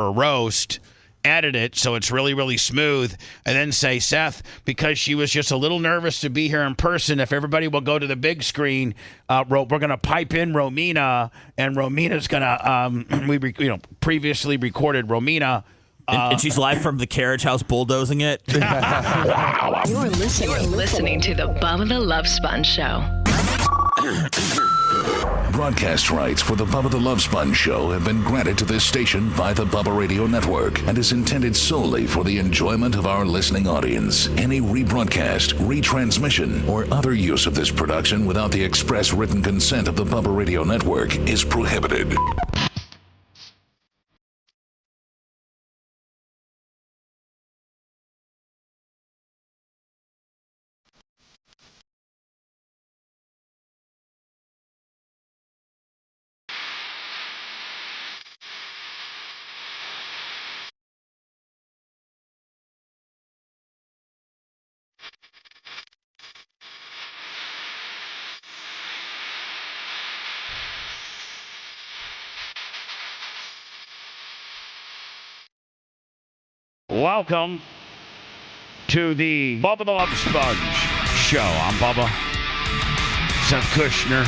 or roast, edit it so it's really, really smooth, and then say, Seth, because she was just a little nervous to be here in person, if everybody will go to the big screen, we're going to pipe in Romina, and Romina's going to, previously recorded Romina. And she's live from the carriage house bulldozing it. You're listening to the Bubba the Love Sponge Show. Broadcast rights for the Bubba the Love Sponge Show have been granted to this station by the Bubba Radio Network and is intended solely for the enjoyment of our listening audience. Any rebroadcast, retransmission, or other use of this production without the express written consent of the Bubba Radio Network is prohibited. Welcome to the Bubba the Love Sponge Show. I'm Bubba. Seth Kushner,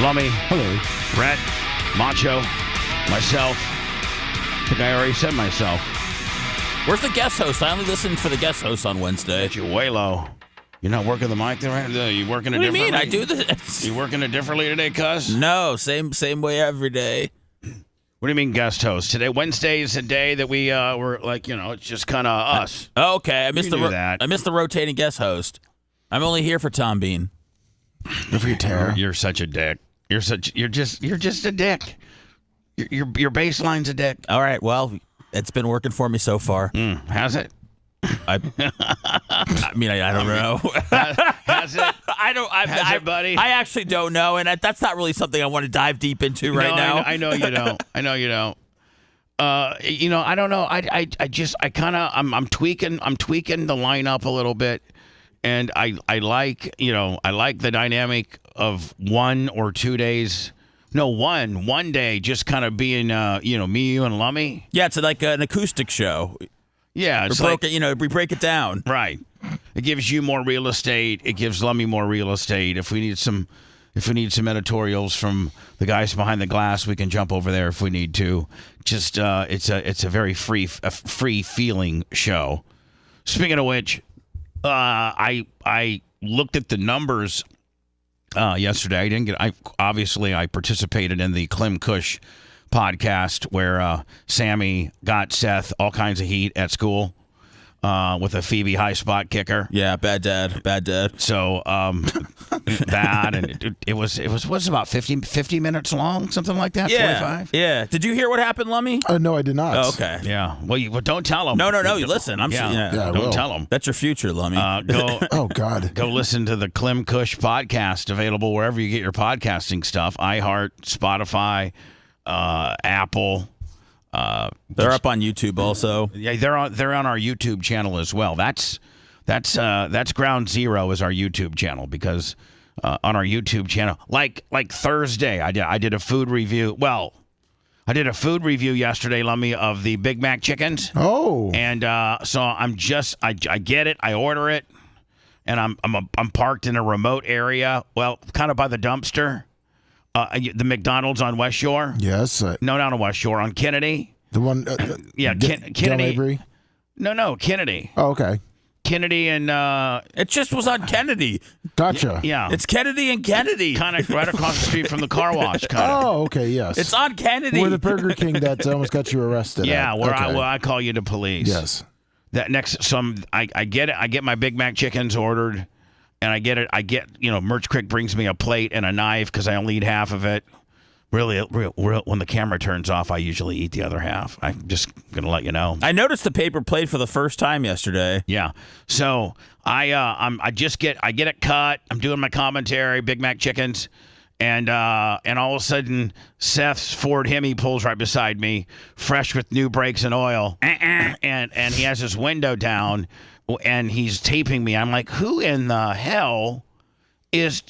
Lummy, hello, Brett, Macho, myself. I think I already said myself. Where's the guest host? I only listened for the guest host on Wednesday. That's you way low. You're not working the mic there, right? You working it differently? What do you mean? I do this. You working it differently today, cuz? No, same way every day. What do you mean guest host? Today, Wednesday is a day that we were like, it's just kind of us. Okay, I missed that. I missed the rotating guest host. I'm only here for Tom Bean. Good for your terror. You're such a dick. You're just a dick. Your baseline's a dick. All right, well, it's been working for me so far. Has it? I mean, I don't know. Has it? Has it, buddy? I actually don't know, and that's not really something I want to dive deep into right now. I know you don't. I know you don't. I don't know. I'm tweaking the lineup a little bit, and I like the dynamic of 1 or 2 days. No, one day just kind of being me, you, and Lummy. Yeah, it's like an acoustic show. Yeah, it's we break it down. Right. It gives you more real estate. It gives Lummy more real estate. If we need some editorials from the guys behind the glass, we can jump over there if we need to. Just it's a very free feeling show. Speaking of which, I looked at the numbers yesterday. I participated in the Clem Kush podcast where Sammy got Seth all kinds of heat at school with a Phoebe high spot kicker. Yeah, bad dad. So that, and it was about 50 minutes long, something like that. 45. Yeah. Did you hear what happened, Lummy? No, I did not. Oh, okay. Yeah. Well, don't tell him. No. Listen, Don't tell him. That's your future, Lummy. Oh God. Go listen to the Clem Kush podcast, available wherever you get your podcasting stuff. iHeart, Spotify. Apple. They're up on YouTube also. Yeah, they're on our YouTube channel as well. That's Ground Zero is our YouTube channel, because on our YouTube channel, like Thursday, I did a food review. Well, I did a food review yesterday, Lummy, of the Big Mac chickens. Oh. And so I get it, I order it, and I'm parked in a remote area, well, kind of by the dumpster. The McDonald's on West Shore? Yes. No, not on West Shore. On Kennedy. The one... Kennedy. No, Kennedy. Oh, okay. Kennedy and... it just was on Kennedy. Gotcha. Yeah. It's Kennedy and Kennedy. Kind of right across the street from the car wash. Oh, okay, yes. It's on Kennedy. Where the Burger King that almost got you arrested. Yeah, at. where Okay. I call you to police. Yes. That next... I get it. I get my Big Mac chickens ordered. And I get it. Merch Crick brings me a plate and a knife because I only eat half of it. Really, when the camera turns off, I usually eat the other half. I'm just going to let you know. I noticed the paper plate for the first time yesterday. Yeah. So I get it cut. I'm doing my commentary, Big Mac chickens. And all of a sudden, Seth's Ford Hemi pulls right beside me, fresh with new brakes and oil. And he has his window down. And he's taping me. I'm like, who in the hell is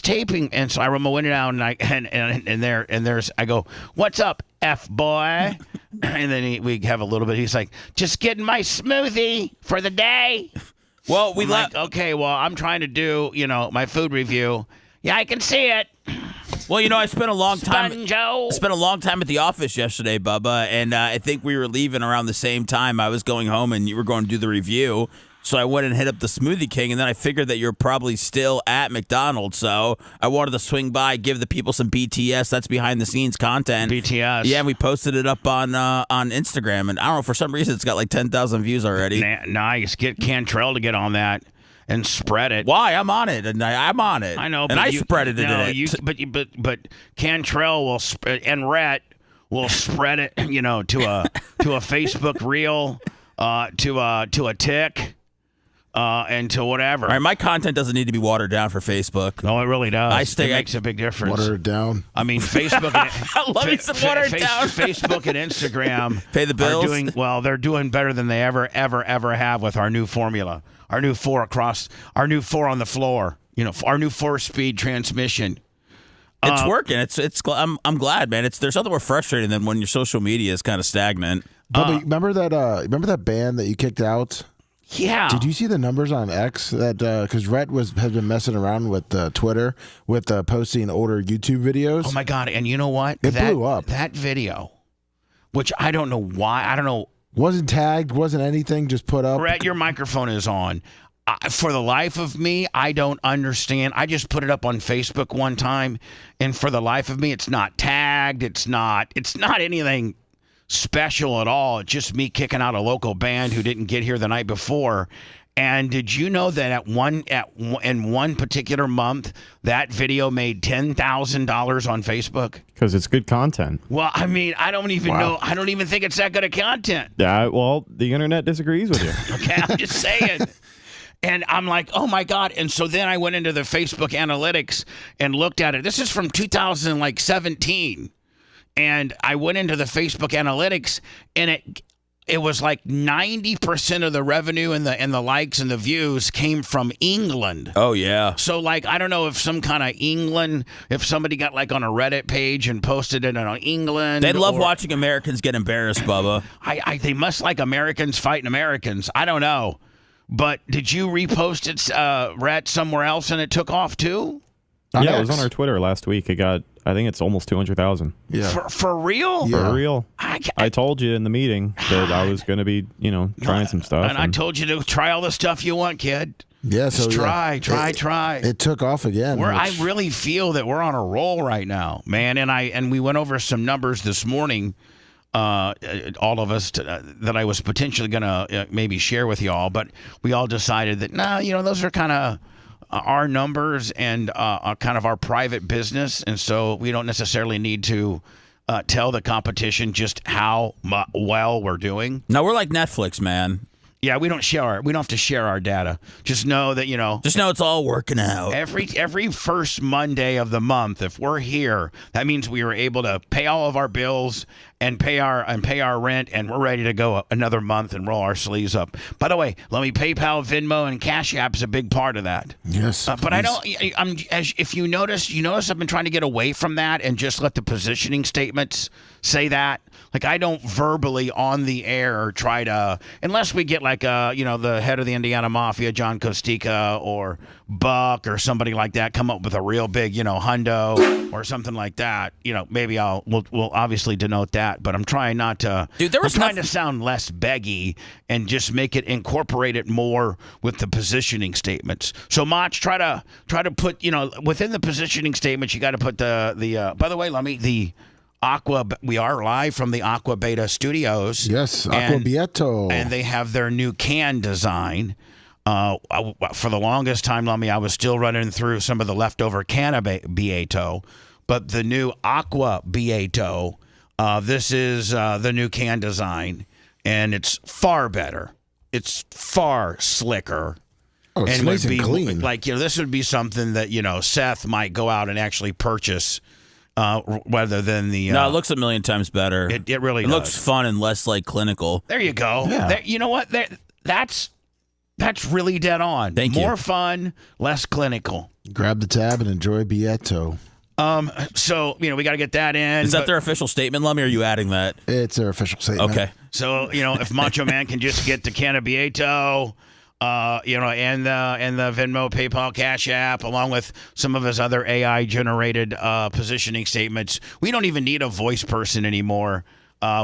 taping, and so I roll my window down, and there's I go, "What's up, F boy?" And then we have a little bit. He's like, "Just getting my smoothie for the day." Well, I'm like, okay, well, I'm trying to do my food review. Yeah, I can see it. Well, I spent a long time. Sponjo. I spent a long time at the office yesterday, Bubba, and I think we were leaving around the same time. I was going home, and you were going to do the review. So I went and hit up the Smoothie King, and then I figured that you're probably still at McDonald's. So I wanted to swing by, give the people some BTS. That's behind the scenes content. BTS. Yeah, and we posted it up on Instagram, and I don't know, for some reason it's got like 10,000 views already. Nice. Get Cantrell to get on that and spread it. Why? I'm on it, and I'm on it. I know, and I spread it. But Cantrell will and Rhett will spread it, to a Facebook reel, to a tick, and to whatever. All right, my content doesn't need to be watered down for Facebook. No, it really does. It makes a big difference. Water it down. I mean, Facebook. I love you some water it down. Facebook and Instagram pay the bills. They're doing better than they ever have with our new formula. Our new 4 on the floor. Our new 4-speed transmission. It's working. I'm glad, man. There's nothing more frustrating than when your social media is kind of stagnant. Bubba, remember that band that you kicked out? Yeah. Did you see the numbers on X that because Rhett has been messing around with Twitter with posting older YouTube videos? Oh my God! And you know what? It blew up. That video, which I don't know why. I don't know. Wasn't tagged. Wasn't anything. Just put up. Rhett, your microphone is on. For the life of me, I don't understand. I just put it up on Facebook one time, and for the life of me, it's not tagged. It's not anything special at all. It's just me kicking out a local band who didn't get here the night before. And did you know that in one particular month that video made $10,000 on Facebook? Because it's good content. Well, I mean, I don't even know. I don't even think it's that good of content. Yeah, well, the internet disagrees with you. Okay, I'm just saying. And I'm like, oh my God. And so then I went into the Facebook analytics and looked at it. This is from 2017. And I went into the Facebook analytics, and it was like 90% of the revenue and the likes and the views came from England. Oh, yeah. So, like, I don't know if some kind of England, if somebody got like on a Reddit page and posted it on England. They love watching Americans get embarrassed, Bubba. They must like Americans fighting Americans. I don't know. But did you repost it, Rhett, somewhere else, and it took off too? Yeah, it was on our Twitter last week. It got, I think it's almost 200,000. Yeah. For real? Yeah. For real. I told you in the meeting that I was going to be, trying some stuff. And I told you to try all the stuff you want, kid. Yeah, so try. It took off again. I really feel that we're on a roll right now, man. And we went over some numbers this morning, all of us, that I was potentially going to maybe share with y'all, but we all decided that, those are kind of our numbers and kind of our private business, and so we don't necessarily need to tell the competition just how well we're doing. No, we're like Netflix, man. Yeah, we don't have to share our data. Just know that, Just know it's all working out. Every first Monday of the month, if we're here, that means we were able to pay all of our bills and pay our rent, and we're ready to go another month and roll our sleeves up. By the way, let me PayPal, Venmo, and Cash App's a big part of that. Yes. But I don't. If you notice I've been trying to get away from that and just let the positioning statements say that. Like, I don't verbally on the air try to, unless we get like the head of the Indiana Mafia, John Costica, or Buck, or somebody like that, come up with a real big, hundo or something like that. Maybe we'll obviously denote that, but I'm trying not to. Dude, I'm trying to sound less beggy and just incorporate it more with the positioning statements. So, Mach, try to put, within the positioning statements, you got to put the. By the way, we are live from the Aqua Beta Studios. Yes, Aqua Bieto. And they have their new can design. For the longest time, I was still running through some of the leftover can Bieto. But the new Aqua Bieto, this is the new can design. And it's far better. It's far slicker. Oh, it's nice and clean. Like, this would be something that, Seth might go out and actually purchase. Rather than the no, it looks a million times better. It really does. Looks fun and less like clinical. There you go. Yeah. You know what? That's That's really dead on. Thank you. More fun, less clinical. Grab the tab and enjoy Beato. So, we got to get that in. Is that their official statement, Lummy, or are you adding that? It's their official statement. Okay. So, if Macho Man can just get the can of Beato, and the Venmo, PayPal, Cash App, along with some of his other AI-generated positioning statements, we don't even need a voice person anymore.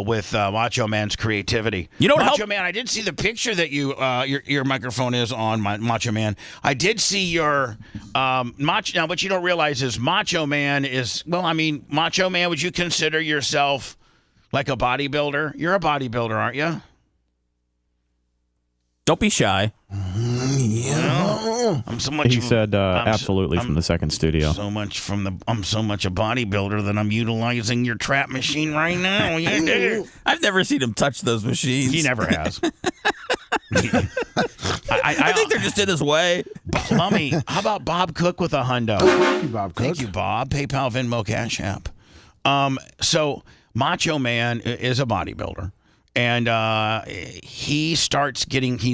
With Macho Man's creativity. Macho Man, I did see the picture that your microphone is on, Macho Man. I did see your Macho. Now, what you don't realize is Macho Man is, Macho Man, would you consider yourself like a bodybuilder? You're a bodybuilder, aren't you? Don't be shy. I'm so much. He said absolutely from the second studio. I'm so much a bodybuilder that I'm utilizing your trap machine right now. I've never seen him touch those machines. He never has. I think they're just in his way. Lummy, how about Bob Cook with a hundo? Thank you, Bob Cook. Thank you, Bob. PayPal, Venmo, Cash App. So Macho Man is a bodybuilder. And he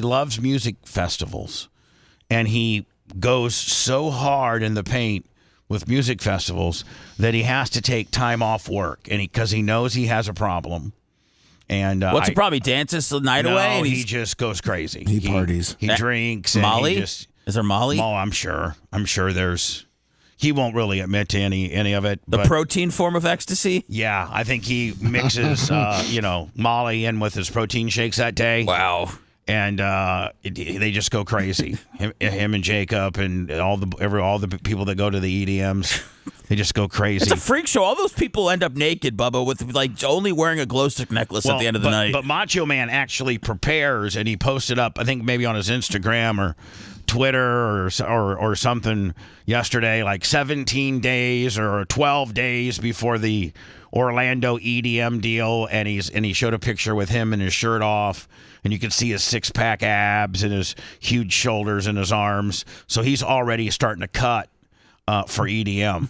loves music festivals. And he goes so hard in the paint with music festivals that he has to take time off work. And because he knows he has a problem. And what's the problem? He dances the night away? And he just goes crazy. He parties. He drinks. Molly? And Is there Molly? Oh, I'm sure there's... He won't really admit to any of it. The protein form of ecstasy? Yeah, I think he mixes, Molly in with his protein shakes that day. Wow. And they just go crazy. Him and Jacob and all the people that go to the EDMs, they just go crazy. It's a freak show. All those people end up naked, Bubba, with only wearing a glow stick necklace at the end of the night. But Macho Man actually prepares, and he posted up, I think maybe on his Instagram or Twitter or something yesterday, like 17 days or 12 days before the Orlando EDM deal, and he showed a picture with him and his shirt off, and you could see his six-pack abs and his huge shoulders and his arms. So he's already starting to cut for EDM.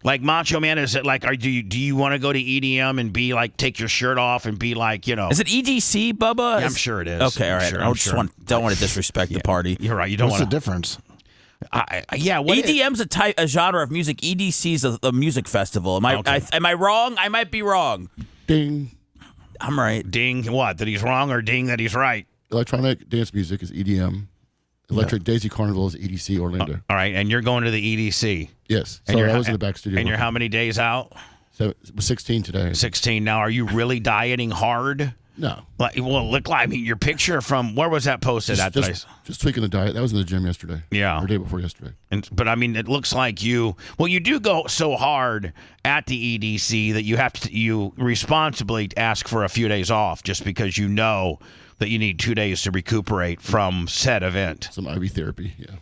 Like Macho Man, is it like, do you want to go to EDM and be like, take your shirt off and be like, Is it EDC, Bubba? Yeah, I'm sure it is. Okay, all right. I don't want to disrespect the party. You're right. You don't What's want the difference? EDM's a genre of music. EDC's a music festival. Am I wrong? I might be wrong. Ding. I'm right. Ding what? That he's wrong, or ding that he's right? Electronic dance music is EDM. Electric Daisy Carnival is EDC Orlando. All right, and you're going to the EDC. Yes. And Sorry, I was in the back studio. And you're how many days out? So it was 16 today. 16. Now, are you really dieting hard? No. Your picture from, where was that posted at? Just tweaking the diet. That was in the gym yesterday. Yeah. Or day before yesterday. But it looks like you do go so hard at the EDC that you responsibly ask for a few days off just because you know that you need 2 days to recuperate from said event. Some IV therapy, yeah.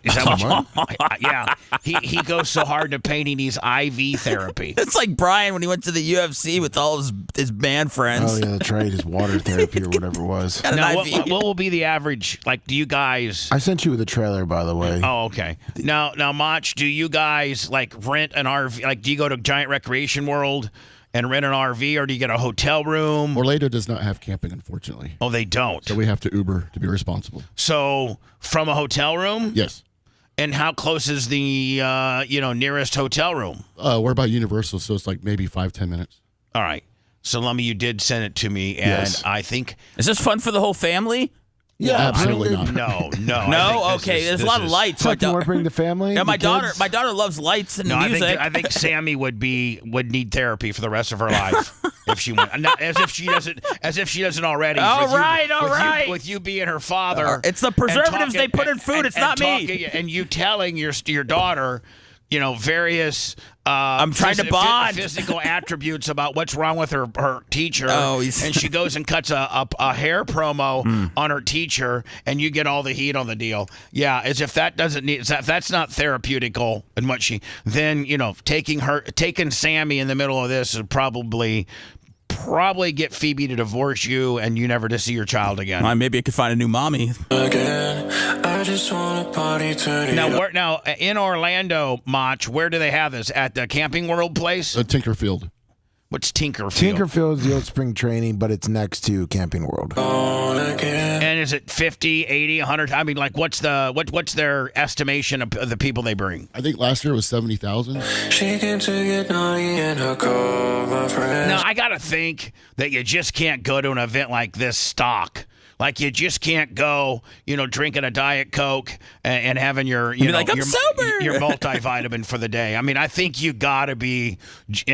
Is that what yeah. He goes so hard to paint he needs IV therapy. It's like Brian when he went to the UFC with all his band friends. Oh, yeah, that's right. His water therapy or whatever it was. Now, what will be the average? Like, do you guys... I sent you the trailer, by the way. Oh, okay. Now, Mach, do you guys, like, rent an RV? Like, do you go to Giant Recreation World and rent an RV, or do you get a hotel room? Orlando does not have camping, unfortunately. Oh, they don't? So we have to Uber to be responsible. So, from a hotel room? Yes. And how close is the, nearest hotel room? We're by Universal, so it's like maybe 5-10 minutes. All right. So, Lummy, you did send it to me, and yes. I think... Is this fun for the whole family? Yeah, absolutely not. No. No, okay. There's a lot of lights. Like you want to bring the family? Yeah, my kids? daughter loves lights and music. I think Sammy would need therapy for the rest of her life if she went. As if she doesn't already. All right. With you being her father, it's the preservatives they put in food. It's not me. And you telling your daughter, various. I'm trying to bond. Physical attributes about what's wrong with her teacher. And she goes and cuts a hair promo on her teacher, and you get all the heat on the deal. Yeah, as if that doesn't need. If that's not therapeutical and what she then taking Sammy in the middle of this would probably get Phoebe to divorce you and you never to see your child again. Maybe I could find a new mommy. I just want to party to Now in Orlando, Mach, where do they have this? At the Camping World place? Tinkerfield. What's Tinkerfield? Tinkerfield is the old spring training, but it's next to Camping World. And is it 50, 80, 100? I mean, like, what's their estimation of the people they bring? I think last year was 70,000. She came to get naughty in her car, my friend. Now, I got to think that you just can't go to an event like this stock. Like, you just can't go, drinking a Diet Coke and having your, I'm sober. your multivitamin for the day. I mean, I think you got to be,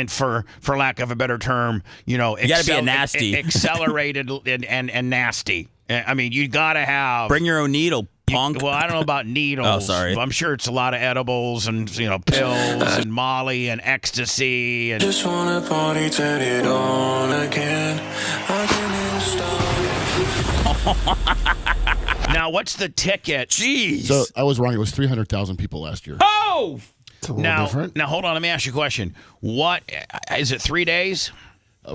for lack of a better term, you got to be a nasty. accelerated and nasty. I mean, you got to have. Bring your own needle, punk. Well, I don't know about needles. Oh, sorry. I'm sure it's a lot of edibles and, pills and Molly and ecstasy. And Just wanna party, turn it on again. I can't even stop. Now, what's the ticket? Jeez. So I was wrong. It was 300,000 people last year. Oh! It's a little different. Now, hold on. Let me ask you a question. What is it? 3 days?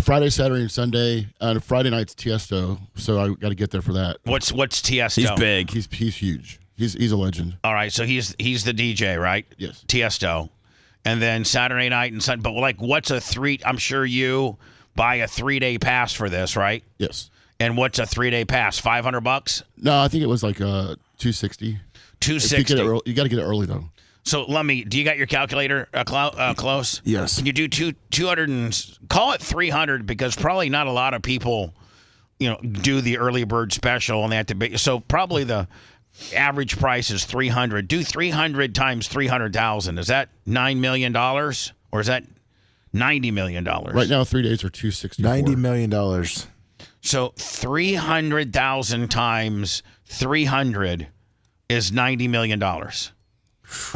Friday, Saturday, and Sunday. Friday night's Tiesto, so I got to get there for that. What's Tiesto? He's big. He's huge. He's a legend. All right, so he's the DJ, right? Yes. Tiesto. And then Saturday night and Sunday. But, like, what's a 3? I'm sure you buy a 3-day pass for this, right? Yes. And what's a 3-day pass? $500? No, I think it was like 260. $260. You got to get it early though. So do you got your calculator close? Yes. Can you do 200 and call it 300 because probably not a lot of people, do the early bird special and they have to be. So probably the average price is 300. Do 300 times 300,000. Is that $9 million or is that $90 million? Right now, 3 days are 264. $90 million. So 300,000 times 300 is $90 million. Are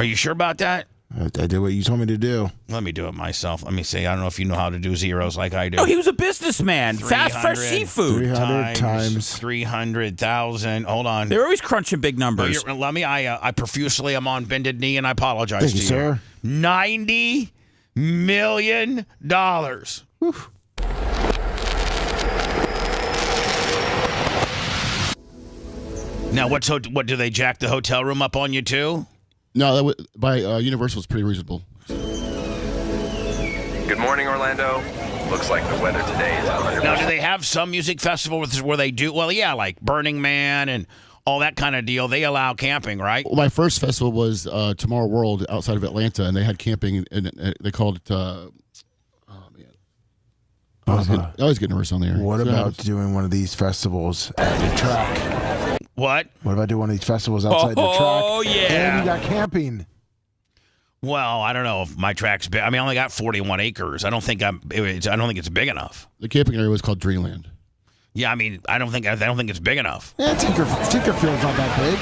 you sure about that? I did what you told me to do. Let me do it myself. Let me see. I don't know if you know how to do zeros like I do. Oh, he was a businessman. Fast, fresh 300. seafood. 300 times 300,000. Hold on. They're always crunching big numbers. Let me. I profusely am on bended knee and I apologize Thank to you, sir. $90 million. Whew. Now, what do they jack the hotel room up on you too? No, by Universal is pretty reasonable. Good morning, Orlando. Looks like the weather today is 100%. Now, do they have some music festivals where they do? Well, yeah, like Burning Man and all that kind of deal. They allow camping, right? Well, my first festival was Tomorrow World outside of Atlanta, and they had camping, and they called it. Oh man, I always get nervous on the air. What about doing one of these festivals at your track? What? What about doing one of these festivals outside your track? Oh, yeah. And you got camping. Well, I don't know if my track's big. I mean, I only got 41 acres. I don't think it's big enough. The camping area was called Dreamland. Yeah, I mean, I don't think it's big enough. Yeah, Tinkerfield's not that big.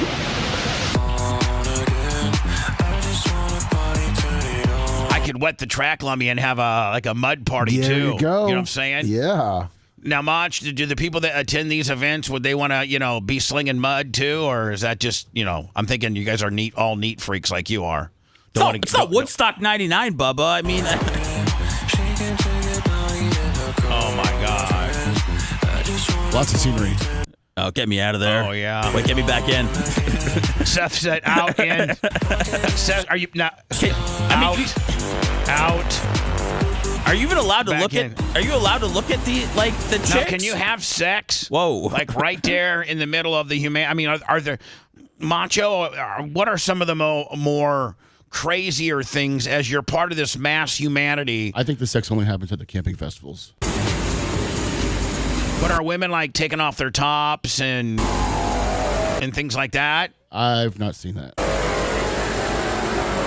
I could wet the track, Lummy, and have a mud party There too. you go. You know what I'm saying? Yeah. Now, Mach, do the people that attend these events, would they want to, be slinging mud too, or is that just, I'm thinking you guys are all neat freaks like you are. It's not Woodstock 99, Bubba. I mean, oh my God. Lots of scenery. oh, get me out of there. Oh yeah. Wait, get me back in. Seth said out in. Seth, are you not out? Are you even allowed to Back look in. at? Are you allowed to look at the chicks? Now, can you have sex? Whoa! Like right there in the middle of the human. I mean, are there macho? What are some of the more crazier things as you're part of this mass humanity? I think the sex only happens at the camping festivals. But are women like taking off their tops and things like that? I've not seen that.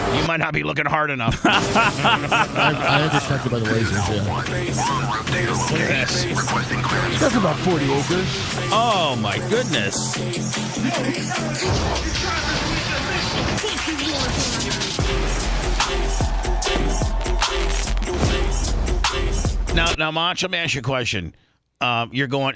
You might not be looking hard enough. I am distracted by the lasers. Yeah. That's about 40 acres. Oh my goodness! Now, Mach, let me ask you a question. You're going.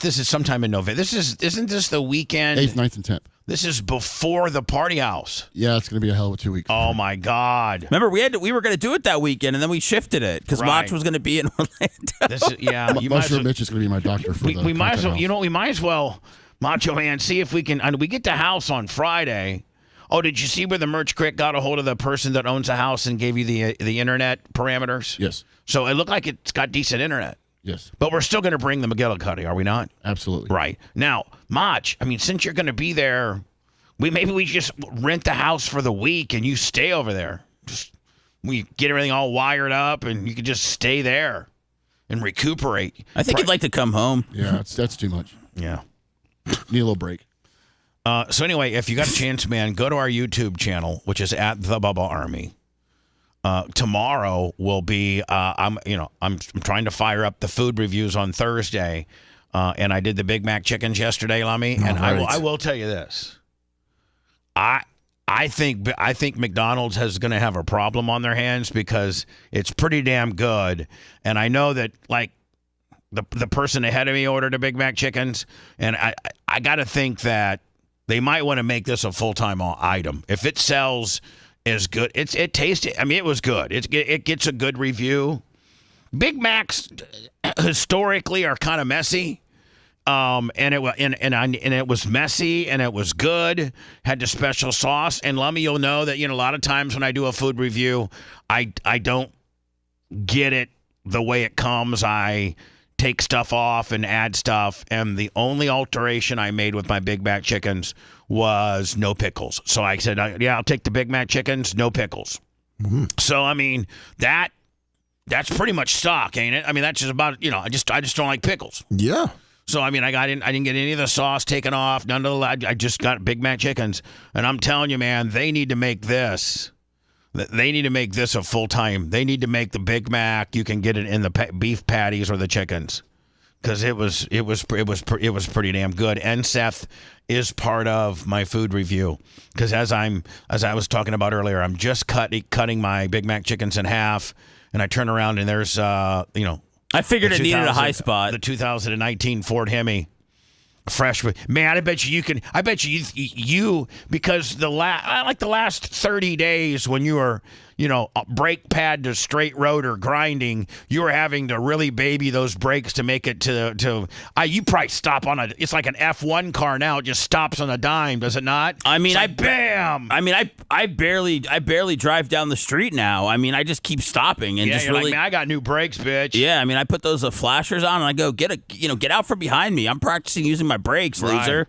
This is sometime in November. Isn't this the weekend? 8th, 9th, and 10th. This is before the party house. Yeah, it's going to be a hell of a 2 weeks. Oh my God! Remember, we were going to do it that weekend, and then we shifted it because Right. Mach was going to be in Orlando. You might as Mushroom well, Mitch is going to be my doctor for the we might as well. content house. We might as well, Macho Man. See if we can. We get the house on Friday. Oh, did you see where the Merch Crick got a hold of the person that owns the house and gave you the internet parameters? Yes. So it looked like it's got decent internet. Yes. But we're still going to bring the McGillicuddy, are we not? Absolutely. Right. Now, Mach, I mean, since you're going to be there, maybe we just rent the house for the week and you stay over there. We get everything all wired up and you can just stay there and recuperate. I think you'd like to come home. Yeah, that's too much. Yeah. Need a little break. So anyway, if you got a chance, man, go to our YouTube channel, which is at the Bubba Army. Tomorrow will be I'm trying to fire up the food reviews on Thursday, and I did the Big Mac chickens yesterday, Lummy, and I will tell you this. I think McDonald's is going to have a problem on their hands because it's pretty damn good, and I know that like the person ahead of me ordered a Big Mac chickens, and I got to think that they might want to make this a full-time item if it sells. Is good. It tasted. I mean, it was good. It gets a good review. Big Macs historically are kind of messy, and it was messy and it was good. Had the special sauce. And Lummy, you'll know that a lot of times when I do a food review, I don't get it the way it comes. I take stuff off and add stuff, and the only alteration I made with my Big Mac chickens was no pickles. So I said, I'll take the Big Mac chickens, no pickles. Mm-hmm. So I mean that's pretty much stock, ain't it? I mean that's just about I just don't like pickles. Yeah. So I mean I didn't get any of the sauce taken off, none of the. I just got Big Mac chickens, and I'm telling you, man, they need to make this. They need to make this a full time. They need to make the Big Mac. You can get it in the beef patties or the chickens, because it was pretty damn good. And Seth is part of my food review, because as I was talking about earlier, I'm just cutting my Big Mac chickens in half, and I turn around and there's I figured it needed a high spot. The 2019 Ford Hemi. Fresh, man. I bet you because the last 30 days when you were brake pad to straight rotor grinding, you were having to really baby those brakes to make it to you probably stop on it's like an F1 car now. It just stops on a dime, does it not? I mean, bam. I mean, I barely drive down the street now. I mean, I just keep stopping and just really. Like, man, I got new brakes, bitch. Yeah, I mean, I put those flashers on and I go get out from behind me. I'm practicing using my brakes, loser.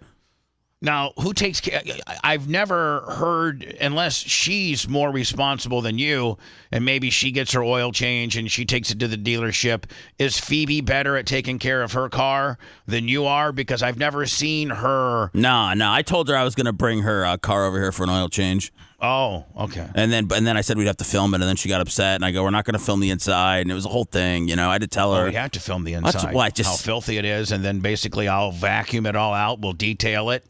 Now, who takes care? I've never heard, unless she's more responsible than you, and maybe she gets her oil change and she takes it to the dealership. Is Phoebe better at taking care of her car than you are? Because I've never seen her. No. I told her I was going to bring her car over here for an oil change. Oh, okay. And then I said we'd have to film it, and then she got upset, and I go, we're not going to film the inside, and it was a whole thing. I had to tell her. We have to film the inside. How filthy it is, and then basically I'll vacuum it all out. We'll detail it.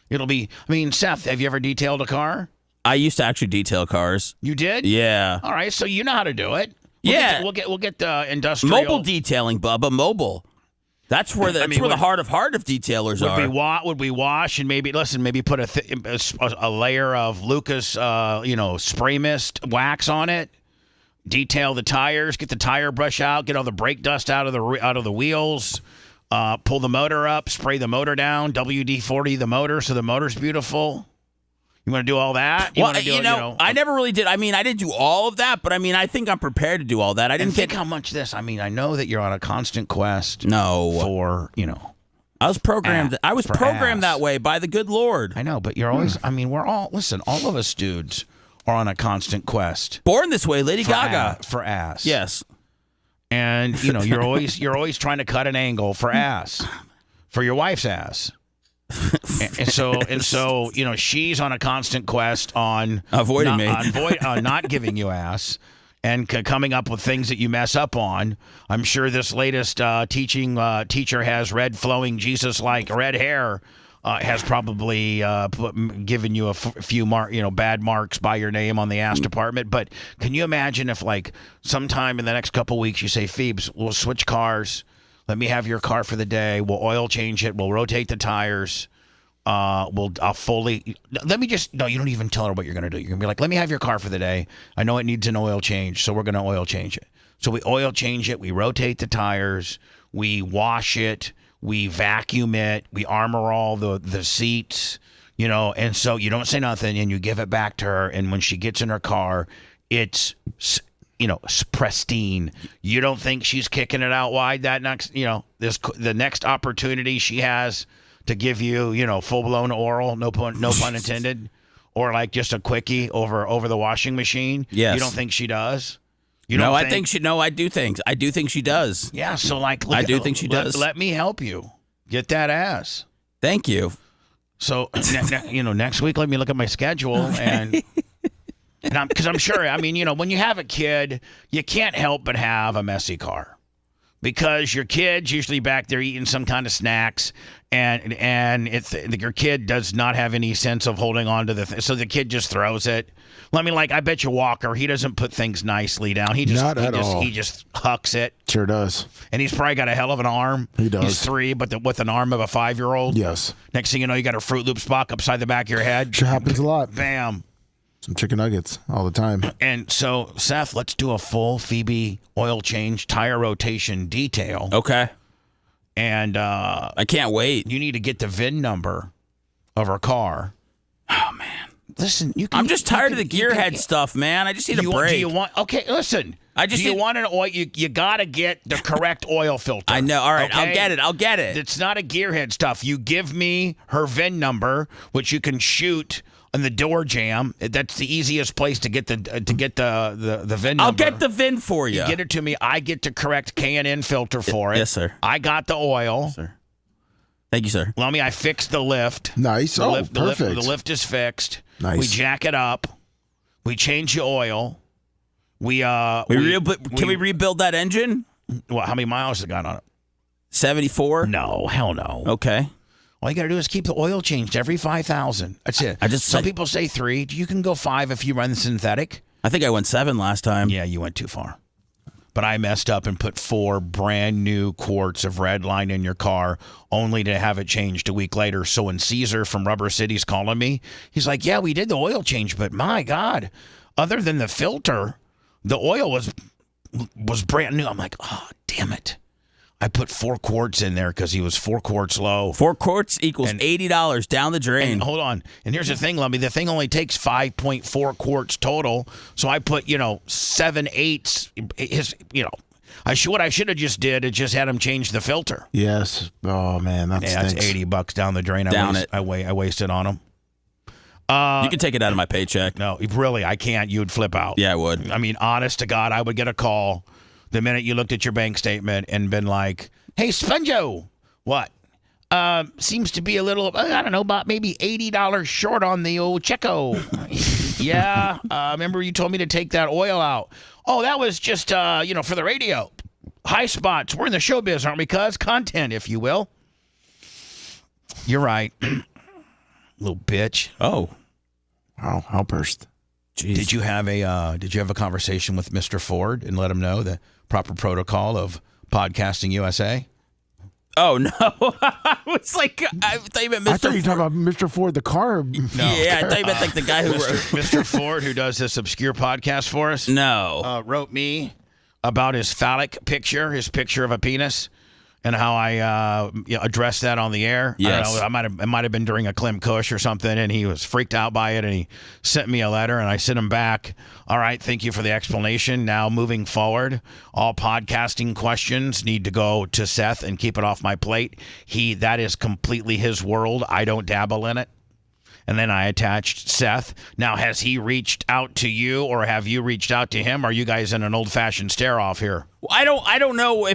It'll be. I mean, Seth, have you ever detailed a car? I used to actually detail cars. You did? Yeah. All right, so you know how to do it. We'll get the industrial mobile detailing, Bubba. Mobile. That's where the heart of detailers are. Would we wash and maybe put a layer of Lucas spray mist wax on it? Detail the tires, get the tire brush out, get all the brake dust out of the wheels. Pull the motor up, spray the motor down, WD-40 the motor so the motor's beautiful. You want to do all that? I never really did. I mean, I didn't do all of that, but I mean, I think I'm prepared to do all that. I didn't think how much this. I mean, I know that you're on a constant quest. No, for I was programmed. I was programmed that way by the good Lord. I know, but you're always. I mean, we're all. Listen, all of us dudes are on a constant quest. Born this way, Lady Gaga. For ass. Yes. And you're always trying to cut an angle for ass, for your wife's ass, and so she's on a constant quest on avoiding me, not giving you ass, and coming up with things that you mess up on. I'm sure this latest teacher has red flowing Jesus-like red hair. Has probably given you a few bad marks by your name on the ass department. But can you imagine if, like, sometime in the next couple weeks you say, Phoebes, we'll switch cars. Let me have your car for the day. We'll oil change it. We'll rotate the tires. I'll fully. Let me just. No, you don't even tell her what you're going to do. You're going to be like, let me have your car for the day. I know it needs an oil change, so we're going to oil change it. So we oil change it. We rotate the tires. We wash it. We vacuum it. We armor all the seats. And so you don't say nothing and you give it back to her. And when she gets in her car, it's, pristine. You don't think she's kicking it out wide that next, the next opportunity she has to give you, full-blown oral, no pun intended, or like just a quickie over the washing machine. Yes. You don't think she does? I do think she does. Yeah, so I do think she does. Let me help you get that ass. Thank you. So, next week, let me look at my schedule and because I'm sure, when you have a kid, you can't help but have a messy car because your kid's usually back there eating some kind of snacks and your kid does not have any sense of holding on to so the kid just throws it. I bet you Walker, he doesn't put things nicely down. He just hucks it. Sure does. And he's probably got a hell of an arm. He does. He's 3, but with an arm of a 5-year-old. Yes. Next thing you know, you got a Fruit Loops box upside the back of your head. Sure happens a lot. Bam. Some chicken nuggets all the time. And so, Seth, let's do a full Phoebe oil change, tire rotation detail. Okay. And I can't wait. You need to get the VIN number of her car. Oh, man. Listen, I'm just tired of the gearhead stuff, man. I just need a break. Do you want? Okay, listen. Do you want an oil? You got to get the correct oil filter. I know. All right, okay? I'll get it. It's not a gearhead stuff. You give me her VIN number, which you can shoot on the door jamb. That's the easiest place to get the VIN number. I'll get the VIN for you. You get it to me. I get the correct K&N filter for it. Yes, sir. I got the oil. Yes, sir. Thank you, sir. I fixed the lift. Nice. Perfect. The lift is fixed. Nice. We jack it up. We change the oil. Can we rebuild that engine? What? How many miles has it got on it? 74? No, hell no. Okay. All you got to do is keep the oil changed every 5,000. That's it. Some people say 3. You can go 5 if you run synthetic. I think I went 7 last time. Yeah, you went too far. But I messed up and put 4 brand new quarts of red line in your car only to have it changed a week later. So when Caesar from Rubber City's calling me, he's like, yeah, we did the oil change, but my God, other than the filter, the oil was brand new. I'm like, oh, damn it. I put 4 quarts in there because he was 4 quarts low. 4 quarts equals $80 down the drain. And hold on. And here's the thing, Lummy. The thing only takes 5.4 quarts total. So I put, 7/8. What I should have just did is just had him change the filter. Yes. Oh man, that's $80 down the drain. I wasted on him. You can take it out of my paycheck. No, really, I can't. You'd flip out. Yeah, I would. Honest to God, I would get a call the minute you looked at your bank statement and been like, hey, Sponjo, what? Seems to be a little, I don't know, about maybe $80 short on the old Checo. Yeah, remember you told me to take that oil out. Oh, that was just, for the radio. High spots. We're in the showbiz, aren't we, cuz? Content, if you will. You're right. Little bitch. Oh. Wow, outburst. Jeez. Did you have a conversation with Mr. Ford and let him know the proper protocol of Podcasting USA? Oh no! I was like, I thought you meant Mr. I thought you were talking about Mr. Ford, the car. No. Yeah, I thought you meant like the guy who wrote Mr. Ford, who does this obscure podcast for us. No, wrote me about his phallic picture, his picture of a penis, and how I addressed that on the air. Yes. I don't know, it might have been during a Clem Kush or something, and he was freaked out by it, and he sent me a letter, and I sent him back. All right, thank you for the explanation. Now, moving forward, all podcasting questions need to go to Seth and keep it off my plate. That is completely his world. I don't dabble in it. And then I attached Seth. Now, has he reached out to you, or have you reached out to him? Are you guys in an old-fashioned stare-off here? I don't know.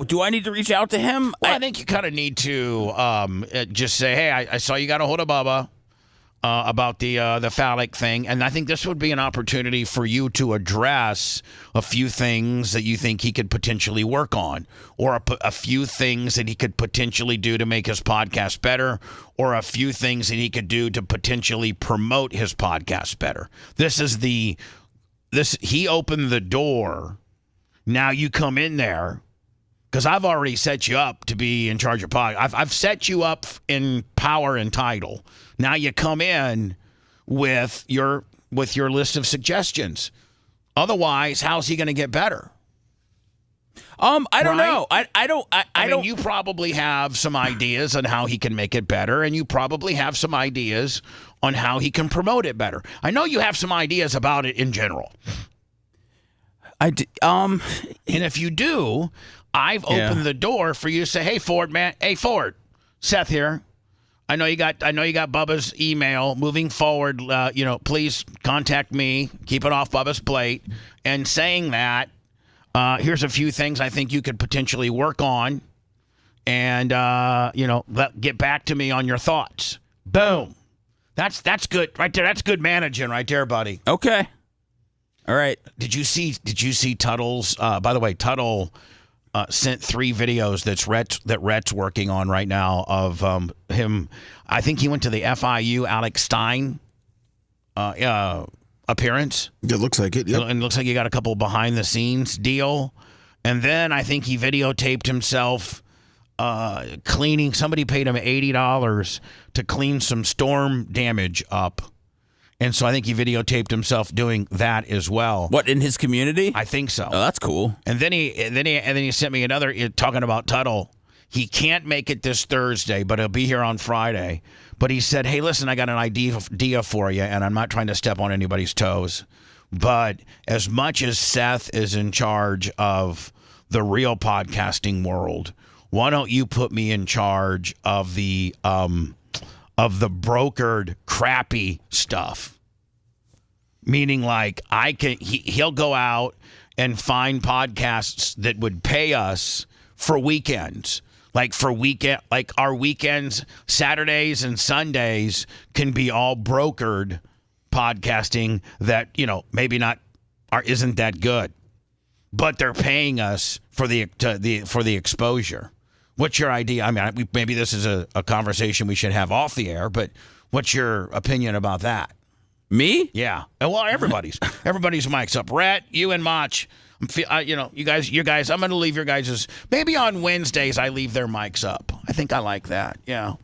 Do I need to reach out to him? Well, I think you kind of need to just say, hey, I saw you got a hold of Bubba about the phallic thing, and I think this would be an opportunity for you to address a few things that you think he could potentially work on, or a few things that he could potentially do to make his podcast better, or a few things that he could do to potentially promote his podcast better. He opened the door. Now you come in there, because I've already set you up to be in charge of podcast. I've set you up in power and title. Now you come in with your list of suggestions. Otherwise, how's he going to get better? I don't Right? know. I I don't. mean, you probably have some ideas on how he can make it better, and you probably have some ideas on how he can promote it better. I know you have some ideas about it in general. And if you do, I've opened the door for you to say, "Hey, Ford, man. Hey, Ford, Seth here. I know you got Bubba's email. Moving forward, please contact me. Keep it off Bubba's plate." And saying that, here's a few things I think you could potentially work on, and get back to me on your thoughts. Boom. That's good right there. That's good managing right there, buddy. Okay. All right. Did you see Tuttle's? By the way, Tuttle sent 3 videos that Rhett's working on right now of him. I think he went to the FIU Alex Stein appearance. It looks like it. Yep. And it looks like he got a couple behind the scenes deal. And then I think he videotaped himself cleaning. Somebody paid him $80 to clean some storm damage up. And so I think he videotaped himself doing that as well. What, in his community? I think so. Oh, that's cool. And then he sent me another talking about Tuttle. He can't make it this Thursday, but he'll be here on Friday. But he said, "Hey, listen, I got an idea for you, and I'm not trying to step on anybody's toes. But as much as Seth is in charge of the real podcasting world, why don't you put me in charge of the brokered crappy stuff?" Meaning, like, he'll go out and find podcasts that would pay us for weekends. Like our weekends, Saturdays and Sundays can be all brokered podcasting that, maybe isn't that good, but they're paying us for the exposure. What's your idea? I mean, maybe this is a conversation we should have off the air, but what's your opinion about that? Me? Yeah. Well, everybody's mics up. Rhett, you and Mach. You guys. I'm going to leave your guys'. Maybe on Wednesdays I leave their mics up. I think I like that. Yeah.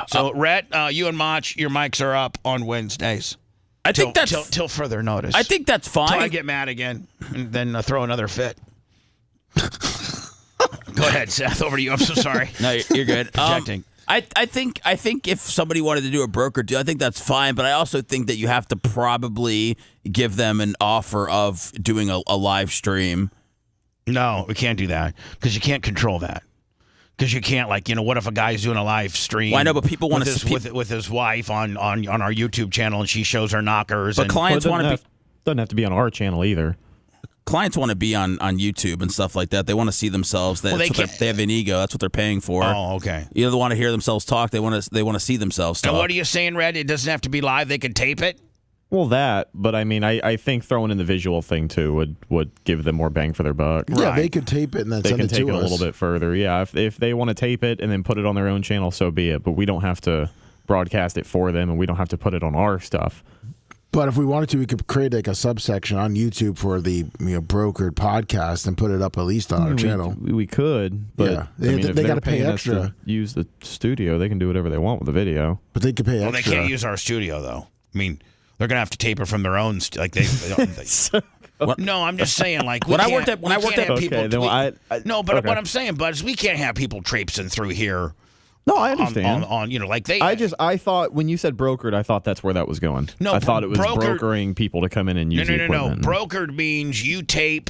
So Rhett, you and Mach, your mics are up on Wednesdays. I think that's till further notice. I think that's fine. Till I get mad again, and then throw another fit. Go ahead, Seth. Over to you. I'm so sorry. No, you're good. Projecting. I think if somebody wanted to do a broker deal, I think that's fine. But I also think that you have to probably give them an offer of doing a live stream. No, we can't do that because you can't control that. Because you can't, what if a guy's doing a live stream? Well, I know, but people want to with his wife on our YouTube channel, and she shows her knockers. But clients want to be. Doesn't have to be on our channel either. Clients want to be on YouTube and stuff like that. They want to see themselves. They have an ego. That's what they're paying for. Oh, okay. You don't want to hear themselves talk. They want to see themselves talk. And what are you saying, Red? It doesn't have to be live. They can tape it. Well, but I mean, I think throwing in the visual thing too would give them more bang for their buck. Yeah, Right. They could tape it and then they send can it to take it us. a little bit further. Yeah, if they want to tape it and then put it on their own channel, so be it. But we don't have to broadcast it for them, and we don't have to put it on our stuff. But if we wanted to, we could create a subsection on YouTube for the brokered podcast and put it up at least on our channel. We could, but Yeah. if They they're gotta pay paying us extra. to use the studio, they can do whatever they want with the video. But they could pay Well, extra. they can't use our studio though. I mean, they're gonna have to tape it from their own. No, I'm just saying. When I worked at Okay, then But what I'm saying, Bud, is we can't have people traipsing through here. No, I understand. I thought when you said brokered, I thought that's where that was going. No, I thought it was brokered- brokering people to come in and use the equipment. Brokered means you tape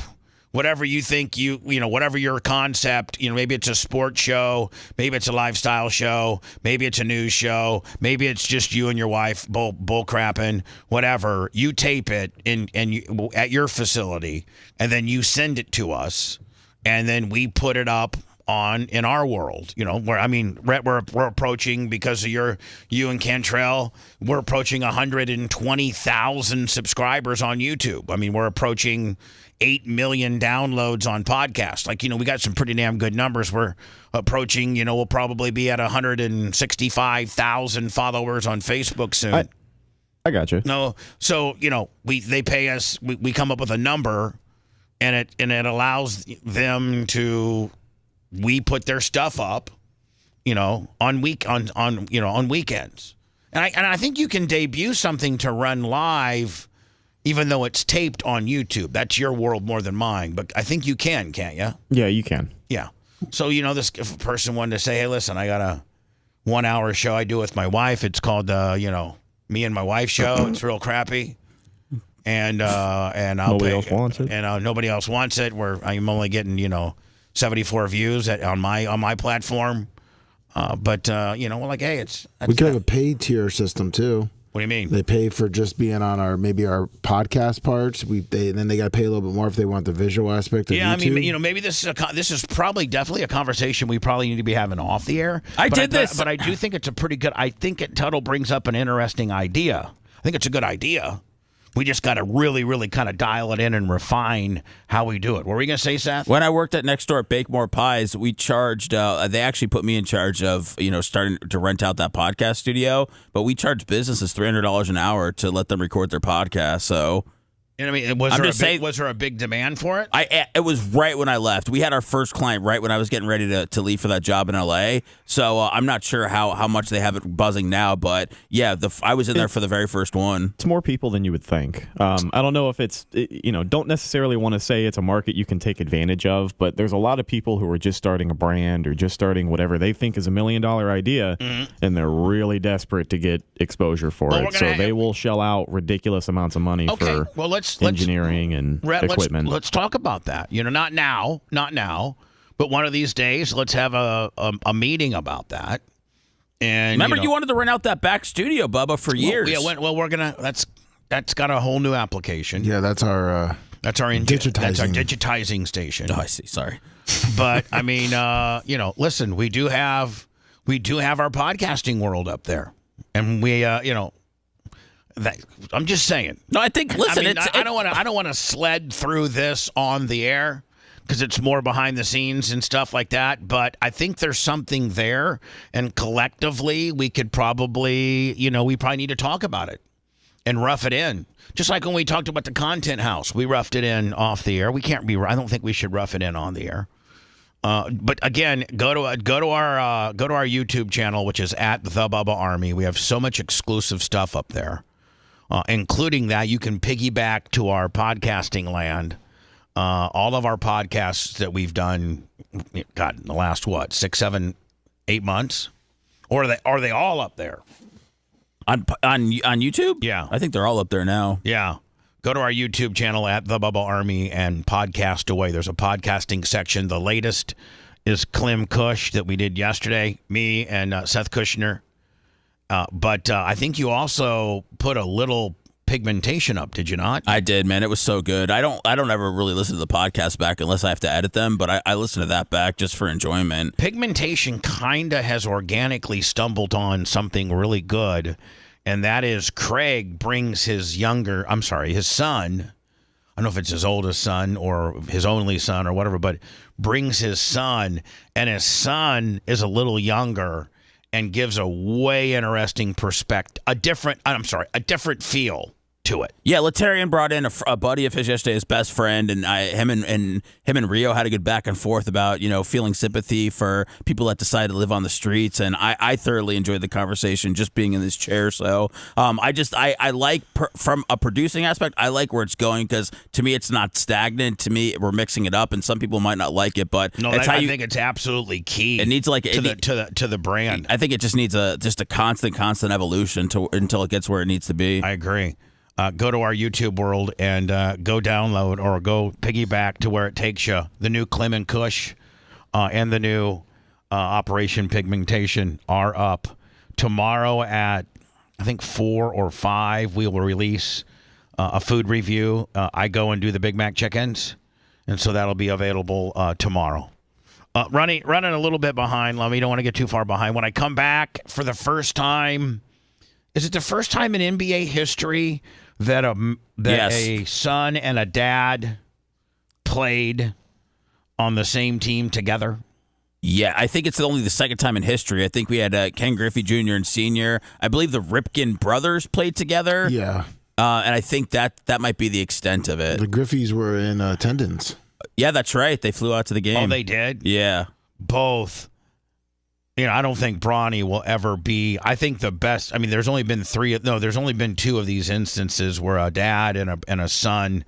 whatever you think whatever your concept. Maybe it's a sports show, maybe it's a lifestyle show, maybe it's a news show, maybe it's just you and your wife bull crapping, whatever. You tape it at your facility, and then you send it to us, and then we put it up in our world, Rhett, we're approaching, because of you and Cantrell, we're approaching 120,000 subscribers on YouTube. I mean, we're approaching 8 million downloads on podcasts. We got some pretty damn good numbers. We're approaching, we'll probably be at 165,000 followers on Facebook soon. I got you. No, so they pay us. We come up with a number, and it allows them to. We put their stuff up, on weekends, and I think you can debut something to run live even though it's taped on YouTube. That's your world more than mine, but I think you can, can't you? Yeah, you can. Yeah. So, this if a person wanted to say, hey, listen, I got a 1 hour show I do with my wife. It's called, Me and My Wife Show. It's real crappy. And nobody else wants it. And nobody else wants it. I'm only getting, 74 views on my platform. But we're like, hey, we could have a paid tier system too. What do you mean? They pay for just being on our podcast parts. Then they got to pay a little bit more if they want the visual aspect of YouTube. I mean, maybe this is probably definitely a conversation we probably need to be having off the air. But I do think it's a pretty good. I think Tuttle brings up an interesting idea. I think it's a good idea. We just got to really, really kind of dial it in and refine how we do it. What were you going to say, Seth? When I worked at Next Door at Bake More Pies, we charged, they actually put me in charge of, starting to rent out that podcast studio. But we charged businesses $300 an hour to let them record their podcast. So, I mean, was there a big demand for it? It was right when I left. We had our first client right when I was getting ready to leave for that job in LA. So I'm not sure how much they have it buzzing now, but yeah, I was in there for the very first one. It's more people than you would think. I don't know if don't necessarily want to say it's a market you can take advantage of, but there's a lot of people who are just starting a brand or just starting whatever they think is $1 million idea, and they're really desperate to get exposure for it. So they will shell out ridiculous amounts of money for engineering and equipment. Let's talk about that. Not now, but one of these days, let's have a meeting about that. And remember, you wanted to rent out that back studio, Bubba, for years. We're gonna. That's got a whole new application. Yeah, that's our digitizing station. Oh, I see. Sorry, but I mean, listen, we do have our podcasting world up there, and we, I'm just saying. No, I think. Listen, I don't want to sled through this on the air because it's more behind the scenes and stuff like that. But I think there's something there, and collectively we could probably, we probably need to talk about it and rough it in. Just like when we talked about the Content House, we roughed it in off the air. I don't think we should rough it in on the air. But again, go to our YouTube channel, which is at the Bubba Army. We have so much exclusive stuff up there. Including that, you can piggyback to our podcasting land. All of our podcasts that we've done, God, in the last 6, 7, 8 months, or are they all up there on YouTube? Yeah, I think they're all up there now. Yeah, go to our YouTube channel at the Bubba Army and podcast away. There's a podcasting section. The latest is Clem Kush that we did yesterday. Me and Seth Kushner. But I think you also put a little pigmentation up, did you not? I did, man. It was so good. I don't ever really listen to the podcast back unless I have to edit them, but I listen to that back just for enjoyment. Pigmentation kind of has organically stumbled on something really good, and that is Craig brings his son. I don't know if it's his oldest son or his only son or whatever, but brings his son, and his son is a little younger and gives a way interesting perspective, a different feel to it. Yeah, Letarian brought in a buddy of his yesterday, his best friend, and him and Rio had a good back and forth about feeling sympathy for people that decide to live on the streets, and I thoroughly enjoyed the conversation just being in this chair. So I like from a producing aspect, I like where it's going because to me it's not stagnant. To me, we're mixing it up, and some people might not like it, but I think it's absolutely key. It needs to the brand. I think it just needs a constant evolution until it gets where it needs to be. I agree. Go to our YouTube world and go download or go piggyback to where it takes you. The new Clem and Kush and the new Operation Pigmentation are up. Tomorrow at, I think, 4 or 5, we will release a food review. I go and do the Big Mac chickens, and so that'll be available tomorrow. Running a little bit behind, Lummy. Don't want to get too far behind. When I come back for the first time, is it the first time in NBA history that a son and a dad played on the same team together? Yeah, I think it's only the second time in history. I think we had Ken Griffey Jr. and Sr. I believe the Ripken brothers played together. Yeah. And I think that might be the extent of it. The Griffeys were in attendance. Yeah, that's right. They flew out to the game. Oh, they did? Yeah. Both I don't think Bronny will ever be. I think the best. I mean, there's only been two of these instances where a dad and a son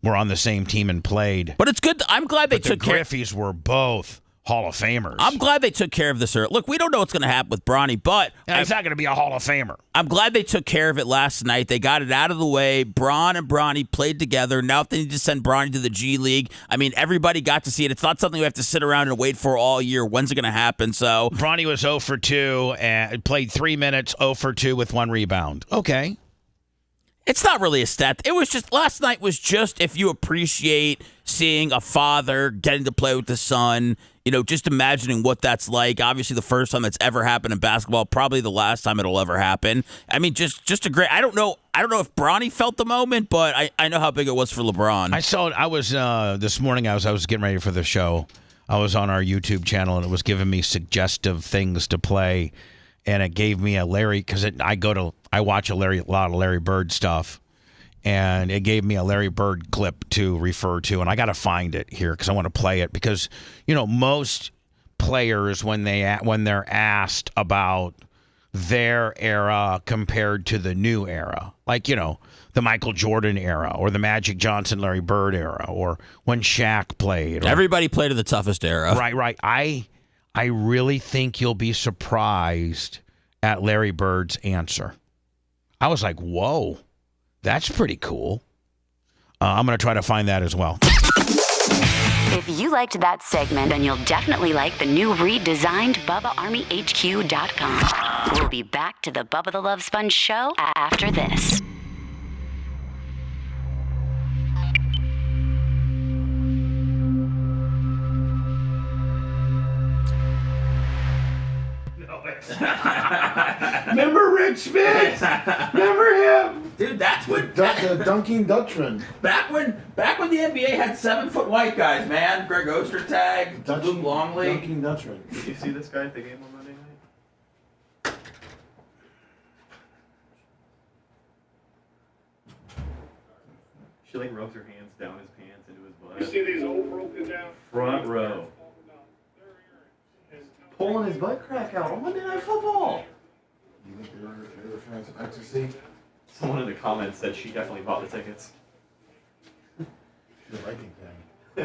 were on the same team and played. But it's good. I'm glad they took care. The Griffies were both Hall of Famers. I'm glad they took care of this. Look, we don't know what's going to happen with Bronny, but he's not going to be a Hall of Famer. I'm glad they took care of it last night. They got it out of the way. Braun and Bronny played together. Now if they need to send Bronny to the G League, I mean, everybody got to see it. It's not something we have to sit around and wait for all year. When's it going to happen? So Bronny was 0 for 2 and played 3 minutes, 0 for 2 with 1 rebound. Okay. It's not really a stat. It was just last night was just if you appreciate seeing a father getting to play with the son, just imagining what that's like. Obviously, the first time that's ever happened in basketball, probably the last time it'll ever happen. I mean, just a great. I don't know if Bronny felt the moment, but I know how big it was for LeBron. I saw it. I was this morning. I was getting ready for the show. I was on our YouTube channel, and it was giving me suggestive things to play, and it gave me a Larry because I watch a lot of Larry Bird stuff, and it gave me a Larry Bird clip to refer to, and I got to find it here because I want to play it because most players when they're asked about their era compared to the new era, like the Michael Jordan era or the Magic Johnson, Larry Bird era, or when Shaq played. Everybody played in the toughest era. Right. I really think you'll be surprised at Larry Bird's answer. I was like, whoa, that's pretty cool. I'm going to try to find that as well. If you liked that segment, then you'll definitely like the new redesigned BubbaArmyHQ.com. We'll be back to the Bubba the Love Sponge show after this. Remember Rick Smith? Remember him? Dude, that's what the Dunking Dutchman. Back when the NBA had 7-foot white guys, man. Greg Ostertag, Luke Longley. Dunking Dutchman. Did you see this guy at the game on Monday night? She rubs her hands down his pants into his butt. You see these old broken down? Front row. Pulling his butt crack out on Monday Night Football. You think they were fans of ecstasy? Someone in the comments said she definitely bought the tickets. She's a Viking fan. I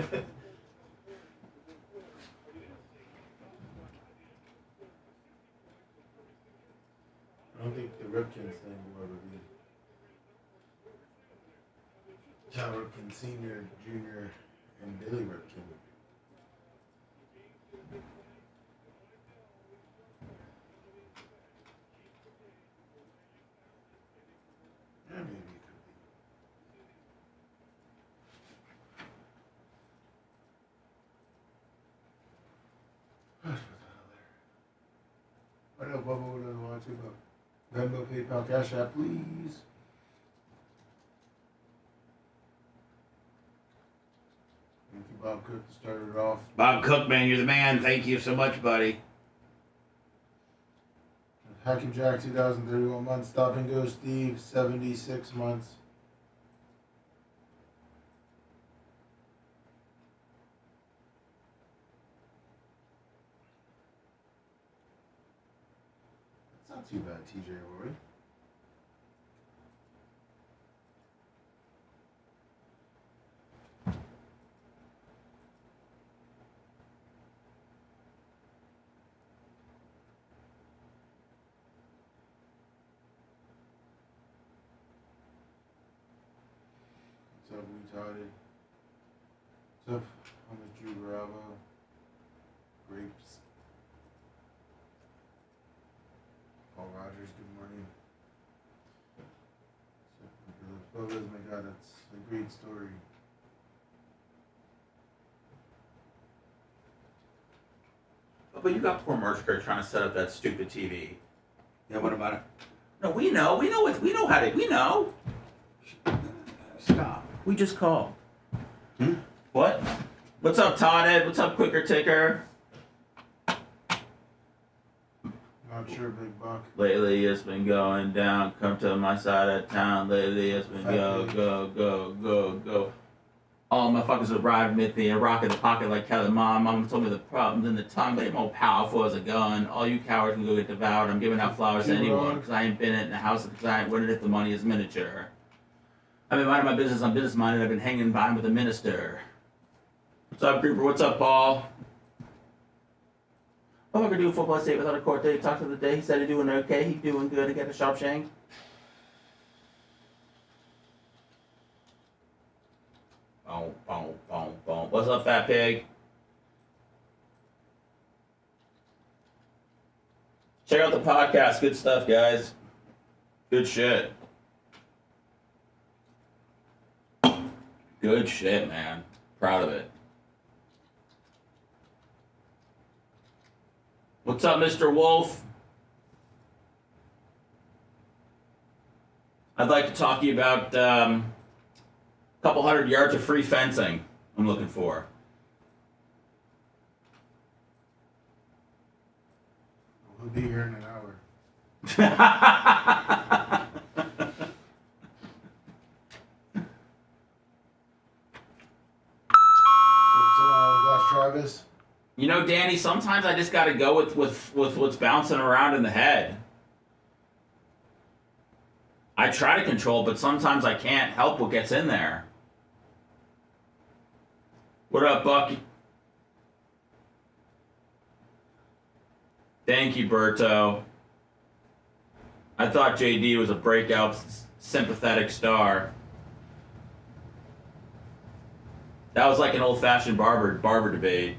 don't think the Ripkins thing will ever be. John Ripkin Sr., Jr., and Billy Ripkin. Yeah, maybe it could be. What up, Bubba? What do I want to about? Venmo, PayPal, Cash App, please. Thank you, Bob Cook, to start it off. Bob Cook, man, you're the man. Thank you so much, buddy. Hacking Jack, 2031 months. Stop and Go Steve, 76 months. That's not too bad, TJ Rory. What's up, retarded? What's up, Thomas Drew Bravo? Grapes. Paul Rogers, good morning. What's up, my God, that's a great story. But you got poor Merchker trying to set up that stupid TV. Yeah, what about it? No, we know how to. We know. Stop. We just called. What? What's up, Todd Ed? What's up, Quicker Ticker? Not sure, Big Buck. Lately it's been going down. Come to my side of town. Lately it's been go. All motherfuckers would ride with me, a rock in the pocket like Kelly. Mom told me the problems in the tongue, they ain't more powerful as a gun. All you cowards can go get devoured. I'm giving out flowers to anyone because I ain't been in the house because I ain't winning if the money is miniature. I've been minding my business, I'm business minded. I've been hanging by with the minister. What's up, Creeper? What's up, Paul? What am I gonna do a football state without a court date? Talk to the day. He said he's doing okay. He's doing good. I got a sharp shank. Boom, boom, boom, boom. What's up, fat pig? Check out the podcast. Good stuff, guys. Good shit. Good shit, man. Proud of it. What's up, Mr. Wolf? I'd like to talk to you about a couple hundred yards of free fencing I'm looking for. We'll be here in an hour. Travis? You know, Danny, sometimes I just got to go with what's bouncing around in the head. I try to control, but sometimes I can't help what gets in there. What up, Bucky? Thank you, Berto. I thought JD was a breakout sympathetic star. That was like an old-fashioned barber debate.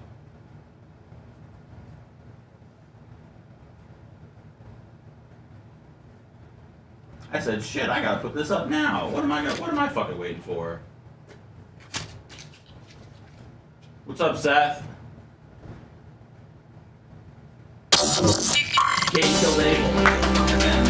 I said, shit, I gotta put this up now. What am I fucking waiting for? What's up, Seth? Katie killed Abel. And then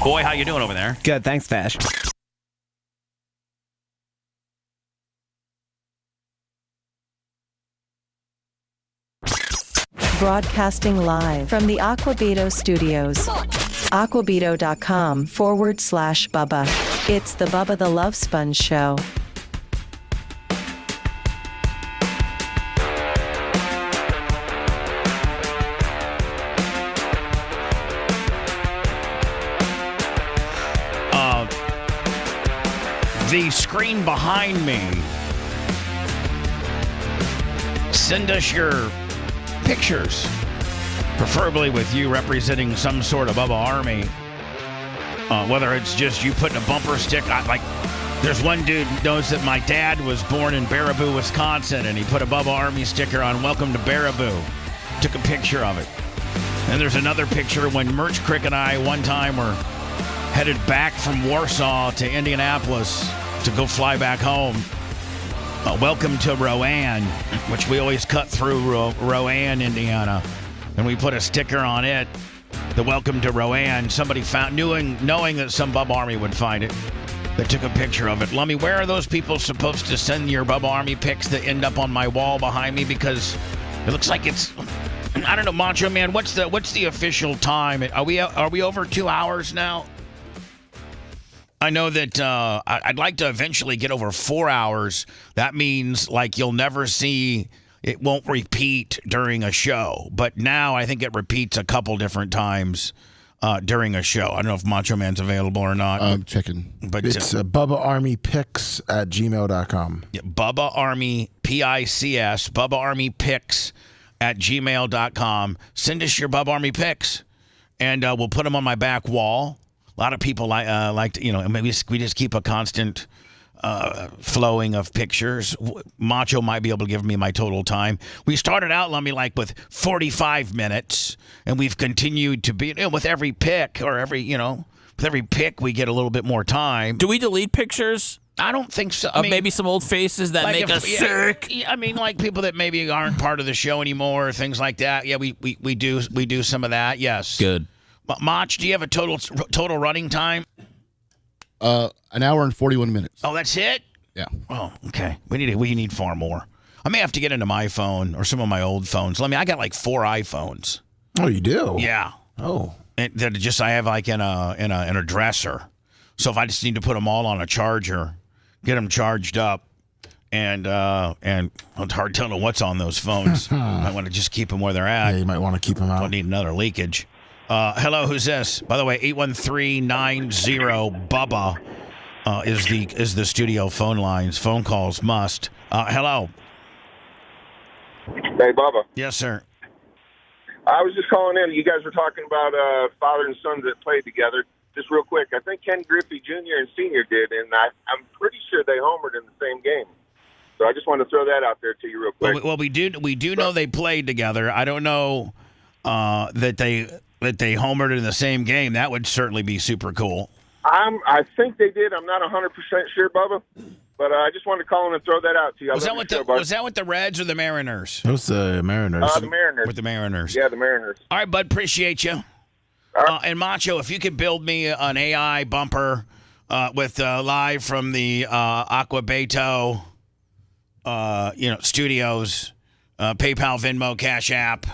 Boy, how you doing over there? Good, thanks, Vash. Broadcasting live from the Aquabito studios. Aquabito.com/Bubba. It's the Bubba the Love Sponge Show. The screen behind me. Send us your pictures, preferably with you representing some sort of Bubba Army. Whether it's just you putting a bumper sticker, there's one dude who knows that my dad was born in Baraboo, Wisconsin, and he put a Bubba Army sticker on "Welcome to Baraboo." Took a picture of it. And there's another picture when Merch Crick and I one time were headed back from Warsaw to Indianapolis to go fly back home. Welcome to Rowan, which we always cut through Rowan, Indiana. And we put a sticker on it, the Welcome to Rowan. Somebody found, knowing that some Bubba Army would find it, they took a picture of it. Lummy, where are those people supposed to send your Bubba Army pics that end up on my wall behind me? Because it looks like it's, I don't know, Macho Man, what's the official time? Are we over 2 hours now? I know that I'd like to eventually get over 4 hours. That means you'll never see, it won't repeat during a show. But now I think it repeats a couple different times during a show. I don't know if Macho Man's available or not. I'm checking. But it's BubbaArmyPics@gmail.com. Yeah, Bubba Army, PICS, Bubba Army Pics @gmail.com. Send us your Bubba Army pics, and we'll put them on my back wall. A lot of people like to, maybe we just keep a constant flowing of pictures. Macho might be able to give me my total time. We started out, Lummy, with 45 minutes, and we've continued to be, with every pick or with every pick, we get a little bit more time. Do we delete pictures? I don't think so. Maybe some old faces that make us sick. I mean, people that maybe aren't part of the show anymore, things like that. Yeah, we do some of that. Yes. Good. Mach, do you have a total running time? An hour and 41 minutes. Oh, that's it? Yeah. Oh, okay. We need far more. I may have to get into my phone or some of my old phones. I got like 4 iPhones. Oh, you do? Yeah. Oh. That I have like in a dresser. So if I just need to put them all on a charger, get them charged up, and it's hard telling what's on those phones. I want to just keep them where they're at. Yeah, you might want to keep them out. Don't need another leakage. Hello, who's this? By the way, 813-90-BUBBA is the studio phone lines. Phone calls must. Hello. Hey, Bubba. Yes, sir. I was just calling in. You guys were talking about father and sons that played together. Just real quick, I think Ken Griffey Jr. and Sr. did, and I'm pretty sure they homered in the same game. So I just wanted to throw that out there to you real quick. Well, we do know they played together. I don't know that they homered in the same game. That would certainly be super cool. I think they did. I'm not 100% sure, Bubba. But I just wanted to call in and throw that out to you. Was that with the Reds or the Mariners? It was the Mariners. The Mariners. With the Mariners. Yeah, the Mariners. All right, bud. Appreciate you. And Macho, if you could build me an AI bumper with live from the Aqua Beto, studios, PayPal, Venmo, Cash App.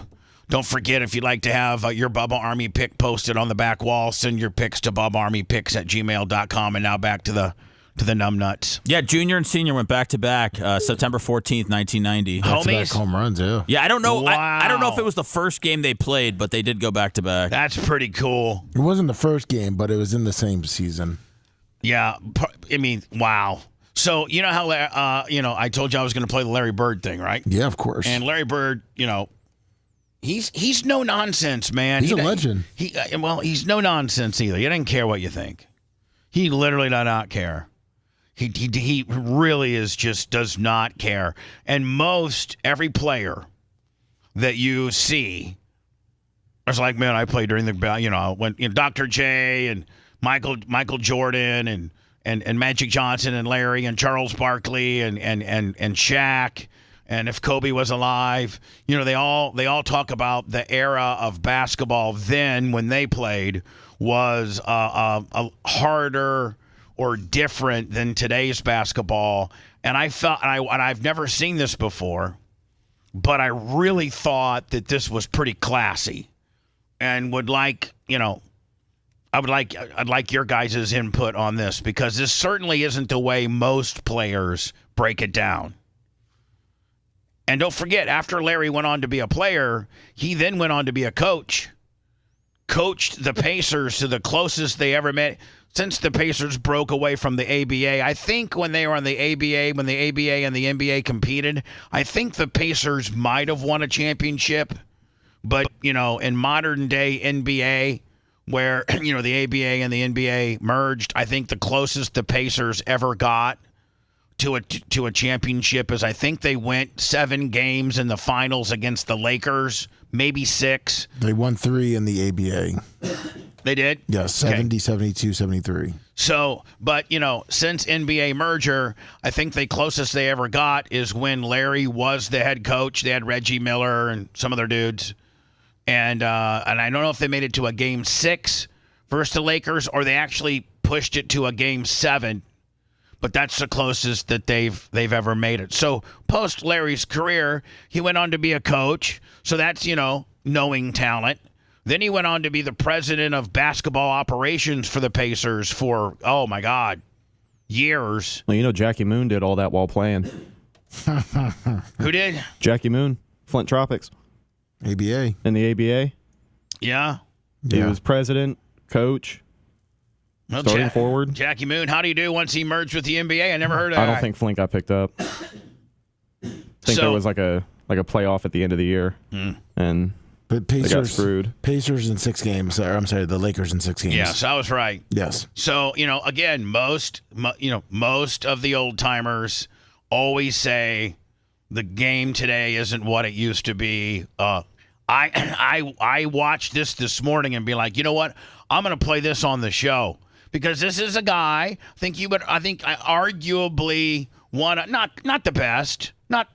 Don't forget, if you'd like to have your Bubba Army pick posted on the back wall, send your picks to BubbaArmyPicks@gmail.com. And now back to the numbnuts. Yeah, Junior and Senior went back to back, September 14th, 1990. Back-to-back home runs, yeah. Yeah, I don't know. Wow. I don't know if it was the first game they played, but they did go back to back. That's pretty cool. It wasn't the first game, but it was in the same season. Yeah, I mean, wow. So you know how I told you I was going to play the Larry Bird thing, right? Yeah, of course. And Larry Bird, he's no nonsense, man. He's a legend. He's no nonsense either. He doesn't care what you think. He literally does not care. He really does not care. And every player that you see is like, man, I played during the, when Dr. J and Michael Jordan and Magic Johnson and Larry and Charles Barkley and Shaq. And if Kobe was alive, they all talk about the era of basketball then when they played was a harder or different than today's basketball. And I felt, and I've never seen this before, but I really thought that this was pretty classy, and I'd like your guys' input on this, because this certainly isn't the way most players break it down. And don't forget, after Larry went on to be a player, he then went on to be a coach. Coached the Pacers to the closest they ever met since the Pacers broke away from the ABA. I think when they were on the ABA, when the ABA and the NBA competed, I think the Pacers might have won a championship. But, in modern day NBA, where, the ABA and the NBA merged, I think the closest the Pacers ever got to a championship is, I think they went 7 games in the finals against the Lakers, maybe 6. They won 3 in the ABA. They did? Yeah, 70, 72, 73. So, but, since NBA merger, I think the closest they ever got is when Larry was the head coach. They had Reggie Miller and some other dudes. And I don't know if they made it to a game 6 versus the Lakers, or they actually pushed it to a game 7. But that's the closest that they've ever made it. So post Larry's career, he went on to be a coach. So that's, knowing talent. Then he went on to be the president of basketball operations for the Pacers for, oh my God, years. Well, Jackie Moon did all that while playing. Who did? Jackie Moon, Flint Tropics. ABA. In the ABA. Yeah. He was president, coach. Well, starting forward. Jackie Moon, how do you do once he merged with the NBA? I never heard of that. I don't think Flint got picked up. I think there was like a playoff at the end of the year, and but they got screwed. Pacers in 6 games. I'm sorry, the Lakers in 6 games. Yes, I was right. Yes. So again, most of the old timers always say the game today isn't what it used to be. I watched this morning and be like, you know what? I'm going to play this on the show. Because this is a guy, I think arguably one, not the best, not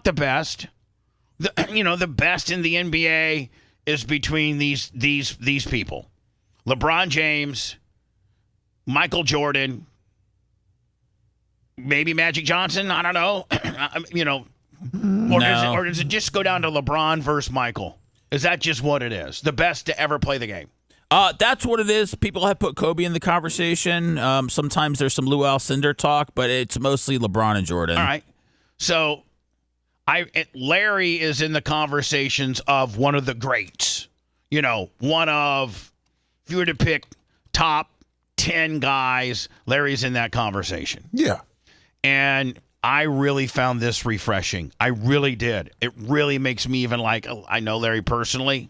the best. The best in the NBA is between these people. LeBron James, Michael Jordan, maybe Magic Johnson, I don't know. Or does it just go down to LeBron versus Michael? Is that just what it is? The best to ever play the game? That's what it is. People have put Kobe in the conversation. Sometimes there's some Lou Alcindor talk, but it's mostly LeBron and Jordan. All right. So Larry is in the conversations of one of the greats. You know, if you were to pick top 10 guys, Larry's in that conversation. Yeah. And I really found this refreshing. I really did. It really makes me even like, I know Larry personally.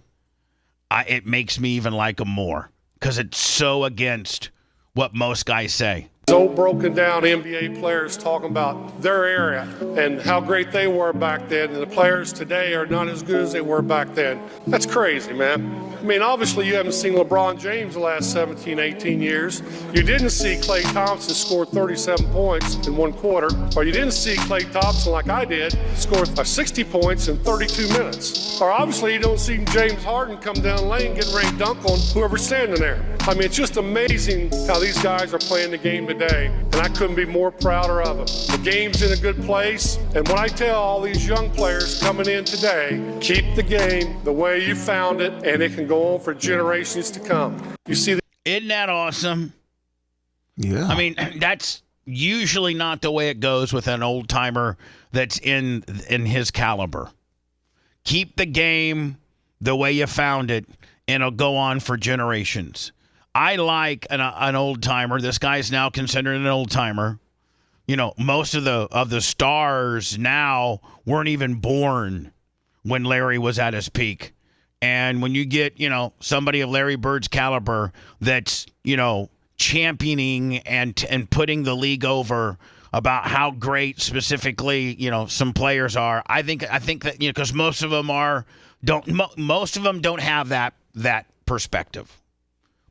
It makes me even like him more because it's so against what most guys say. So broken down NBA players talking about their era and how great they were back then, and the players today are not as good as they were back then. That's crazy, man. I mean, obviously you haven't seen LeBron James the last 17, 18 years. You didn't see Klay Thompson score 37 points in one quarter, or you didn't see Klay Thompson, like I did, score 60 points in 32 minutes. Or obviously you don't see James Harden come down the lane, get ready to dunk on whoever's standing there. I mean, it's just amazing how these guys are playing the game today, and I couldn't be more prouder of them. The game's in a good place, and when I tell all these young players coming in today, keep the game the way you found it, and it can go on for generations to come. You see, isn't that awesome? Yeah. I mean, that's usually not the way it goes with an old timer that's in his caliber. Keep the game the way you found it, and it'll go on for generations. I like an old timer. This guy's now considered an old timer. You know, most of the stars now weren't even born when Larry was at his peak. And when you get, you know, somebody of Larry Bird's caliber that's, you know, championing and putting the league over about how great specifically, you know, some players are, I think that, you know, because most of them don't have that perspective.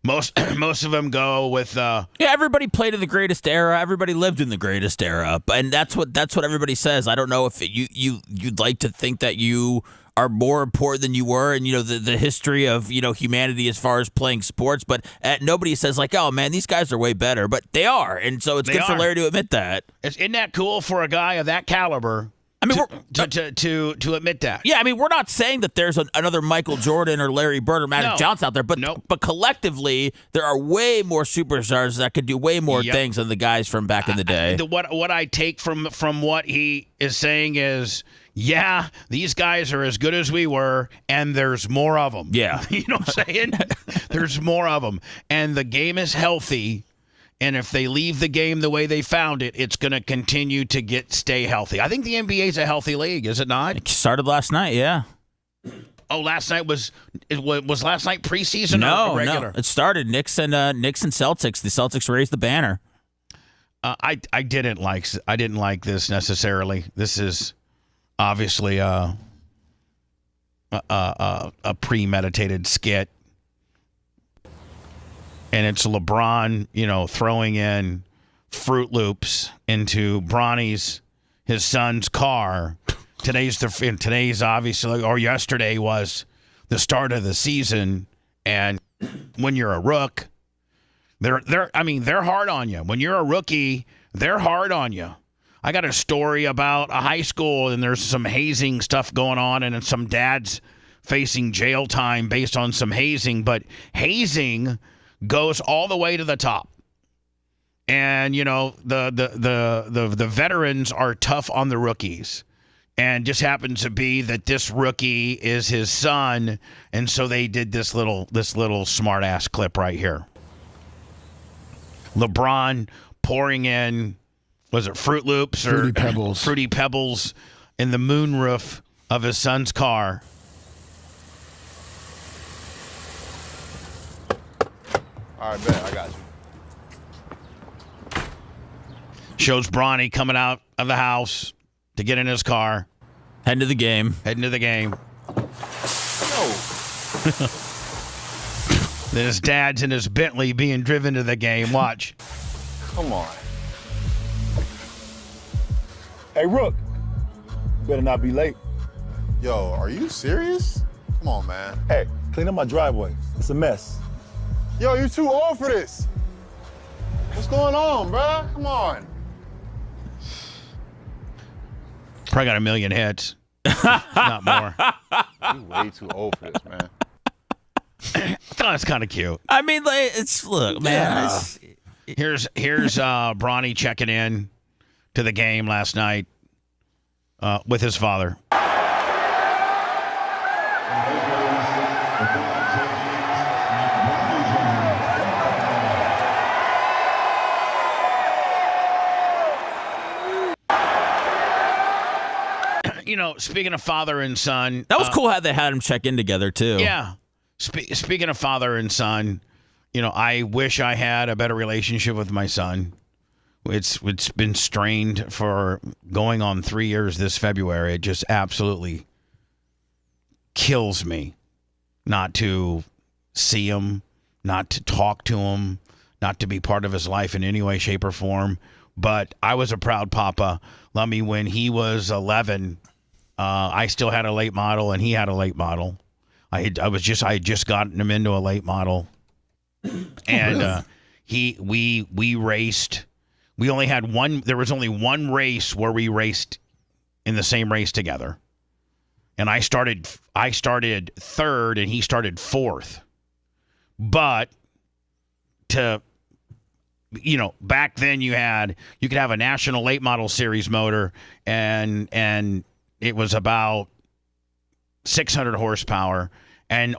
Most of them go with everybody played in the greatest era. Everybody lived in the greatest era, and that's what everybody says. I don't know if you'd like to think that you are more important than you were, and you know the history of, you know, humanity as far as playing sports. But nobody says like, oh man, these guys are way better, but they are, and so it's good for Larry to admit that. Isn't that cool for a guy of that caliber? I mean, to admit that. Yeah, I mean, we're not saying that there's another Michael Jordan or Larry Bird or Magic Johnson out there, but but collectively, there are way more superstars that could do way more things than the guys from back in the day. What I take from what he is saying is, yeah, these guys are as good as we were, and there's more of them. Yeah. You know what I'm saying? There's more of them, and the game is healthy. And if they leave the game the way they found it, it's going to continue to stay healthy. I think the NBA is a healthy league, is it not? It started last night, yeah. Oh, last night was last night preseason or regular? No, it started Knicks and Celtics. The Celtics raised the banner. I didn't like this necessarily. This is obviously a premeditated skit. And it's LeBron, you know, throwing in Fruit Loops into Bronny's, his son's car. Today's obviously, or yesterday was the start of the season. And when you're a rook, they're hard on you. When you're a rookie, they're hard on you. I got a story about a high school, and there's some hazing stuff going on, and some dads facing jail time based on some hazing. But hazing goes all the way to the top. And, you know, the veterans are tough on the rookies. And just happens to be that this rookie is his son, and so they did this little smart ass clip right here. LeBron pouring in, was it Fruit Loops or Fruity Pebbles in the moonroof of his son's car. All right, bet. I got you. Shows Bronny coming out of the house to get in his car. Heading to the game. Then his dad's in his Bentley being driven to the game. Watch. Come on. Hey, Rook. Better not be late. Yo, are you serious? Come on, man. Hey, clean up my driveway. It's a mess. Yo, you too old for this. What's going on, bruh? Come on. Probably got 1 million hits. Not more. You're way too old for this, man. I thought it's kind of cute. I mean, like, look, man. Here's Bronny checking in to the game last night with his father. Speaking of father and son. That was cool how they had them check in together, too. Yeah. Speaking of father and son, I wish I had a better relationship with my son. It's been strained for going on 3 years this February. It just absolutely kills me not to see him, not to talk to him, not to be part of his life in any way, shape, or form. But I was a proud papa. Lummy, when he was 11, I still had a late model, and he had a late model. I had just gotten him into a late model, and we raced. We only had one. There was only one race where we raced in the same race together, and I started third, and he started fourth. But back then you could have a national late model series motor, and it was about 600 horsepower, and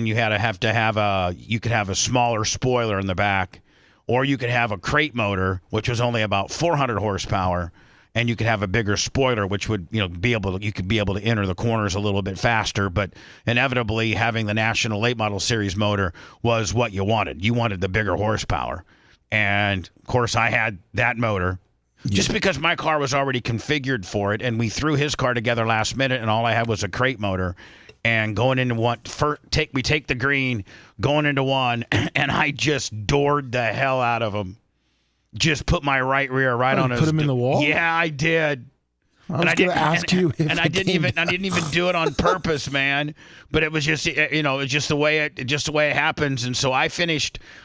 you had you could have a smaller spoiler in the back, or you could have a crate motor, which was only about 400 horsepower, and you could have a bigger spoiler, which would you could be able to enter the corners a little bit faster. But inevitably, having the national late model series motor was what you wanted. You wanted the bigger horsepower, and of course, I had that motor. Just because my car was already configured for it, and we threw his car together last minute, and all I had was a crate motor. And going into we take the green, going into one, and I just doored the hell out of him. Just put my right rear on his. Put him in the wall? Yeah, I did. I was going to ask you if I didn't even do it on purpose, man. But it was just it's just the way it happens. And so I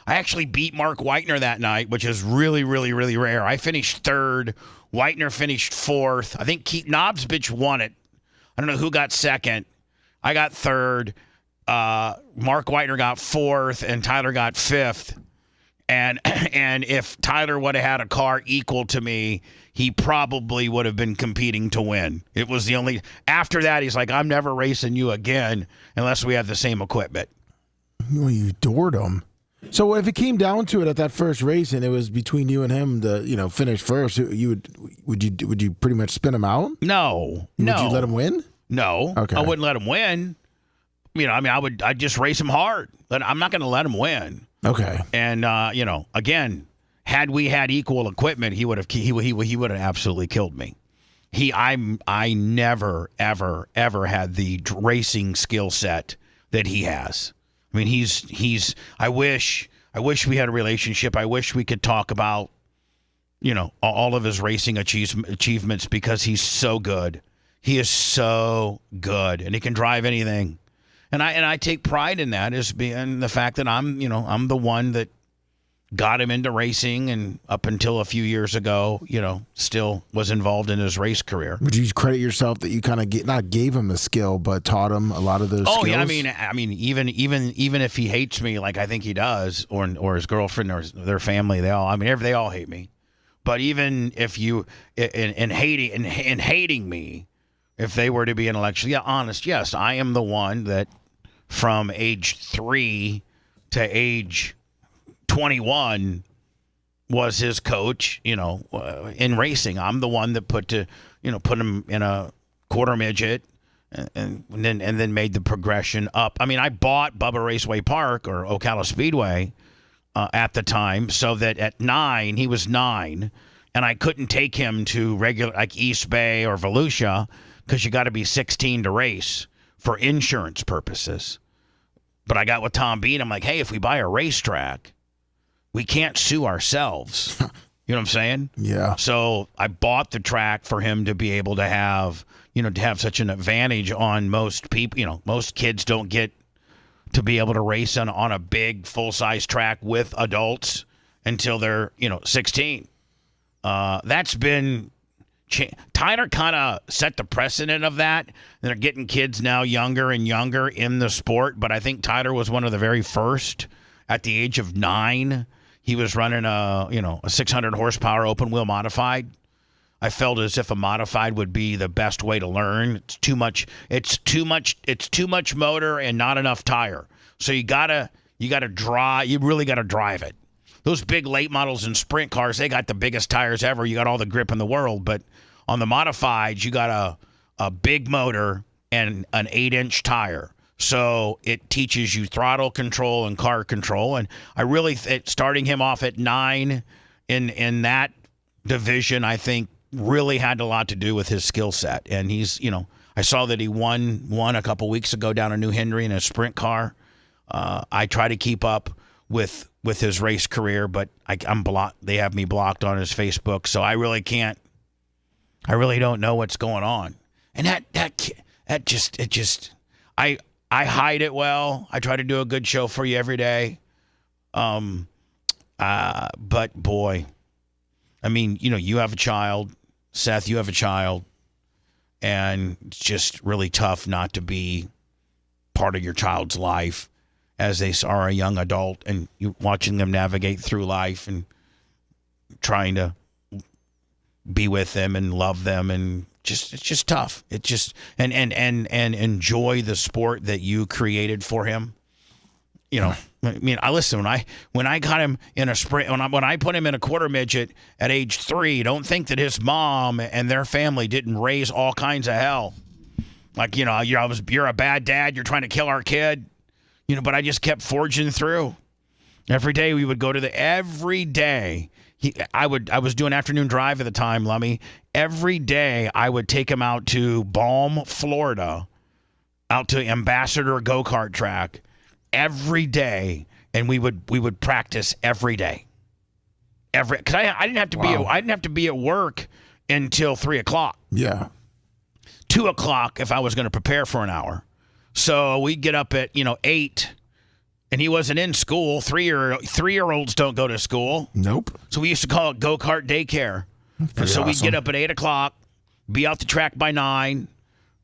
actually beat Mark Whitener that night, which is really, really, really rare. I finished third. Whitener finished fourth. I think Keith Knobsbitch won it. I don't know who got second. I got third. Mark Whitener got fourth, and Tyler got fifth. And if Tyler would have had a car equal to me, he probably would have been competing to win. It was the only. After that, he's like, I'm never racing you again unless we have the same equipment. Well, you doored him. So if it came down to it at that first race, and it was between you and him to finish first, would you pretty much spin him out? No. Would you let him win? No. Okay. I wouldn't let him win. I'd just race him hard. But I'm not going to let him win. Okay. And again, had we had equal equipment, he would have absolutely killed me. I never ever had the racing skill set that he has. I mean, I wish we had a relationship. I wish we could talk about all of his racing achievements, because he's so good. He is so good, and he can drive anything. And I take pride in that, as being the fact that I'm the one that got him into racing, and up until a few years ago, still was involved in his race career. Would you credit yourself that you kind of not gave him the skill, but taught him a lot of those skills? Oh yeah, I mean, even if he hates me like I think he does, or his girlfriend or their family, they all hate me. But even if you in hating me, if they were to be intellectually honest, yes, I am the one that from age 3 to age 21 was his coach, in racing. I'm the one that put him in a quarter midget and then made the progression up. I mean, I bought Bubba Raceway Park, or Ocala Speedway, at the time, so that at 9, he was 9, and I couldn't take him to regular like East Bay or Volusia, because you got to be 16 to race for insurance purposes. But I got with Tom Bean. I'm like, hey, if we buy a racetrack, we can't sue ourselves. You know what I'm saying? Yeah. So I bought the track for him to be able to have, to have such an advantage on most people. Most kids don't get to be able to race on a big full-size track with adults until they're, 16. That's been Tyler kind of set the precedent of that. They're getting kids now younger and younger in the sport, but I think Tyler was one of the very first. At the age of 9, he was running a 600 horsepower open wheel modified. I felt as if a modified would be the best way to learn. It's too much motor and not enough tire. So you really gotta drive it. Those big late models and sprint cars, they got the biggest tires ever. You got all the grip in the world, but on the modifieds, you got a big motor and an 8-inch tire. So it teaches you throttle control and car control. And I really starting him off at 9 in that division, I think really had a lot to do with his skill set. And he's, I saw that he won a couple weeks ago down in New Henry in a sprint car. I try to keep up with his race career, but I'm blocked. They have me blocked on his Facebook, so I really can't. I really don't know what's going on. And I hide it well. I try to do a good show for you every day. But boy, I mean, you have a child, Seth. You have a child, and it's just really tough not to be part of your child's life as they are a young adult, and you watching them navigate through life and trying to be with them and love them, and it's just tough. It just and enjoy the sport that you created for him. I mean, when I got him in a sprint, when I put him in a quarter midget at age 3, don't think that his mom and their family didn't raise all kinds of hell. Like, you're a bad dad, you're trying to kill our kid. But I just kept forging through. Every day we would go to every day. I was doing afternoon drive at the time, Lummy. Every day I would take him out to Balm, Florida, out to Ambassador go-kart track every day, and we would practice every day. Because I didn't have to be at work until 3:00. Yeah. 2:00 if I was going to prepare for an hour. So we'd get up at 8, and he wasn't in school. 3-year-olds don't go to school. Nope. So we used to call it go-kart daycare. And so we'd get up at 8:00, be out the track by 9.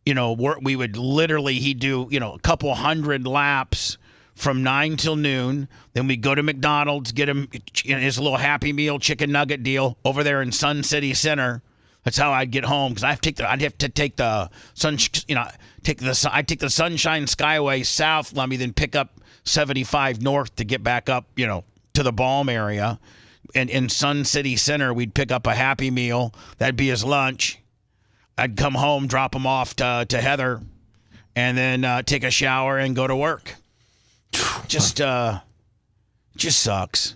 We would literally, he'd do a couple hundred laps from 9 till noon. Then we'd go to McDonald's, get him his little Happy Meal chicken nugget deal over there in Sun City Center. That's how I'd get home, because I'd have to take the I'd take the Sunshine Skyway south, Lummy, then pick up 75 north to get back up, to the Balm area. And in Sun City Center, we'd pick up a Happy Meal. That'd be his lunch. I'd come home, drop him off to Heather, and then take a shower and go to work. Just sucks.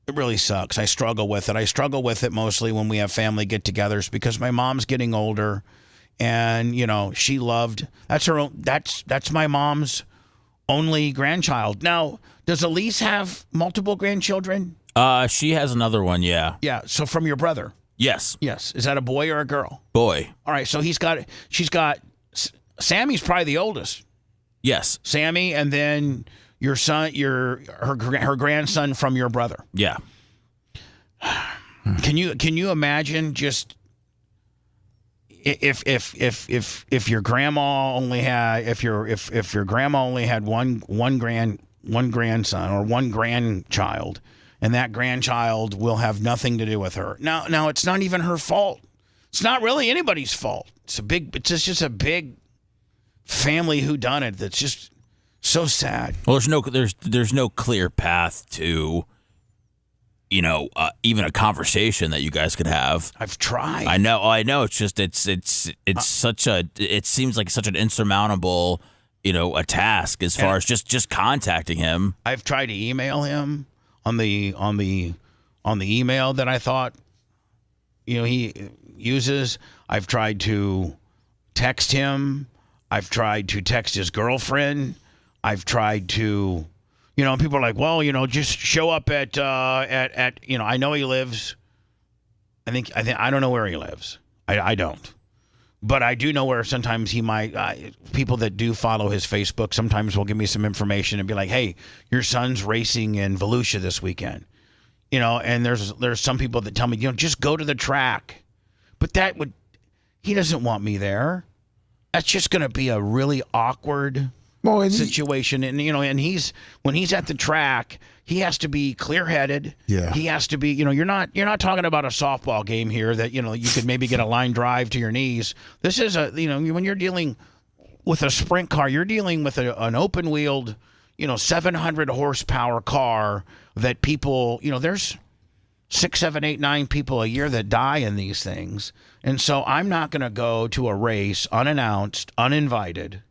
It really sucks. I struggle with it. I struggle with it mostly when we have family get-togethers, because my mom's getting older, and she loved. That's my mom's only grandchild. Now, does Elise have multiple grandchildren? She has another one. Yeah. Yeah. So from your brother. Yes. Yes. Is that a boy or a girl? Boy. All right. So she's got. Sammy's probably the oldest. Yes. Sammy, and then your son, her grandson from your brother. Yeah. Can you imagine just if your grandma only had if your grandma only had one grandson or one grandchild, and that grandchild will have nothing to do with her. Now it's not even her fault. It's not really anybody's fault. It's just a big family whodunit that's just so sad. Well, there's no clear path to, even a conversation that you guys could have. I've tried. I know. It's just it seems like such an insurmountable, a task as far as just contacting him. I've tried to email him on the email that I thought, he uses. I've tried to text him. I've tried to text his girlfriend. I've tried to, people are like, well, just show up at I know he lives. I don't know where he lives. I don't, but I do know where sometimes he might. People that do follow his Facebook sometimes will give me some information and be like, hey, your son's racing in Volusia this weekend, and there's some people that tell me, just go to the track, but He doesn't want me there. That's just going to be a really awkward situation. And and when he's at the track, he has to be clear-headed. Yeah. He has to be, you're not talking about a softball game here that, you could maybe get a line drive to your knees. This is when you're dealing with a sprint car, you're dealing with an open-wheeled, 700 horsepower car that people, there's 6, 7, 8, 9 people a year that die in these things. And so I'm not going to go to a race unannounced, uninvited,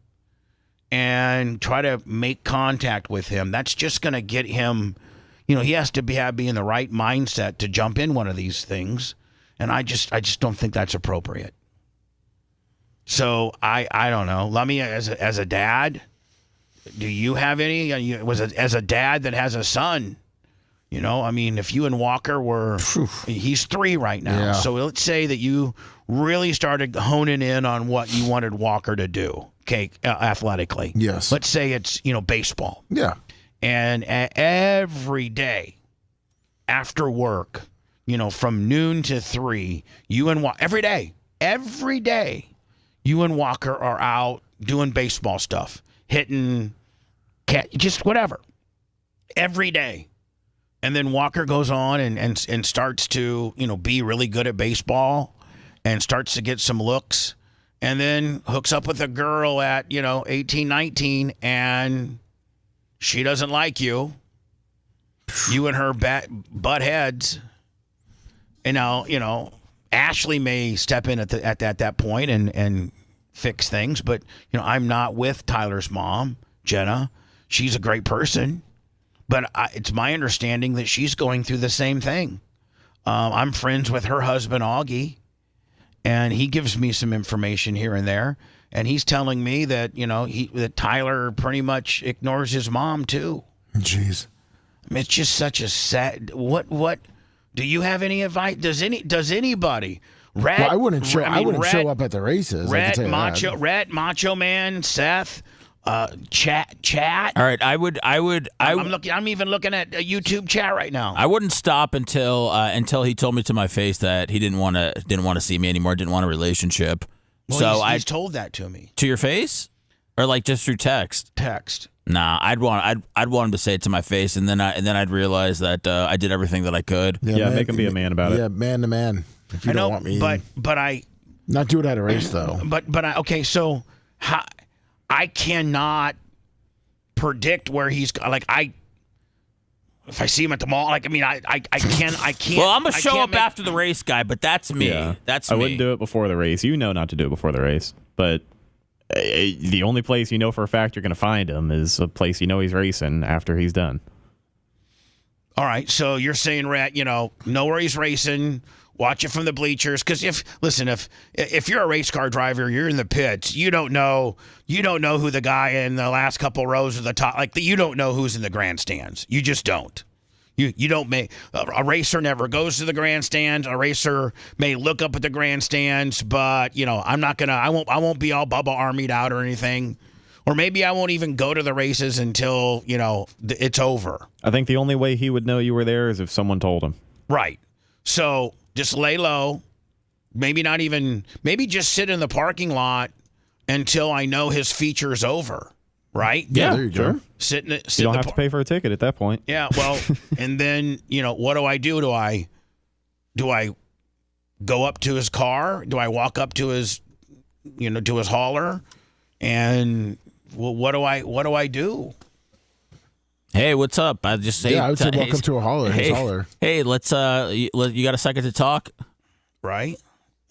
and try to make contact with him. That's just going to get him, he has to be in the right mindset to jump in one of these things. And I just don't think that's appropriate. So I don't know. Lummy, as a dad, do you have any? As a dad that has a son, if you and Walker were, he's 3 right now. Yeah. So let's say that you really started honing in on what you wanted Walker to do, athletically. Yes. Let's say it's, baseball. Yeah. And every day after work, from noon to 3, you and Walker, every day, you and Walker are out doing baseball stuff, hitting, just whatever, every day. And then Walker goes on and starts to, be really good at baseball and starts to get some looks and then hooks up with a girl at, 18, 19, and she doesn't like you. You and her butt heads. And now, Ashley may step in at that point and fix things, but, I'm not with Tyler's mom, Jenna. She's a great person. But it's my understanding that she's going through the same thing. I'm friends with her husband, Augie, and he gives me some information here and there. And he's telling me that, that Tyler pretty much ignores his mom, too. Jeez. I mean, it's just such a sad... What? Do you have any advice? Does anybody... I wouldn't show up at the races. Red Macho Man, Seth... chat. All right, I'm even looking at a YouTube chat right now. I wouldn't stop until he told me to my face that he didn't want to see me anymore, didn't want a relationship. Well, so he's told that to me. To your face, or like just through text? Text. Nah, I'd want him to say it to my face, and then I'd realize that I did everything that I could. Yeah, make him be a man about it. Yeah, man to man. If you don't want me, but I not do it at a race though. But okay, so I cannot predict where he's like if I see him at the mall, I can't. Well, I'm gonna show up after the race, guy. But that's me. Yeah. That's I me. wouldn't do it before the race. Not to do it before the race. But the only place for a fact you're going to find him is a place he's racing after he's done. All right, so you're saying, Rat, know where he's racing. Watch it from the bleachers, because if you're a race car driver, you're in the pits. You don't know who the guy in the last couple rows of the top. You don't know who's in the grandstands. You just don't. You don't make a racer never goes to the grandstands. A racer may look up at the grandstands, but I won't be all Bubba armied out or anything. Or maybe I won't even go to the races until it's over. I think the only way he would know you were there is if someone told him. Right. So just lay low, maybe just sit in the parking lot until I know his feature's over, right? Yeah, there you go. Sure. You don't have to pay for a ticket at that point. Yeah, well, and then, what do I do? Do I go up to his car? Do I walk up to his, to his hauler? And what do I do? Hey, what's up? I just say, I would say welcome to a hauler. Hey, hauler. Hey, let's. You got a second to talk? Right.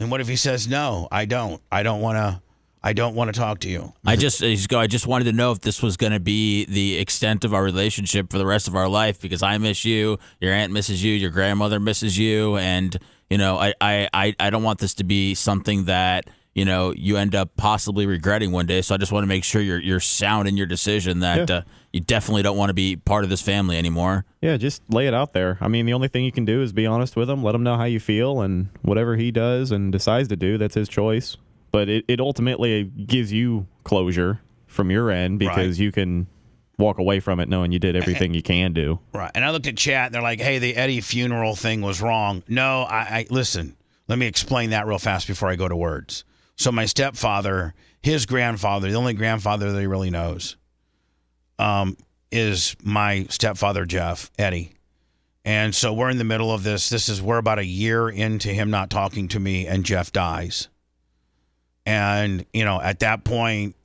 And what if he says no? I don't want to talk to you. I just wanted to know if this was going to be the extent of our relationship for the rest of our life, because I miss you, your aunt misses you, your grandmother misses you, and I don't want this to be something that you end up possibly regretting one day. So I just want to make sure you're sound in your decision that you definitely don't want to be part of this family anymore. Yeah, just lay it out there. I mean, the only thing you can do is be honest with him, let him know how you feel, and whatever he does and decides to do, that's his choice. But it ultimately gives you closure from your end, because you can walk away from it knowing you did everything you can do. Right. And I looked at chat, and they're like, hey, the Eddie funeral thing was wrong. No, I listen, let me explain that real fast before I go to words. So my stepfather, his grandfather, the only grandfather that he really knows, is my stepfather, Jeff, Eddie. And so we're in the middle of this. We're about a year into him not talking to me, and Jeff dies. And, at that point,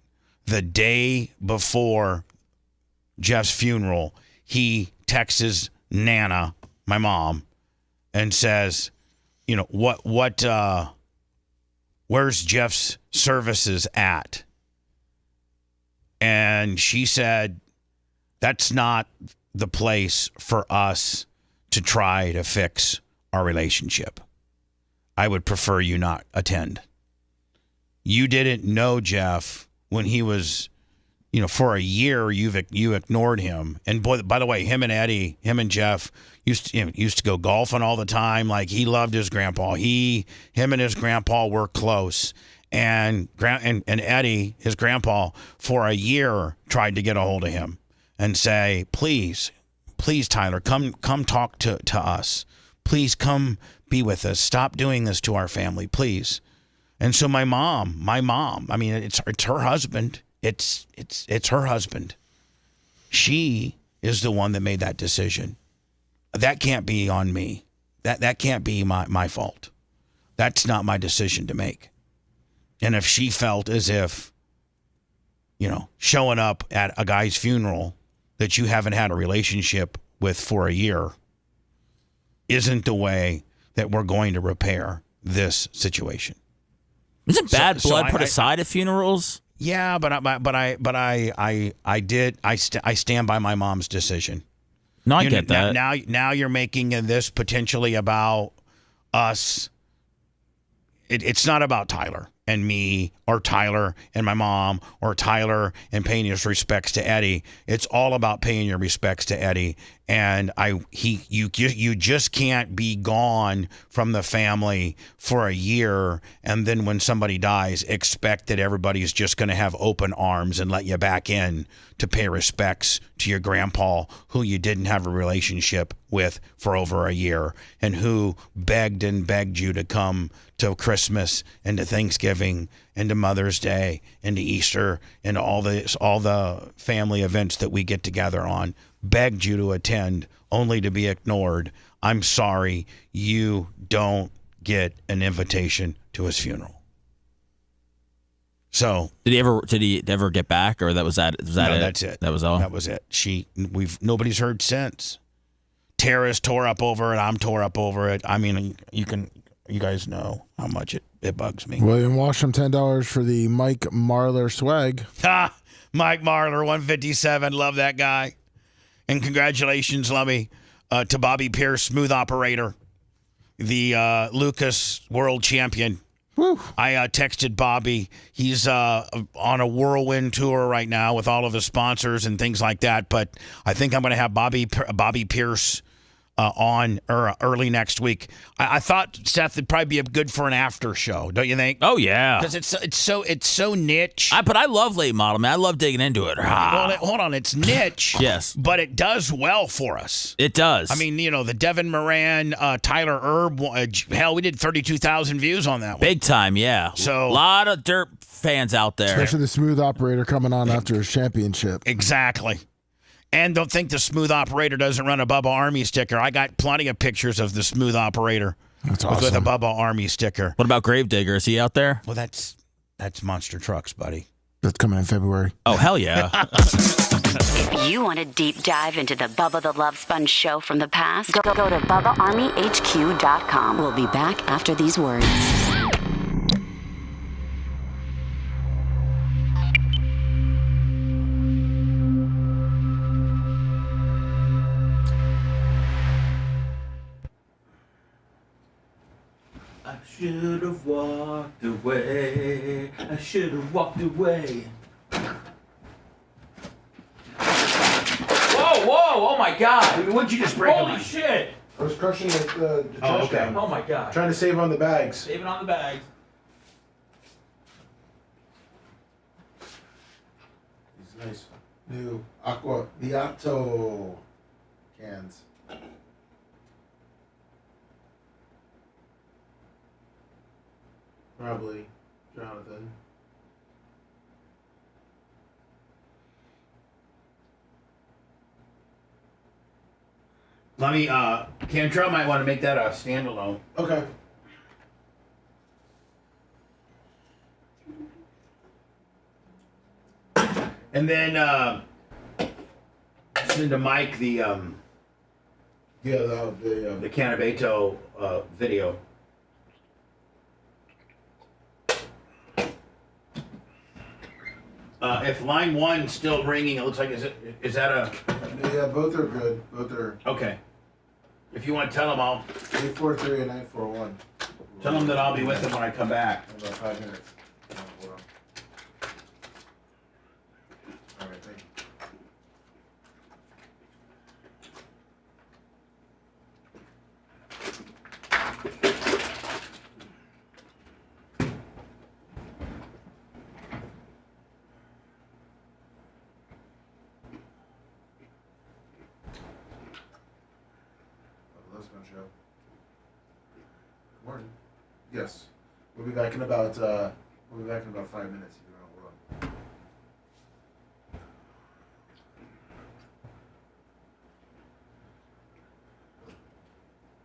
the day before Jeff's funeral, he texts Nana, my mom, and says, where's Jeff's services at? And she said, that's not the place for us to try to fix our relationship. I would prefer you not attend. You didn't know Jeff when he was, for a year you ignored him. And boy, by the way, him and Jeff used to go golfing all the time. Like, he loved his grandpa. Him and his grandpa were close. And Eddie, his grandpa, for a year tried to get a hold of him and say, please, Tyler, come talk to us. Please come be with us. Stop doing this to our family, please. And so my mom, I mean, it's her husband. It's her husband. She is the one that made that decision. That can't be on me. That can't be my fault. That's not my decision to make. And if she felt as if, showing up at a guy's funeral that you haven't had a relationship with for a year isn't the way that we're going to repair this situation. Isn't bad blood put aside at funerals? Yeah, but I stand by my mom's decision. No, I get that. Now you're making this potentially about us. It's not about Tyler and me, or Tyler and my mom, or Tyler and paying his respects to Eddie. It's all about paying your respects to Eddie. And you just can't be gone from the family for a year, and then when somebody dies, expect that everybody's just going to have open arms and let you back in to pay respects to your grandpa, who you didn't have a relationship with for over a year, and who begged and begged you to come to Christmas and to Thanksgiving and to Mother's Day and to Easter and all the family events that we get together on. Begged you to attend, only to be ignored. I'm sorry, you don't get an invitation to his funeral. So did he ever get back, or was that it? That's it. That was all. That was it. Nobody's heard since. Tara's tore up over it. I'm tore up over it. I mean, you guys know how much it bugs me. William Washam, $10 for the Mike Marlar swag. Ha! Mike Marlar, 157. Love that guy. And congratulations, Lummy, to Bobby Pierce, smooth operator, the Lucas world champion. Woo. I texted Bobby. He's on a whirlwind tour right now with all of his sponsors and things like that. But I think I'm going to have Bobby Pierce on early next week. I thought, Seth, it'd probably be good for an after show, don't you think? Oh yeah, because it's so niche. But I love late model, man. I love digging into it. Well, hold on, it's niche. Yes, but it does well for us. It does. I mean, the Devin Moran, Tyler Erb. Hell, we did 32,000 views on that one. Big time, yeah. So a lot of dirt fans out there, especially the smooth operator coming on after his championship. Exactly. And don't think the smooth operator doesn't run a Bubba Army sticker. I got plenty of pictures of the smooth operator with a Bubba Army sticker. What about Gravedigger? Is he out there? Well, that's Monster Trucks, buddy. That's coming in February. Oh, hell yeah. If you want a deep dive into the Bubba the Love Sponge show from the past, go to BubbaArmyHQ.com. We'll be back after these words. I should have walked away. I should have walked away. Whoa, oh my God. What'd you just break? Holy shit. I was crushing the trash can. Oh my God. Trying to save on the bags. Saving on the bags. These nice new Aqua Beato cans. Probably Jonathan. Let me, Cantrell might want to make that a standalone. Okay. And then, send to Mike the Canabato video. If line 1's still ringing, it looks like is that a? Yeah, both are good. Both are. Okay. If you want to tell them, I'll 843 and 941. tell them that I'll be with them when I come back. In about 5 minutes. Hold on. All right, thank you. Show. Good morning. Yes, we'll be back in about 5 minutes. If you want to hold on.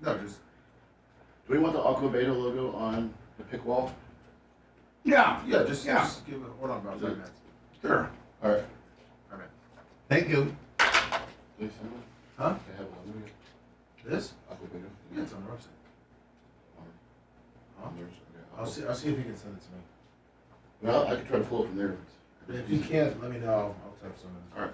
No, just. Do we want the Aqua Beta logo on the pick wall? Yeah. Yeah, just give it. Hold on about 5 minutes. Sure. All right. All right. Thank you. Please, huh? I have one. This? Aqua Beta. Yeah, it's on the website. Huh? Okay, I'll see if you can send it to me. Well, I could try to pull it from there. If you can't, let me know. I'll type something. All right.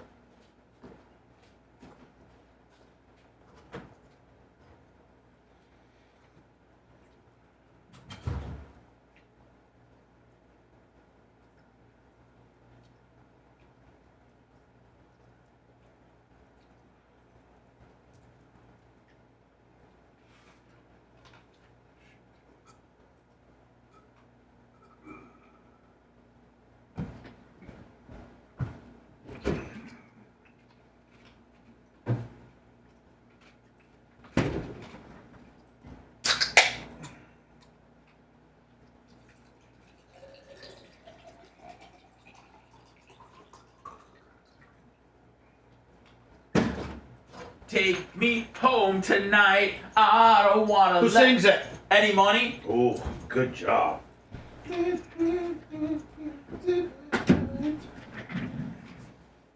Take me home tonight. I don't wanna. Who sings it? Eddie Money. Oh, good job.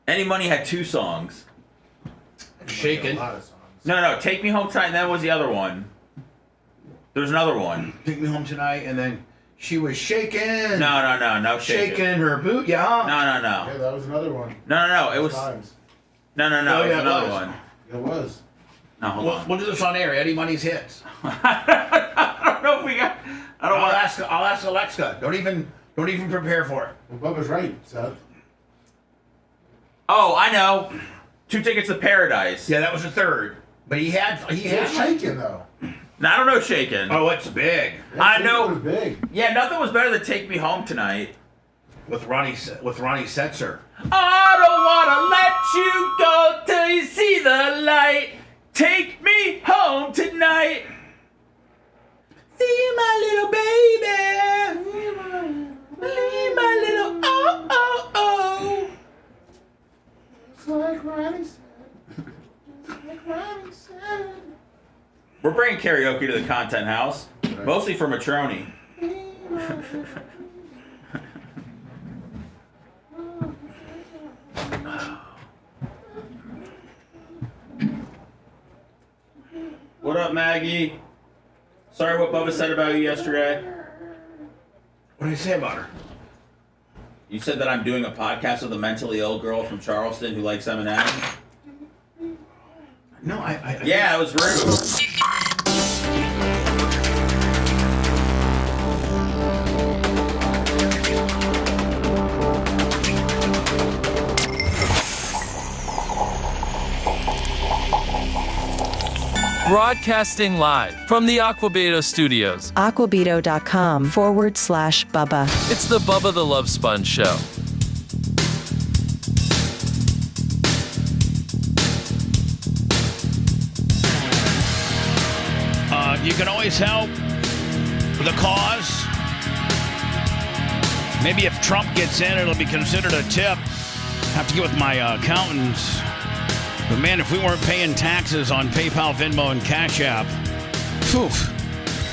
Eddie Money had 2 songs. Shaken. No. Take Me Home Tonight. And that was the other one. There's another one. Take Me Home Tonight, and then she was shaking. No. Shaking her boot, yeah. No. Yeah, that was another one. No. It was. Times. No. Oh, It yeah, was another it was. one. It was. No, hold on. We'll do this on air. Eddie Money's hits. I don't know if we got. I don't I'll want. ask Alexa. Don't even prepare for it. Well, Bubba's right, Seth. Oh, I know. 2 Tickets to Paradise. Yeah, that was the third. But he had shaking though. No, I don't know Shaken. Oh, it's big. I know. It was big. Yeah, nothing was better than Take Me Home Tonight. With Ronnie Setzer. I don't wanna let you go till you see the light. Take me home tonight. See my little baby. See my little oh. It's like Ronnie said. It's like Ronnie said. We're bringing karaoke to the Content House, mostly for Matroni. What up, Maggie? Sorry what Bubba said about you yesterday. What did I say about her? You said that I'm doing a podcast with a mentally ill girl from Charleston who likes Eminem. No, I yeah, it was rude. Broadcasting live from the Aquabeto Studios. Aquabeto.com/Bubba. It's the Bubba the Love Sponge Show. You can always help the cause Maybe if Trump gets in, it'll be considered a tip. Have to get with my accountants. But man, if we weren't paying taxes on PayPal, Venmo, and Cash App, phew,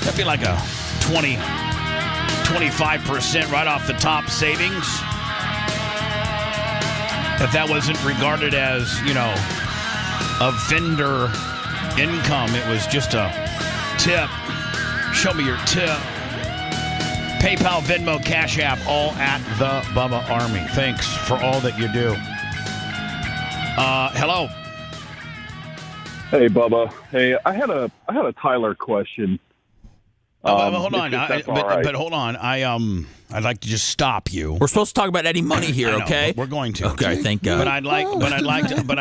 that'd be like a 25% right off the top savings. If that wasn't regarded as, a vendor income, it was just a tip. Show me your tip. PayPal, Venmo, Cash App, all at the Bubba Army. Thanks for all that you do. Hello. Hey, Bubba. Hey, I had a Tyler question. Hold on. But hold on. I'd like to just stop you. We're supposed to talk about any money here, okay? We're going to. Okay, thank God. But I'd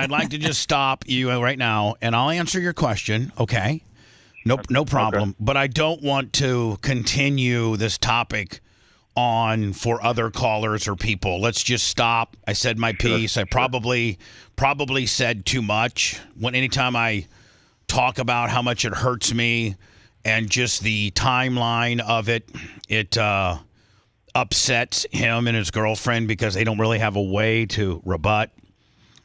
like to just stop you right now, and I'll answer your question, okay? No problem. Okay. But I don't want to continue this topic on for other callers or people. Let's just stop. I said my piece. I probably said too much. Anytime I talk about how much it hurts me and just the timeline of it upsets him and his girlfriend because they don't really have a way to rebut.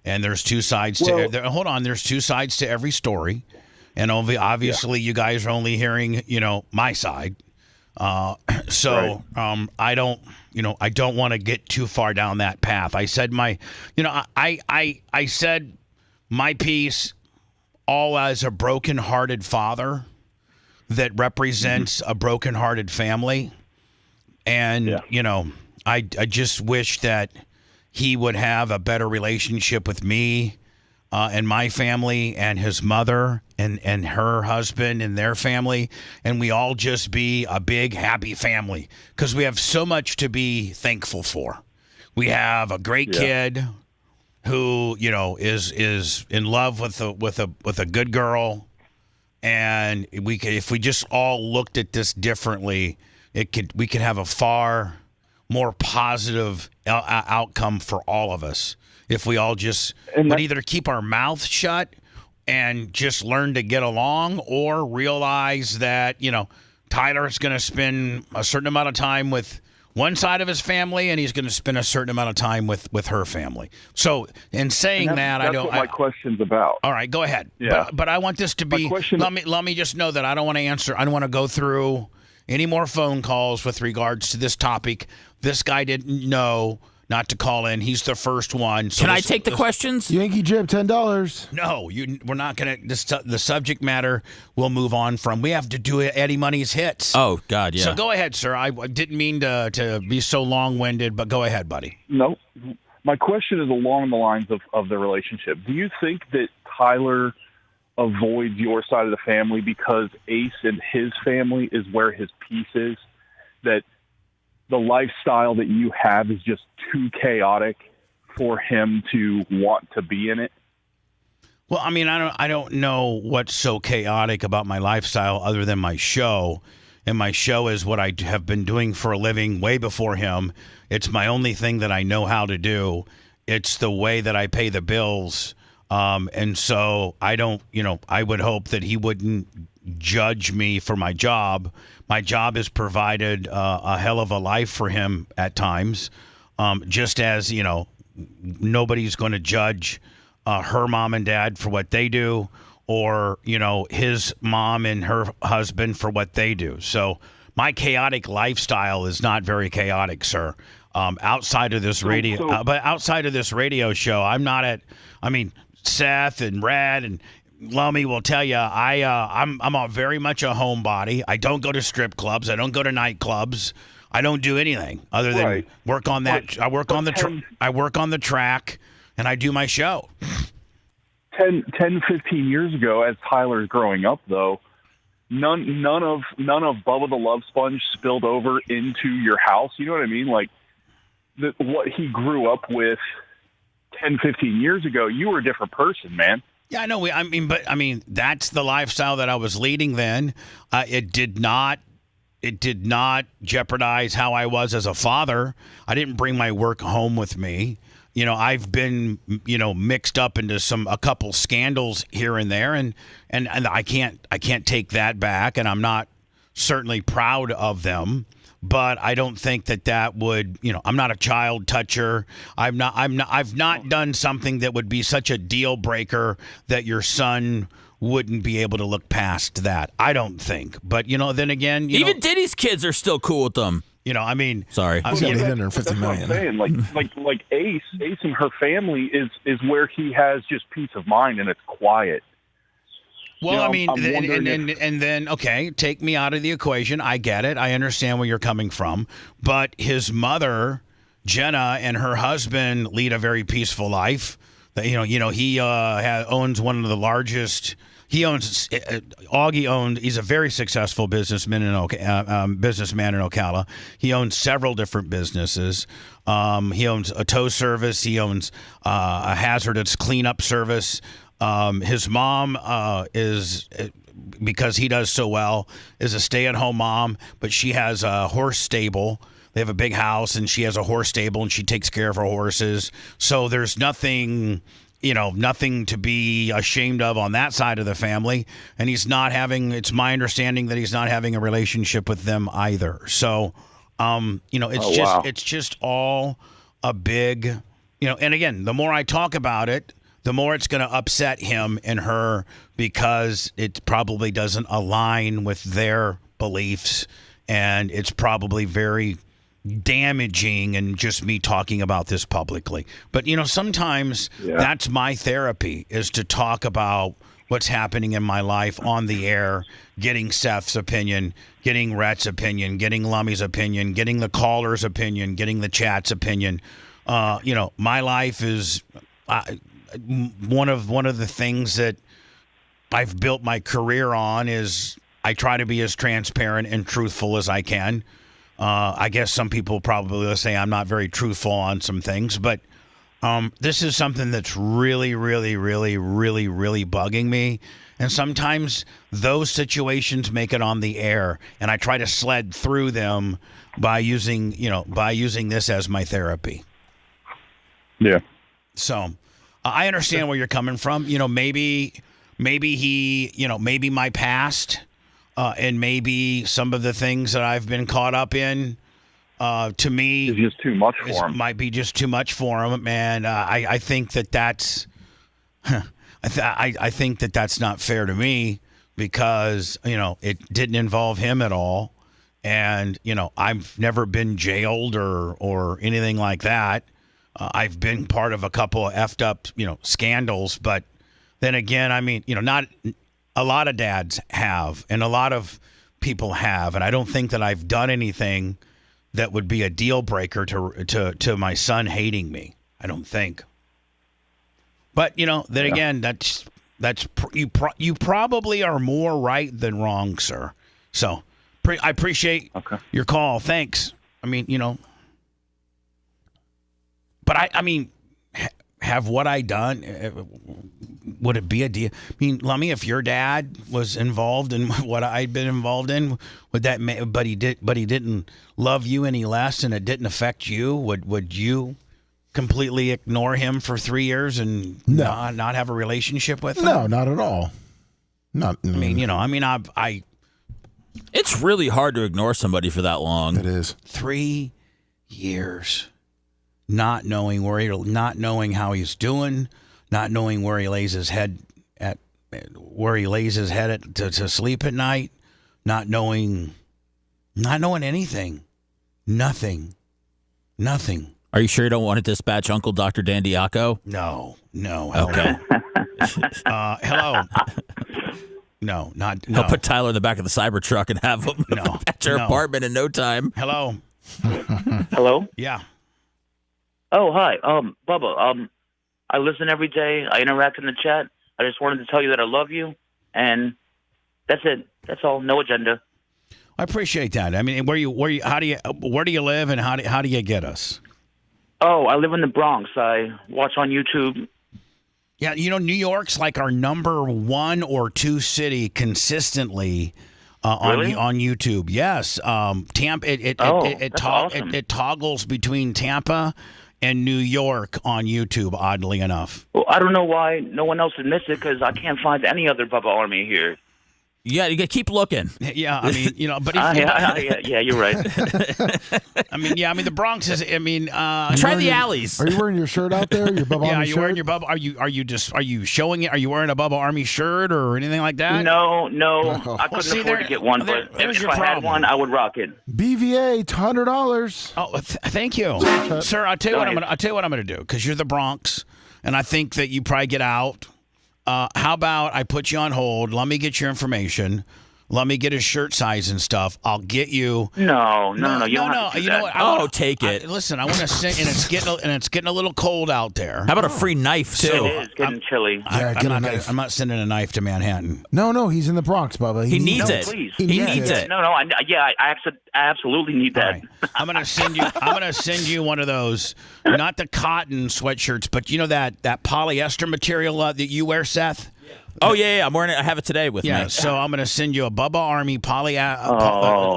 And there's two sides there's two sides to every story. And obviously you guys are only hearing, my side. I don't want to get too far down that path. I said I said my piece all as a broken-hearted father that represents a broken-hearted family. And, I just wish that he would have a better relationship with me and my family and his mother and her husband and their family, and we all just be a big, happy family because we have so much to be thankful for. We have a great kid who, is in love with a good girl, and if we just all looked at this differently, we could have a far more positive outcome for all of us if we all just would either keep our mouth shut and just learn to get along, or realize that, Tyler's going to spend a certain amount of time with one side of his family and he's going to spend a certain amount of time with her family. So in saying that's what my question's about. All right, go ahead. Yeah. But I want this to be, let me just know that I don't want to answer. I don't want to go through any more phone calls with regards to this topic. This guy didn't know not to call in. He's the first one. So Can I take the questions? Yankee Jib, $10. No, we're not going to. The subject matter we'll move on from. We have to do Eddie Money's hits. Oh, God, yeah. So go ahead, sir. I didn't mean to be so long-winded, but go ahead, buddy. No. My question is along the lines of the relationship. Do you think that Tyler avoids your side of the family because Ace and his family is where his peace is? That the lifestyle that you have is just too chaotic for him to want to be in it? Well, I mean, I don't know what's so chaotic about my lifestyle other than my show. And my show is what I have been doing for a living way before him. It's my only thing that I know how to do. It's the way that I pay the bills. And so I don't, I would hope that he wouldn't judge me for my job. My job has provided a hell of a life for him at times, just as, nobody's going to judge her mom and dad for what they do, or, his mom and her husband for what they do. So my chaotic lifestyle is not very chaotic, sir. Outside of this but outside of this radio show, I'm not Seth and Brad and Lummy will tell you I'm very much a homebody. I don't go to strip clubs. I don't go to nightclubs. I don't do anything other than work on that. I work on the track, and I do my show. 10, 15 years ago, as Tyler's growing up, though, none of Bubba the Love Sponge spilled over into your house. You know what I mean? Like what he grew up with 10, 15 years ago, you were a different person, man. Yeah, I know. That's the lifestyle that I was leading then. It did not jeopardize how I was as a father. I didn't bring my work home with me. I've been, mixed up into a couple scandals here and there, and I can't take that back, and I'm not certainly proud of them. but I don't think that would, I'm not a child toucher. I've not done something that would be such a deal breaker that your son wouldn't be able to look past that. I don't think. But, then again, even Diddy's kids are still cool with them. Sorry. He's got $850 That's what I'm million. saying. Like Ace and her family is where he has just peace of mind and it's quiet. Well, I'm wondering and then, okay, take me out of the equation. I get it. I understand where you're coming from. But his mother, Jenna, and her husband lead a very peaceful life. He owns one of the largest. Augie he's a very successful businessman in Ocala. He owns several different businesses. He owns a tow service. He owns a hazardous cleanup service. His mom is, because he does so well, is a stay-at-home mom, but she has a horse stable. They have a big house, and she has a horse stable, and she takes care of her horses. So there's nothing to be ashamed of on that side of the family. And it's my understanding that he's not having a relationship with them either. So, it's just all a big, and again, the more I talk about it, the more it's going to upset him and her because it probably doesn't align with their beliefs, and it's probably very damaging and just me talking about this publicly. But, sometimes that's my therapy, is to talk about what's happening in my life on the air, getting Seth's opinion, getting Rhett's opinion, getting Lummy's opinion, getting the caller's opinion, getting the chat's opinion. My life is... one of the things that I've built my career on is I try to be as transparent and truthful as I can. I guess some people probably will say I'm not very truthful on some things, but this is something that's really, really, really, really, really bugging me. And sometimes those situations make it on the air, and I try to sled through them by using this as my therapy. Yeah. So I understand where you're coming from. Maybe my past and maybe some of the things that I've been caught up in, to me, it's just too much for him. Might be just too much for him, and I think that's I think that's not fair to me because it didn't involve him at all, and I've never been jailed or anything like that. I've been part of a couple of effed up, scandals, but then again, not a lot of dads have, and a lot of people have, and I don't think that I've done anything that would be a deal breaker to my son hating me. I don't think. But then again, you probably are more right than wrong, sir. So I appreciate your call. Thanks. But have what I done, would it be a deal? Lummy, if your dad was involved in what I'd been involved in, would that? But he didn't love you any less, and it didn't affect you. Would you completely ignore him for 3 years and not have a relationship with him? No, not at all. Not. It's really hard to ignore somebody for that long. It is 3 years. Not knowing how he's doing, not knowing where he lays his head to sleep at night, not knowing anything, nothing. Are you sure you don't want to dispatch Uncle Dr. Dan Diaco? No. Okay. Hello. No. He'll put Tyler in the back of the Cybertruck and have him at your apartment in no time. Hello. Hello? Yeah. Oh, hi. Bubba, I listen every day. I interact in the chat. I just wanted to tell you that I love you, and that's it. That's all. No agenda. I appreciate that. Where do you live, and how do you get us? Oh, I live in the Bronx. I watch on YouTube. Yeah, New York's like our number 1 or 2 city consistently on YouTube. Yes, Tampa. It toggles between Tampa and New York on YouTube. Oddly enough. Well, I don't know why no one else admits it because I can't find any other Bubba Army here. You got to keep looking. Yeah, I mean, but yeah, you're right. I mean, the Bronx is. I mean, try the alleys. Are you wearing your shirt out there? Your Bubba yeah, Army are you shirt? wearing your Bubba? Are you showing it? Are you wearing a Bubba Army shirt or anything like that? No. I couldn't afford to get one, but if I had one, I would rock it. BVA, $100. Oh, thank you, sir. I'll tell you what I'm going to do because you're the Bronx, and I think that you probably get out. How about I put you on hold? Let me get your information. Let me get his shirt size and stuff. I'll get you. No. You don't have to do You know that. what? Take it. Listen, I want to sing, and it's getting a little cold out there. How about a free knife too? It is getting chilly. I'm not sending a knife to Manhattan. No, he's in the Bronx, Bubba. He needs it. Please. He needs it. No. I absolutely need that. Right. I'm gonna send you one of those, not the cotton sweatshirts, but you know that polyester material that you wear, Seth. Oh yeah, I'm wearing it. I have it today with me. Yeah, so I'm going to send you a Bubba Army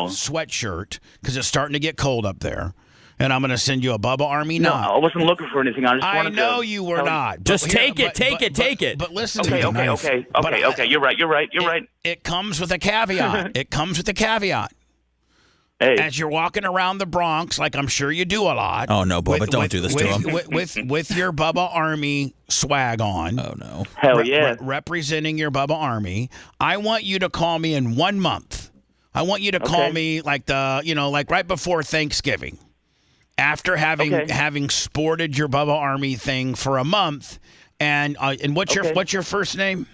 sweatshirt because it's starting to get cold up there, and I'm going to send you a Bubba Army knot. No, I wasn't looking for anything. I know you were not. Just take it. But listen. Okay. You're right. It comes with a caveat. Hey. As you're walking around the Bronx, like I'm sure you do a lot. Oh no, Bubba, don't do this to him. With your Bubba Army swag on. Oh no. Hell yeah. Representing your Bubba Army. I want you to call me in 1 month. I want you to call me like right before Thanksgiving. After having sported your Bubba Army thing for a month. And what's your first name?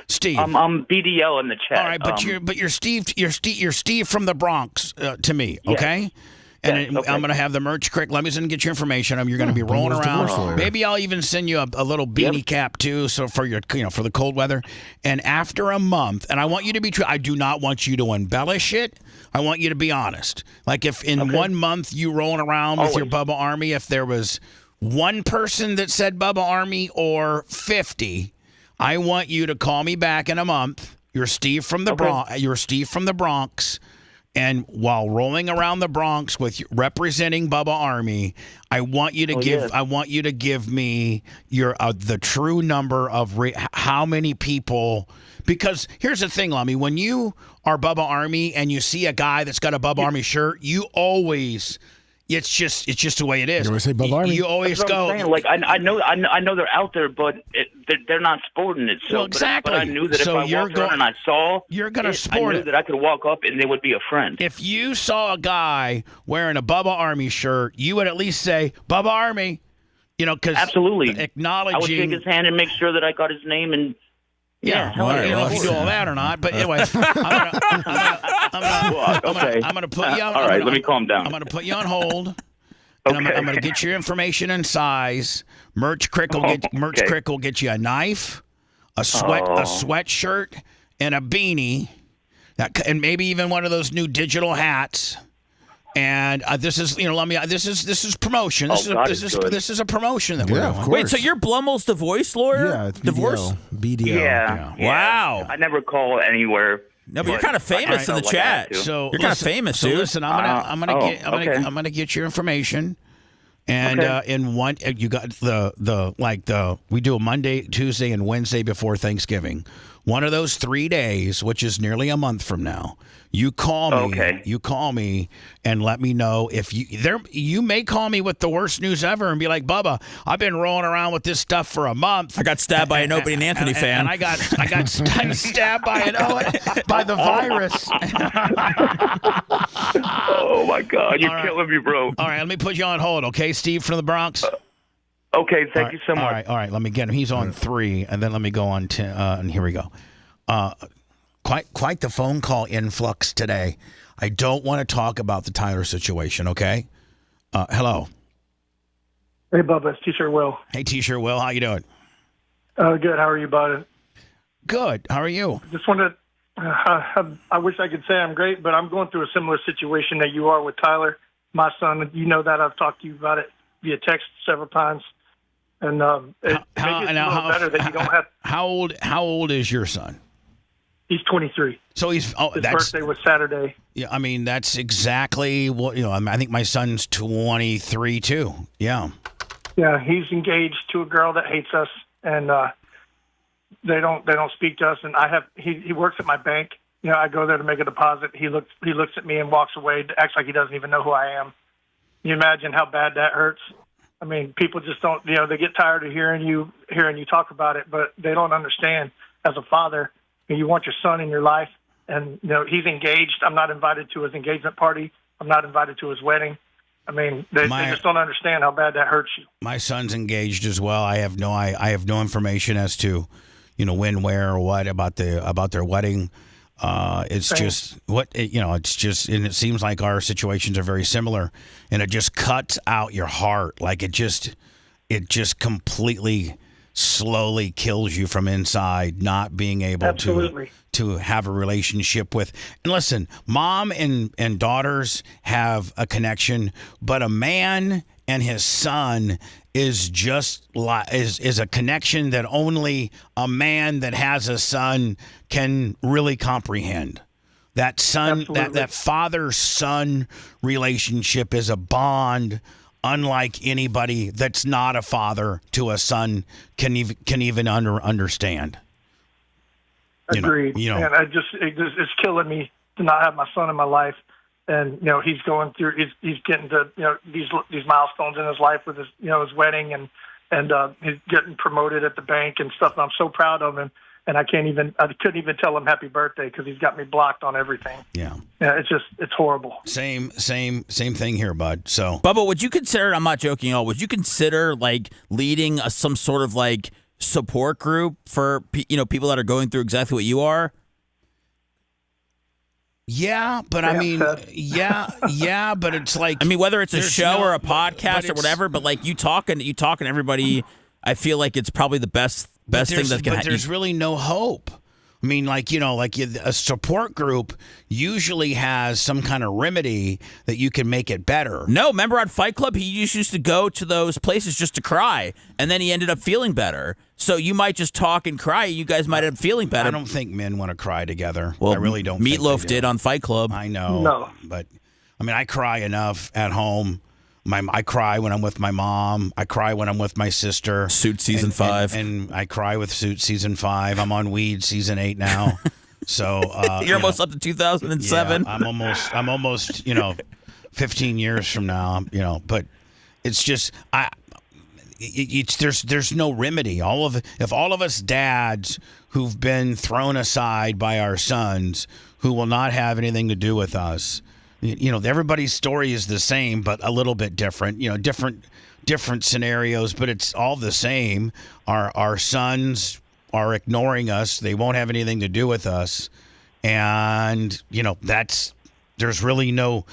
Steve. I'm BDL in the chat. All right, but you're Steve. You're Steve from the Bronx to me. Okay. And I'm going to have the merch crick. Let me get your information. You're going to be rolling around. Maybe I'll even send you a little beanie cap too, so for your for the cold weather. And after a month, and I want you to be true. I do not want you to embellish it. I want you to be honest. Like if in 1 month you rolling around with your Bubba Army, if there was one person that said Bubba Army or 50. I want you to call me back in a month. You're Steve from the Bronx. And while rolling around the Bronx with representing Bubba Army, I want you to give me your the true number of how many people. Because here's the thing, Lummy, when you are Bubba Army and you see a guy that's got a Bubba Army shirt, you always. It's just the way it is. You always say Bubba Army. You always go. Like I know they're out there, but they're not sporting it. So exactly. But I knew that if I walked around and I saw, you're gonna sport I knew that I could walk up and they would be a friend. If you saw a guy wearing a Bubba Army shirt, you would at least say Bubba Army. Because absolutely acknowledging. I would shake his hand and make sure that I got his name and. Yeah, I don't know if you do all that or not, but anyway, I'm gonna put you on. All right, let me calm down. I'm gonna put you on hold, and I'm gonna get your information and size. Merch Crick will get you a knife, a sweatshirt, and a beanie, and maybe even one of those new digital hats. And this is, this is promotion. This is a promotion that we're doing. Of course. Wait, so you're Blummel's divorce lawyer? Yeah, it's divorce. BDL. Yeah. Wow. I never call anywhere. No, but you're kind of famous in the chat. So you're kind of famous, dude. So listen, I'm gonna get your information. And in one, you got we do a Monday, Tuesday, and Wednesday before Thanksgiving. One of those 3 days, which is nearly a month from now, you call me. Okay. You call me and let me know if you may call me with the worst news ever and be like, Bubba, I've been rolling around with this stuff for a month. I got stabbed by an Opie and Anthony fan. And I got stabbed by the virus. Oh my God, you're killing me, bro. All right, let me put you on hold, okay, Steve from the Bronx. Okay, thank you so much. All right. Let me get him. He's on 3, and then let me go on 10. And here we go. Quite the phone call influx today. I don't want to talk about the Tyler situation. Okay. Hello. Hey, Bubba. It's T-shirt Will. Hey, T-shirt Will. How you doing? Good. How are you, bud? Good. How are you? Just wanted. I wish I could say I'm great, but I'm going through a similar situation that you are with Tyler, my son. You know that I've talked to you about it via text several times. And maybe it's a little better that you don't have. How old is your son? He's 23. So his birthday was Saturday. Yeah, I mean that's exactly what I think my son's 23 too. Yeah. Yeah, he's engaged to a girl that hates us, and they don't speak to us. And he works at my bank. I go there to make a deposit. He looks at me and walks away, acts like he doesn't even know who I am. Can you imagine how bad that hurts? I mean, people just don't, they get tired of hearing you talk about it, but they don't understand. As a father, you want your son in your life, and he's engaged. I'm not invited to his engagement party. I'm not invited to his wedding. I mean, they just don't understand how bad that hurts you. My son's engaged as well. I have no information as to, when, where, or what about their wedding. It's Same. just it's just, and it seems like our situations are very similar, and it just cuts out your heart. Like it just completely slowly kills you from inside, not being able to have a relationship with. And listen, mom and daughters have a connection, but a man and his son is just is a connection that only a man that has a son can really comprehend. That son, that father-son relationship is a bond unlike anybody that's not a father to a son can even understand. Agreed. And it's killing me to not have my son in my life. And he's going through, he's getting to these milestones in his life with his his wedding, and he's getting promoted at the bank and stuff. And I'm so proud of him. And I couldn't even tell him happy birthday because he's got me blocked on everything. Yeah, it's horrible. Same thing here, bud. So, Bubba, would you consider? I'm not joking at all. Would you consider leading some sort of support group for people that are going through exactly what you are? Yeah, but I mean, yeah, but it's whether it's a show or a podcast or whatever, but you talking to everybody, I feel like it's probably the best thing that can happen. But there's really no hope. I mean, a support group usually has some kind of remedy that you can make it better. No, remember on Fight Club, he used to go to those places just to cry, and then he ended up feeling better. So you might just talk and cry. You guys might end up feeling better. I don't think men want to cry together. Well, I really don't. Meatloaf did on Fight Club. I know. No. But, I cry enough at home. I cry when I'm with my mom. I cry when I'm with my sister. Suits season 5. And I cry with Suits season 5. I'm on Weeds season 8 now. So you're almost up to 2007. Yeah, I'm almost 15 years from now. But it's just there's no remedy. If all of us dads who've been thrown aside by our sons, who will not have anything to do with us. Everybody's story is the same, but a little bit different. Different scenarios, but it's all the same. Our sons are ignoring us. They won't have anything to do with us, and there's really no.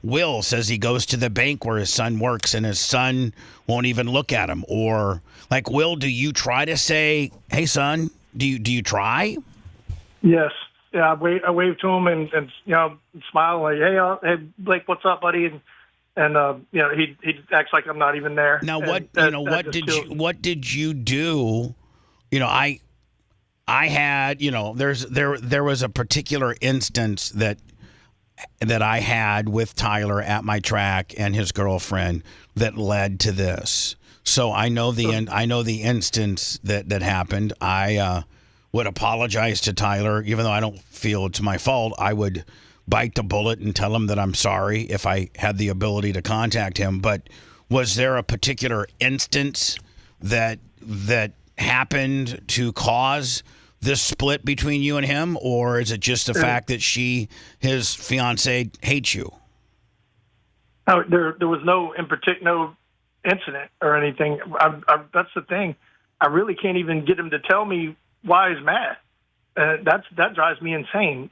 Will says he goes to the bank where his son works, and his son won't even look at him. Or Will, do you try to say, "Hey, son"? Do you try? Yes. Yeah, I wave to him and smile like, hey Blake, what's up, buddy? And he acts like I'm not even there. Now what did you do? I had there was a particular instance that I had with Tyler at my track and his girlfriend that led to this. So I know the instance that happened. I would apologize to Tyler, even though I don't feel it's my fault. I would bite the bullet and tell him that I'm sorry if I had the ability to contact him. But was there a particular instance that happened to cause this split between you and him, or is it just the fact that his fiance, hates you? There was no incident or anything. That's the thing. I really can't even get him to tell me why he's mad. That drives me insane.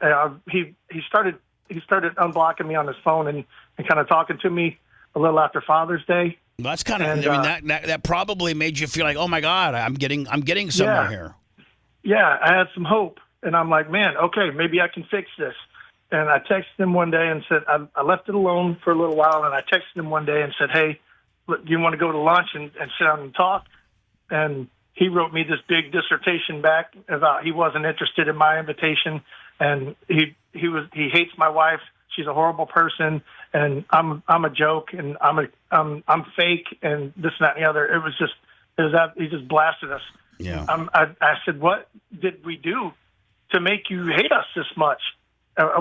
He started unblocking me on his phone and kind of talking to me a little after Father's Day. Well, that's kind of. That probably made you feel like, oh my God, I'm getting somewhere here. Yeah, I had some hope, and I'm like, man, okay, maybe I can fix this. And I texted him one day and said, I left it alone for a little while, and I texted him one day and said, hey, look, do you want to go to lunch and sit down and talk? And he wrote me this big dissertation back about he wasn't interested in my invitation, and he hates my wife. She's a horrible person, and I'm a joke, and I'm fake, and this and that and the other. He just blasted us. Yeah. I said, what did we do to make you hate us this much?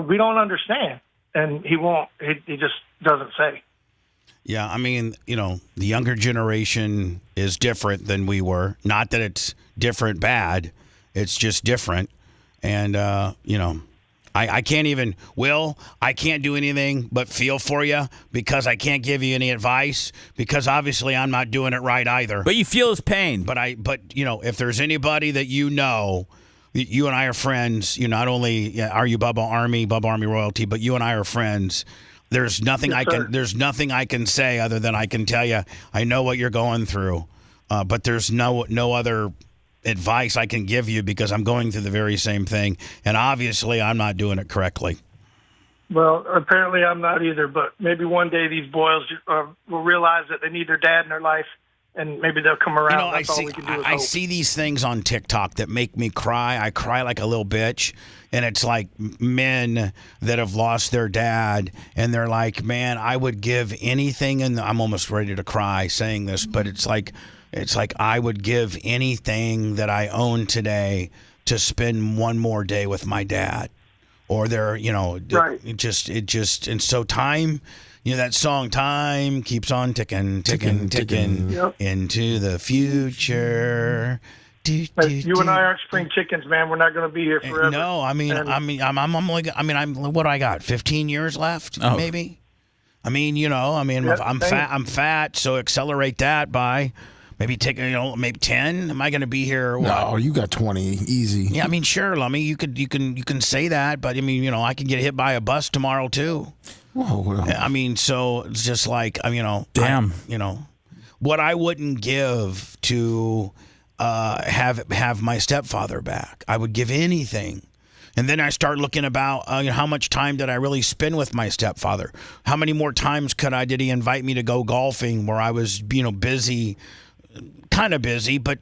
We don't understand. And he won't. He just doesn't say. Yeah, I mean, the younger generation is different than we were. Not that it's different bad. It's just different. And, I can't even, Will, I can't do anything but feel for you because I can't give you any advice because obviously I'm not doing it right either. But you feel his pain. But if there's anybody that you and I are friends, not only are you Bubba Army Royalty, but you and I are friends. There's nothing there's nothing I can say other than I can tell you I know what you're going through. But there's no other advice I can give you because I'm going through the very same thing, and obviously I'm not doing it correctly. Well, apparently I'm not either, but maybe one day these boys will realize that they need their dad in their life, and maybe they'll come around. That's all we can do is I hope. see these things on TikTok that make me cry. I cry like a little bitch, and it's like men that have lost their dad, and they're like, man, I would give anything, and I'm almost ready to cry saying this, but it's like I would give anything that I own today to spend one more day with my dad. Or right. it just, and so time, that song, time keeps on ticking Yep. into the future. You and I aren't spring chickens, man. We're not going to be here forever. No, I'm what do I got? 15 years left, maybe. I'm fat, so accelerate that by. Maybe maybe 10. Am I going to be here? No, you got 20, easy. Yeah, sure, Lummy. You can say that, but I can get hit by a bus tomorrow too. Whoa. So it's just like damn. What I wouldn't give to have my stepfather back. I would give anything. And then I start looking about how much time did I really spend with my stepfather? How many more times did he invite me to go golfing where I was busy? Kind of busy, but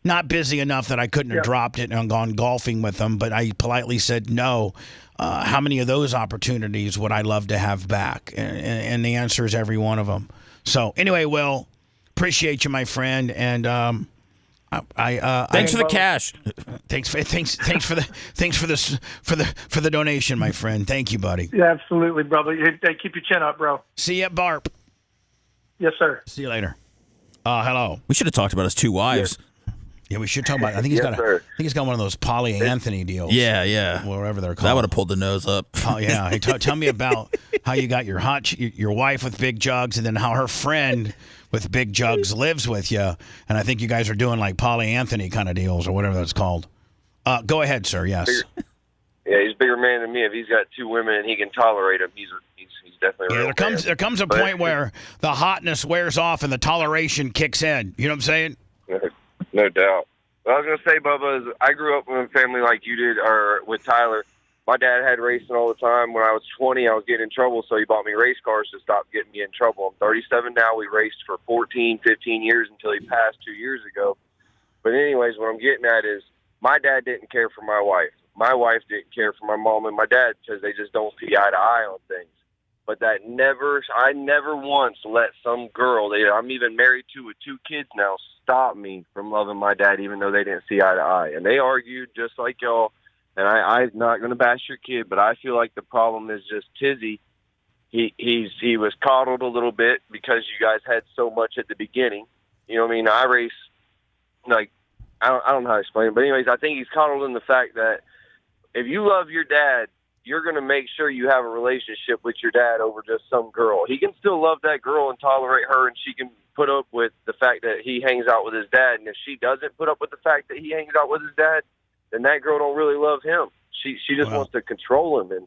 not busy enough that I couldn't have dropped it and gone golfing with him. But I politely said no. How many of those opportunities would I love to have back? And the answer is every one of them. So anyway, Will, appreciate you, my friend, and thanks for the cash. Thanks for the donation, my friend. Thank you, buddy. Yeah, absolutely, brother. Hey, keep your chin up, bro. See you at Barp. Yes, sir. See you later. Hello. We should have talked about his two wives. Yeah, we should talk about. I think he's got one of those Polly Anthony deals. Yeah. Whatever they're called. That would have pulled the nose up. Oh yeah. Hey, tell me about how you got your wife with big jugs, and then how her friend with big jugs lives with you. And I think you guys are doing like Polly Anthony kind of deals or whatever that's called. Go ahead, sir. Yes. Yeah, he's a bigger man than me. If he's got two women and he can tolerate them, he's definitely. Yeah, there comes a point where the hotness wears off and the toleration kicks in. You know what I'm saying? No doubt. What I was going to say, Bubba, is I grew up in a family like you did, or with Tyler. My dad had racing all the time. When I was 20, I was getting in trouble, so he bought me race cars to stop getting me in trouble. I'm 37 now. We raced for 14, 15 years until he passed 2 years ago. But anyways, what I'm getting at is my dad didn't care for my wife. My wife didn't care for my mom and my dad because they just don't see eye to eye on things. But I never once let some girl, I'm even married to with 2 kids now, stop me from loving my dad even though they didn't see eye to eye. And they argued just like y'all. And I'm not going to bash your kid, but I feel like the problem is just Tizzy. He was coddled a little bit because you guys had so much at the beginning. You know what I mean? I race, like, I don't know how to explain it. But anyways, I think he's coddled in the fact that if you love your dad, you're going to make sure you have a relationship with your dad over just some girl. He can still love that girl and tolerate her, and she can put up with the fact that he hangs out with his dad. And if she doesn't put up with the fact that he hangs out with his dad, then that girl don't really love him. She just wants to control him, and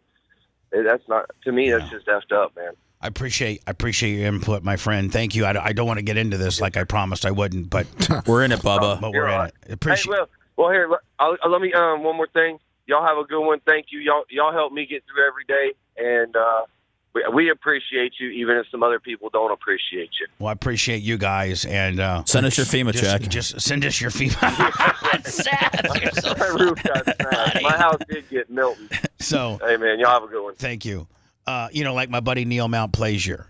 that's not, to me, that's just effed up, man. I appreciate your input, my friend. Thank you. I don't want to get into this like I promised I wouldn't, but we're in it, Bubba. But we're in it. Appreciate. Hey, well, here, let me one more thing. Y'all have a good one. Thank you. Y'all help me get through every day, and we appreciate you, even if some other people don't appreciate you. Well, I appreciate you guys, and send us your FEMA check. Just send us your FEMA. My roof got smashed. My house did get melted. So, hey man, y'all have a good one. Thank you. like my buddy Neil Mount Plaisir,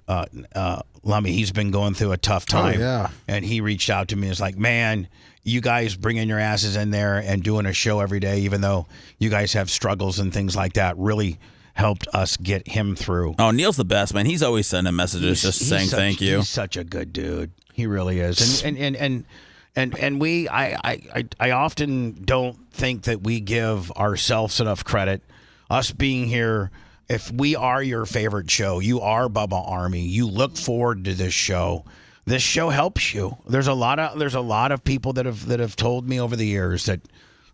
Lummy, he's been going through a tough time. Oh, yeah. And he reached out to me and was like, man, you guys bringing your asses in there and doing a show every day, even though you guys have struggles and things like that, really helped us get him through. Oh, Neil's the best, man. He's always sending messages just saying thank you. He's such a good dude. He really is. And I often don't think that we give ourselves enough credit. Us being here, if we are your favorite show, you are Bubba Army, you look forward to this show. This show helps you. There's a lot of people that have told me over the years that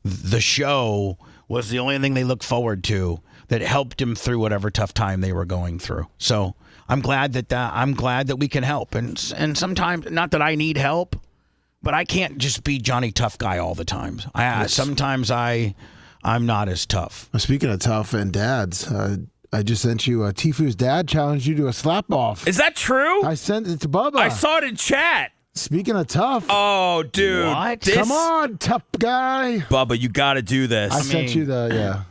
the show was the only thing they look forward to that helped them through whatever tough time they were going through. So I'm glad that we can help. And sometimes, not that I need help, but I can't just be Johnny Tough Guy all the time. Sometimes I'm not as tough. Speaking of tough and dads, I just sent you Tifu's dad challenged you to a slap off. Is that true? I sent it to Bubba. I saw it in chat. Speaking of tough. Oh, dude. What? Come on, tough guy. Bubba, you got to do this. I sent you the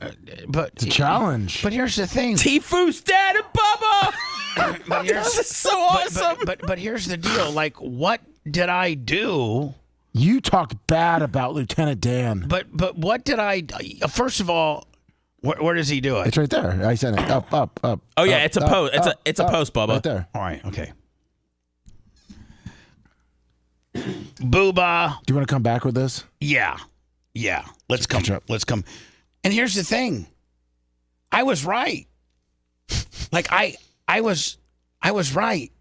but the challenge. But here's the thing. Tifu's dad and Bubba. This is so awesome. But here's the deal. Like, what did I do? You talked bad about Lieutenant Dan. But what did I? First of all, where does he do it? It's right there. I sent it up. Oh yeah, it's a post. It's a post, Bubba. Right there. All right. Okay. Booba. Do you want to come back with this? Yeah. Let's come. Let's come. And here's the thing. I was right. Like I was right.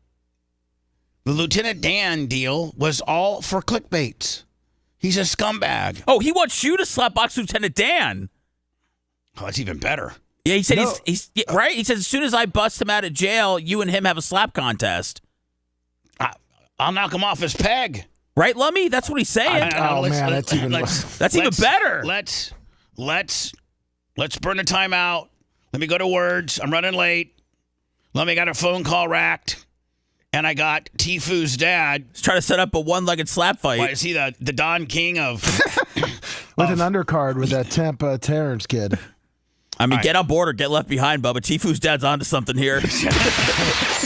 The Lieutenant Dan deal was all for clickbaits. He's a scumbag. Oh, he wants you to slapbox Lieutenant Dan. Oh, that's even better. Yeah, he said he's right. He says as soon as I bust him out of jail, you and him have a slap contest. I'll knock him off his peg. Right, Lummy? That's what he's saying. That's even better. Let's burn the time out. Let me go to words. I'm running late. Lummy got a phone call racked. And I got Tifu's dad. He's trying to set up a one-legged slap fight. Why, is he the Don King of... with an undercard with that Tampa Terrence kid. I mean, get on board or get left behind, Bubba. Tifu's dad's onto something here.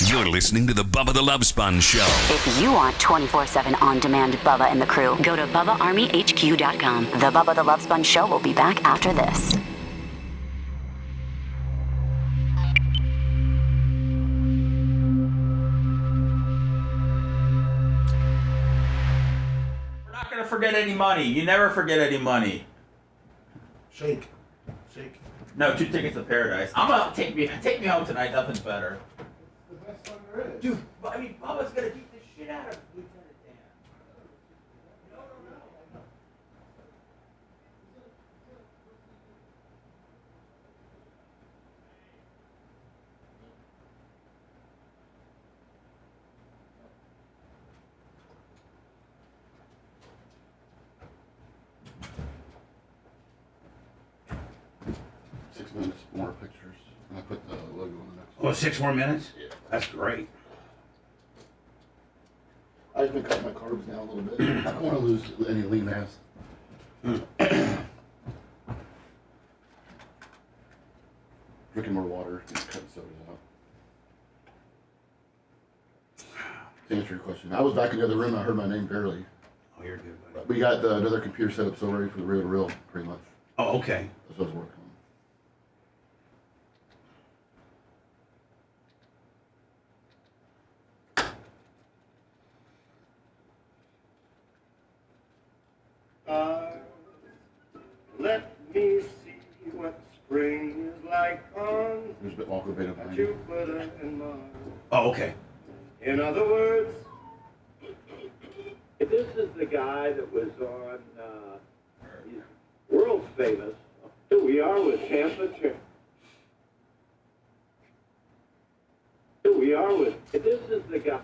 You're listening to the Bubba the Love Sponge Show. If you want 24/7 on-demand Bubba and the crew, go to BubbaArmyHQ.com. The Bubba the Love Sponge Show will be back after this. We're not going to forget any money. You never forget any money. Shake. No, 2 tickets to paradise. I'm going to take me home tonight. Nothing's better. Dude, I mean, Bubba's going to beat the shit out of Lieutenant Dan. More pictures. And I put the logo on the next Oh, 6 more minutes? Yeah. That's great. I've been cutting my carbs down a little bit. I don't want to lose any lean mass. Drinking more water and cutting sodas out. To answer your question, I was back in the other room. I heard my name barely. Oh, you're good, buddy. We got another computer set up so ready for the reel-to-reel, pretty much. Oh, okay. That's what I was working on. Let me see what spring is like on There's a bit Walker Beta behind me. Jupiter and Mars. Oh, okay. In other words, this is the guy that was on, he's world famous. Here we are with Tampa. Here we are with, this is the guy.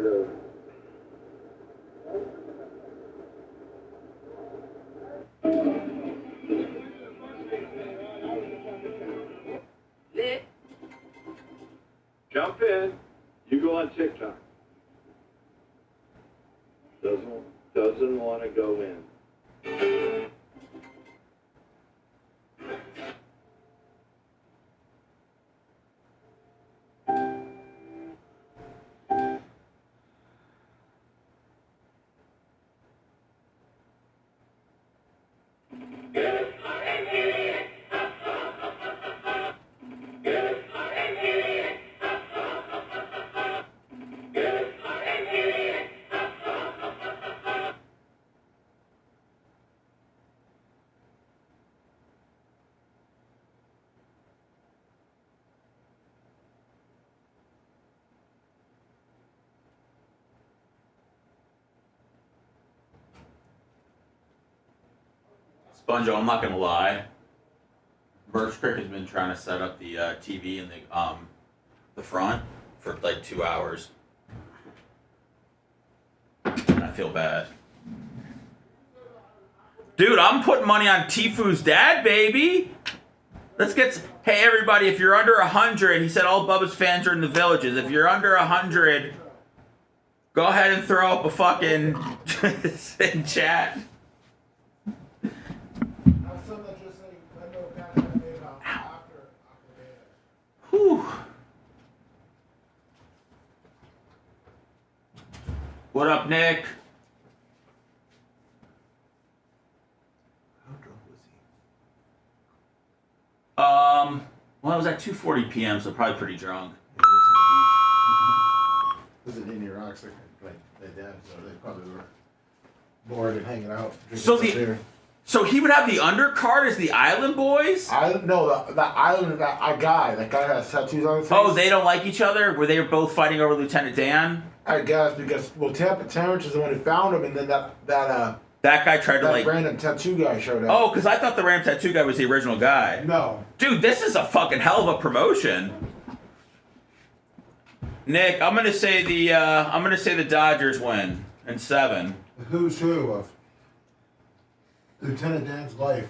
tired of. Jump in. You go on TikTok. Doesn't want to go in. Sponge, I'm not gonna lie. Merch Crick has been trying to set up the TV in the front for like 2 hours. And I feel bad. Dude, I'm putting money on Tifu's dad, baby. Let's get. Hey, everybody, if you're under 100, he said all Bubba's fans are in the villages. If you're under 100, go ahead and throw up a fucking in chat. Whew. What up, Nick? How drunk was he? Well, it was at 2:40 p.m., so probably pretty drunk. Was it in Iraq? Like they did, so they probably were bored and hanging out. So he would have the undercard as the Island Boys? The Island, that guy has tattoos on his face. Oh, they don't like each other? Were they both fighting over Lieutenant Dan? I guess because Tampa Terrence is the one who found him, and then that guy tried to random tattoo guy showed up. Oh, because I thought the random tattoo guy was the original guy. No, dude, this is a fucking hell of a promotion. Nick, I'm gonna say the Dodgers win in 7. Who's who of Lieutenant Dan's life?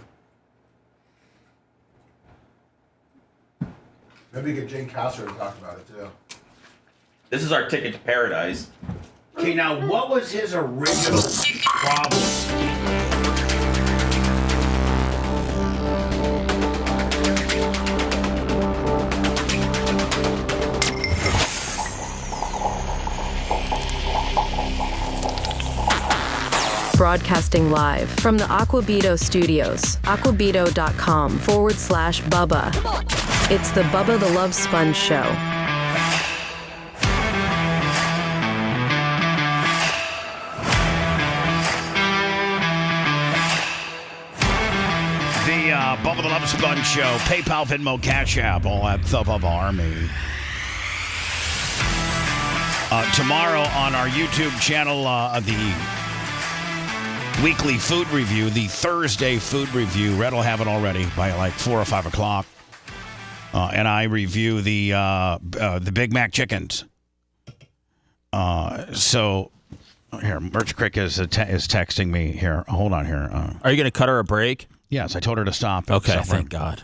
Maybe get Jane Casser to talk about it too. This is our ticket to paradise. Okay, now what was his original problem? Broadcasting live from the Aquabito studios, aquabito.com/Bubba. It's the Bubba the Love Sponge Show. The Bubba the Love Sponge Show, PayPal, Venmo, Cash App, all at the Bubba Army. Tomorrow on our YouTube channel, the weekly food review, the Thursday food review. Red will have it already by like 4 or 5 o'clock. And I review the Big Mac chickens. So here, Merch Crick is texting me here. Hold on here. Are you going to cut her a break? Yes, I told her to stop. Okay, thank God.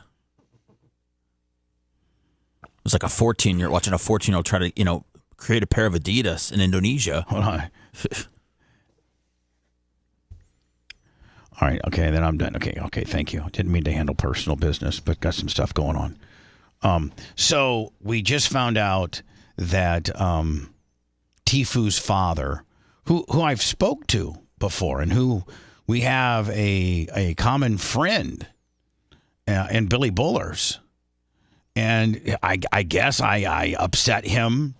It's like a 14-year watching a 14-year-old try to, create a pair of Adidas in Indonesia. Hold on. All right, okay, then I'm done. Okay, thank you. Didn't mean to handle personal business, but got some stuff going on. So we just found out that Tifu's father, who I've spoke to before, and who we have a common friend in Billy Bullers, and I guess I upset him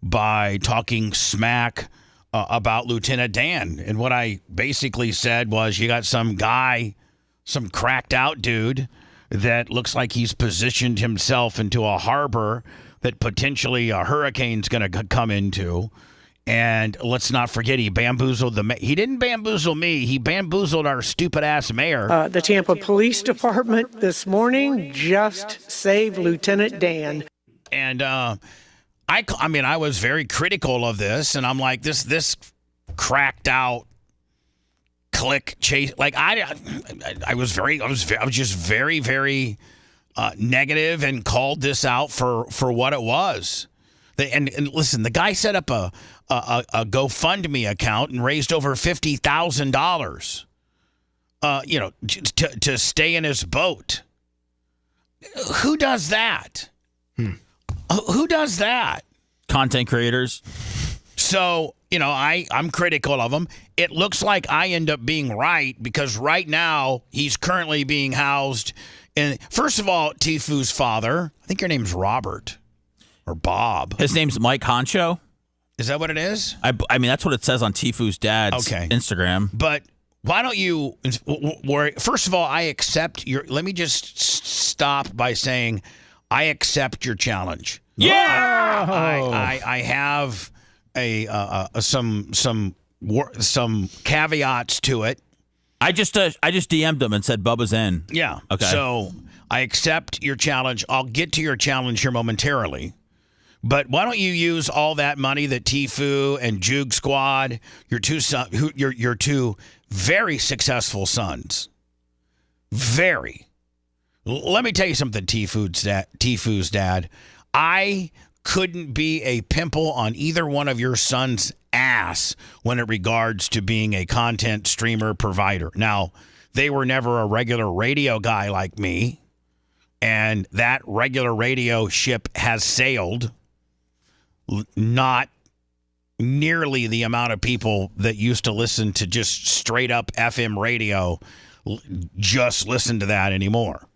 by talking smack about Lieutenant Dan. And what I basically said was, you got some guy, some cracked out dude that looks like he's positioned himself into a harbor that potentially a hurricane's going to come into. And let's not forget, he bamboozled he didn't bamboozle me. He bamboozled our stupid ass mayor. The Tampa Police Department this morning just saved Lieutenant Dan. And I mean, I was very critical of this, and I'm like, this cracked out click chase. Like I was just very, very negative and called this out for what it was. And listen, the guy set up a GoFundMe account and raised over $50,000. To stay in his boat. Who does that? Who does that? Content creators. So, I'm critical of him. It looks like I end up being right because right now he's currently being housed in, first of all, Tifu's father. I think your name's Robert or Bob. His name's Mike Honcho. Is that what it is? I mean, that's what it says on Tifu's dad's Instagram. But why don't you, first of all, I accept let me just stop by saying I accept your challenge. Yeah! I have some caveats to it. I just DM'd him and said Bubba's in. Yeah. Okay. So I accept your challenge. I'll get to your challenge here momentarily. But why don't you use all that money that Tifu and Juke Squad, your two very successful sons, let me tell you something, Tifu's dad. I couldn't be a pimple on either one of your sons' ass when it regards to being a content streamer provider. Now, they were never a regular radio guy like me, and that regular radio ship has sailed. Not nearly the amount of people that used to listen to just straight up FM radio just listen to that anymore.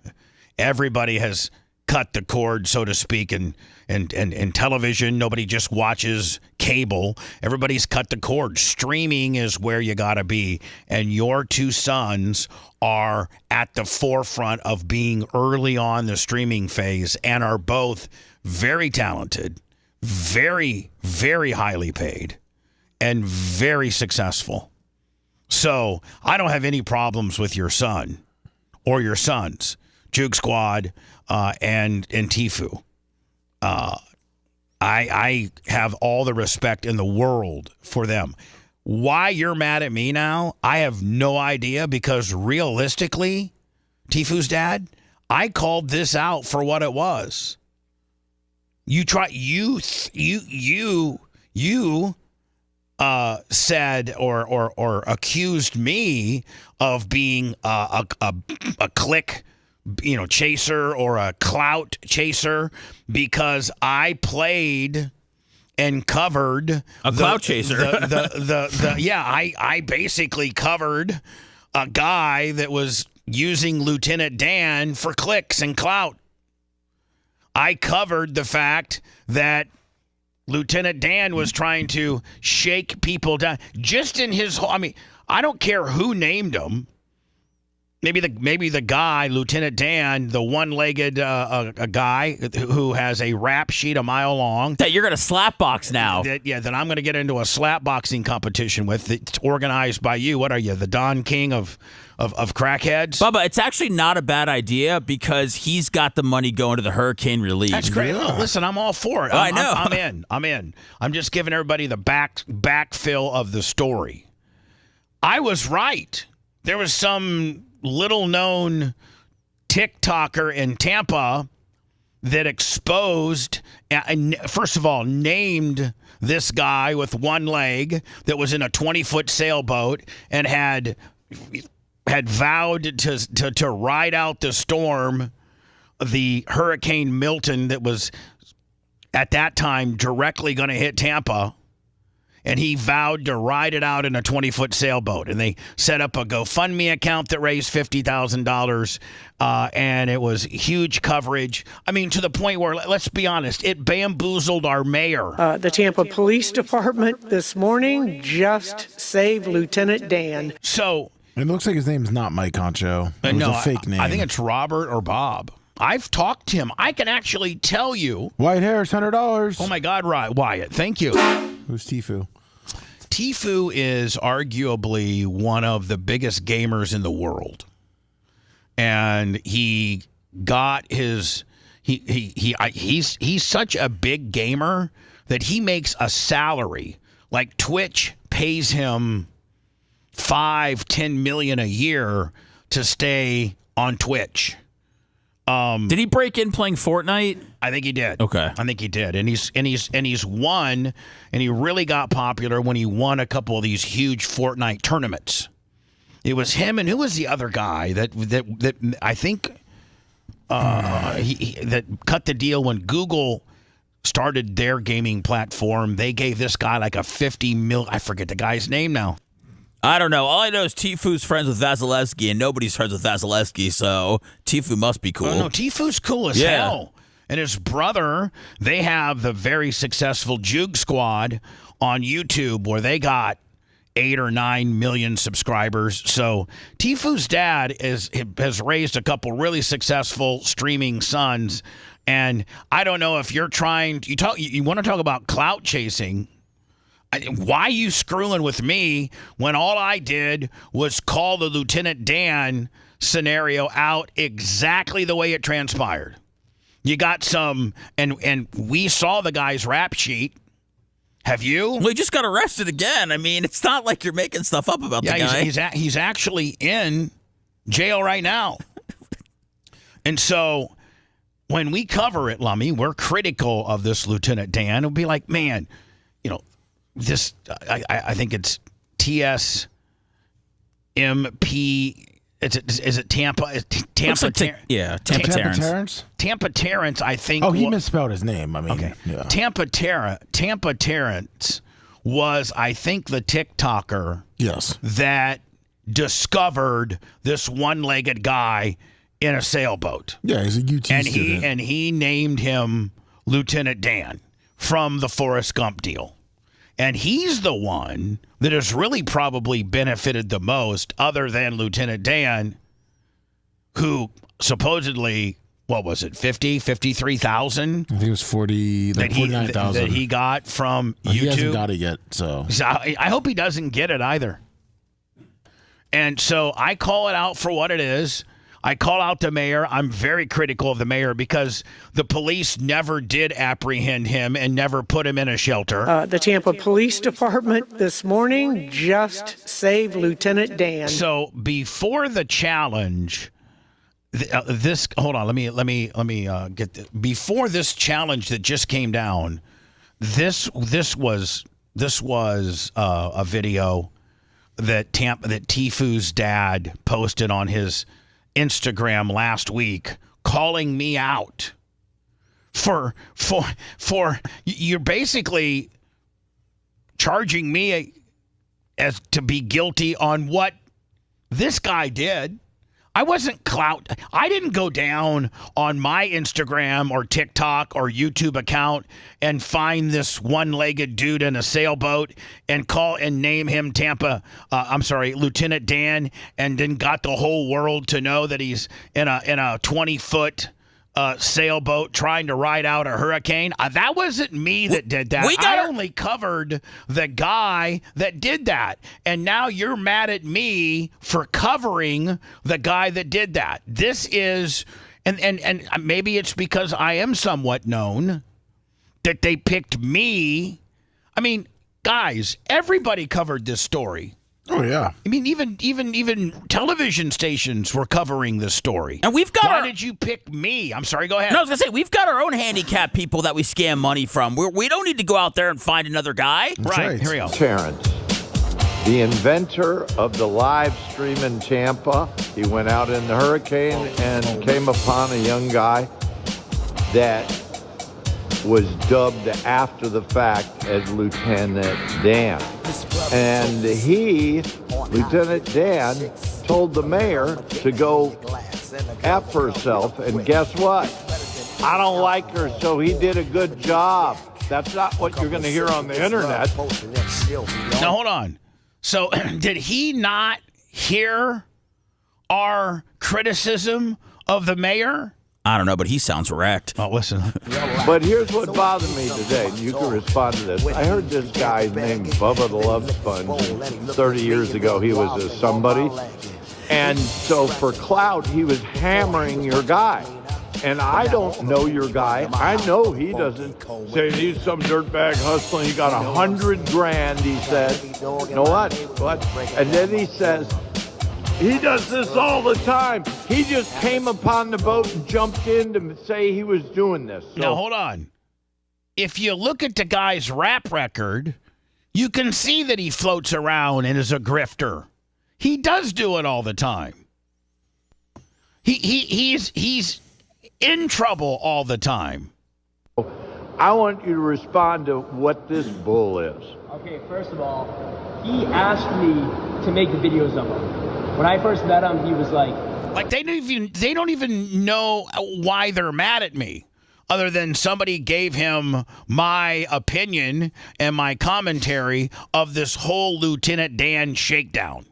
Everybody has cut the cord, so to speak, and television. Nobody just watches cable. Everybody's cut the cord. Streaming is where you got to be. And your two sons are at the forefront of being early on the streaming phase and are both very talented, very, very highly paid, and very successful. So I don't have any problems with your son or your sons, Juke Squad and Tifu. I have all the respect in the world for them. Why you're mad at me now, I have no idea, because realistically, Tifu's dad, I called this out for what it was. You said or accused me of being a click, chaser or a clout chaser because I played and covered a clout chaser. I basically covered a guy that was using Lieutenant Dan for clicks and clout. I covered the fact that Lieutenant Dan was trying to shake people down just in his whole. I mean, I don't care who named him. Maybe the guy, Lieutenant Dan, the one-legged guy who has a rap sheet a mile long. That you're going to slap box now. That I'm going to get into a slap boxing competition with. It's organized by you. What are you, the Don King of crackheads? Bubba, it's actually not a bad idea because he's got the money going to the hurricane relief. That's great. Yeah. Listen, I'm all for it. I know. I'm in. I'm just giving everybody the backfill of the story. I was right. There was some little-known TikToker in Tampa that exposed, first of all, named this guy with one leg that was in a 20-foot sailboat and had vowed to ride out the storm, the Hurricane Milton that was at that time directly going to hit Tampa. And he vowed to ride it out in a 20-foot sailboat. And they set up a GoFundMe account that raised $50,000. And it was huge coverage. I mean, to the point where, let's be honest, it bamboozled our mayor. The Tampa Police Department this morning just saved Lieutenant Dan. So it looks like his name's not Mike Concho. It was a fake name. I think it's Robert or Bob. I've talked to him. I can actually tell you. White hair's $100. Oh, my God, Wyatt. Thank you. Who's Tifu? Tifu is arguably one of the biggest gamers in the world. And he got his he's such a big gamer that he makes a salary. Like Twitch pays him $5-10 million a year to stay on Twitch. Did he break in playing Fortnite? I think he did. Okay. I think he did. And he's won, and he really got popular when he won a couple of these huge Fortnite tournaments. It was him, and who was the other guy that I think that cut the deal when Google started their gaming platform. They gave this guy like a $50 million. I forget the guy's name now. I don't know. All I know is Tifu's friends with Vasilevsky, and nobody's friends with Vasilevsky, so Tifu must be cool. Oh, no, Tifu's cool as hell. And his brother, they have the very successful Juke Squad on YouTube where they got 8 or 9 million subscribers. So Tifu's dad has raised a couple really successful streaming sons. And I don't know if you're trying, you want to talk about clout chasing. Why are you screwing with me when all I did was call the Lieutenant Dan scenario out exactly the way it transpired? You got some, and we saw the guy's rap sheet. Have you? Well, he just got arrested again. I mean, it's not like you're making stuff up about the guy. He's actually in jail right now. And so when we cover it, Lummy, we're critical of this Lieutenant Dan. It'll be like, man, you know, this, I think it's TSMP. Is it Tampa? Tampa Terrence. Tampa Terrence, I think. Oh, he misspelled his name. I mean, okay. Yeah. Tampa Terrence was, I think, the TikToker. Yes. That discovered this one-legged guy in a sailboat. Yeah, he's a UT student. And he named him Lieutenant Dan from the Forrest Gump deal. And he's the one that has really probably benefited the most, other than Lieutenant Dan, who supposedly, what was it, 53,000? I think it was 49,000. That he got from YouTube. He hasn't got it yet, so. I hope he doesn't get it either. And so I call it out for what it is. I call out the mayor. I'm very critical of the mayor because the police never did apprehend him and never put him in a shelter. The Tampa Police Department this morning just saved Lieutenant Dan. So before the challenge, hold on. Let me get this. Before this challenge that just came down, this was a video that Tifu's dad posted on his Instagram last week, calling me out for you're basically charging me as to be guilty on what this guy did. I wasn't clout. I didn't go down on my Instagram or TikTok or YouTube account and find this one-legged dude in a sailboat and call and name him Lieutenant Dan, and then got the whole world to know that he's in a 20-foot sailboat trying to ride out a hurricane. That wasn't me that did that. I only covered the guy that did that. And now you're mad at me for covering the guy that did that. This is, and maybe it's because I am somewhat known that they picked me. I mean, guys, everybody covered this story. Oh, yeah. I mean, even television stations were covering this story. And we've got Why did you pick me? I'm sorry, go ahead. No, I was going to say, we've got our own handicapped people that we scam money from. We don't need to go out there and find another guy. Right, here we go. Terrence, the inventor of the live stream in Tampa. He went out in the hurricane and came upon a young guy that was dubbed after the fact as Lieutenant Dan. And Lieutenant Dan, told the mayor to go F herself, and guess what? I don't like her, so he did a good job. That's not what you're going to hear on the internet. Now, hold on. So, did he not hear our criticism of the mayor? I don't know, but he sounds wrecked. Oh, listen. But here's what bothered me today, and you can respond to this. I heard this guy named Bubba the Love Sponge. 30 years ago, he was a somebody. And so for clout, he was hammering your guy. And I don't know your guy. I know he doesn't say he's some dirtbag hustling. He got $100,000, he said. You know what? And then he says, he does this all the time. He just came upon the boat and jumped in to say he was doing this. So, now, hold on. If you look at the guy's rap record, you can see that he floats around and is a grifter. He does do it all the time. He's in trouble all the time. I want you to respond to what this bull is. Okay, first of all, he asked me to make the videos of him. When I first met him, he was like they don't even know why they're mad at me, other than somebody gave him my opinion and my commentary of this whole Lieutenant Dan shakedown.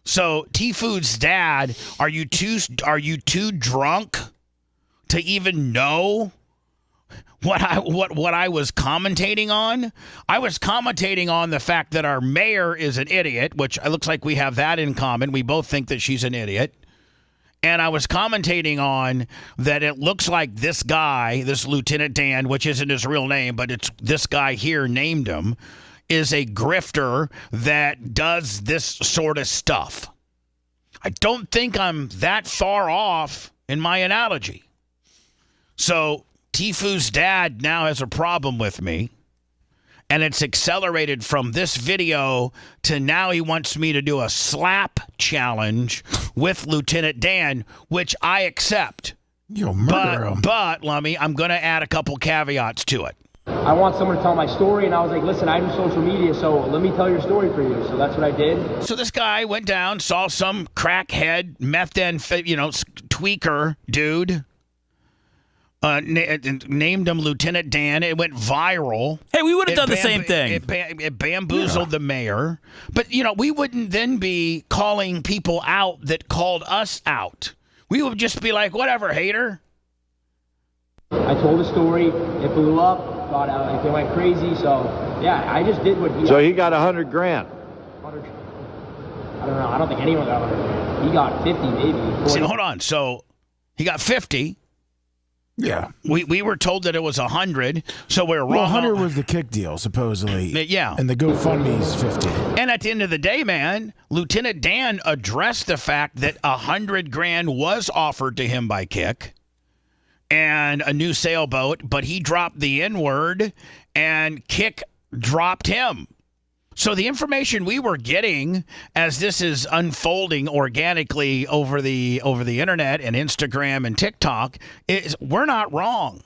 So T-Food's dad, are you too drunk to even know what I was commentating on? I was commentating on the fact that our mayor is an idiot, which it looks like we have that in common. We both think that she's an idiot. And I was commentating on that it looks like this guy, this Lieutenant Dan, which isn't his real name, but it's this guy here named him, is a grifter that does this sort of stuff. I don't think I'm that far off in my analogy. So Tifu's dad now has a problem with me, and it's accelerated from this video to now he wants me to do a slap challenge with Lieutenant Dan, which I accept. You'll murder him. But, Lummy, I'm going to add a couple caveats to it. I want someone to tell my story, and I was like, listen, I do social media, so let me tell your story for you. So that's what I did. So this guy went down, saw some crackhead, tweaker dude, named him Lieutenant Dan. It went viral. Hey, we would have done the same thing. It bamboozled the mayor. But, we wouldn't then be calling people out that called us out. We would just be like, whatever, hater. I told a story. It blew up. Thought out. It went crazy. So, yeah, I just did what he So he got $100,000. I don't know. I don't think anyone got $100,000. He got 50, maybe. 40. See, hold on. So he got 50. Yeah. We were told that it was 100, so we're wrong. Well, 100 was the kick deal, supposedly. Yeah. And the GoFundMe's 50. And at the end of the day, man, Lieutenant Dan addressed the fact that $100,000 was offered to him by Kick and a new sailboat, but he dropped the N-word and Kick dropped him. So the information we were getting as this is unfolding organically over the internet and Instagram and TikTok is we're not wrong.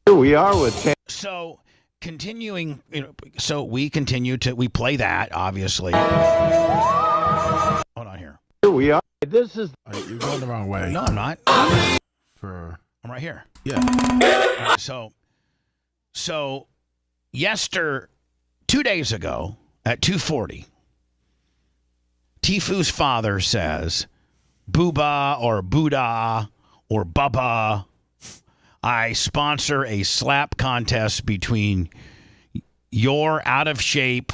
Here we are with. So continuing, so we play that obviously. Hold on here. Here we are. This is. You're going the wrong way. No, I'm not. I'm right here. Yeah. Right, so 2 days ago at 2:40, Tifu's father says, Booba or Buddha or Bubba, I sponsor a slap contest between your out of shape,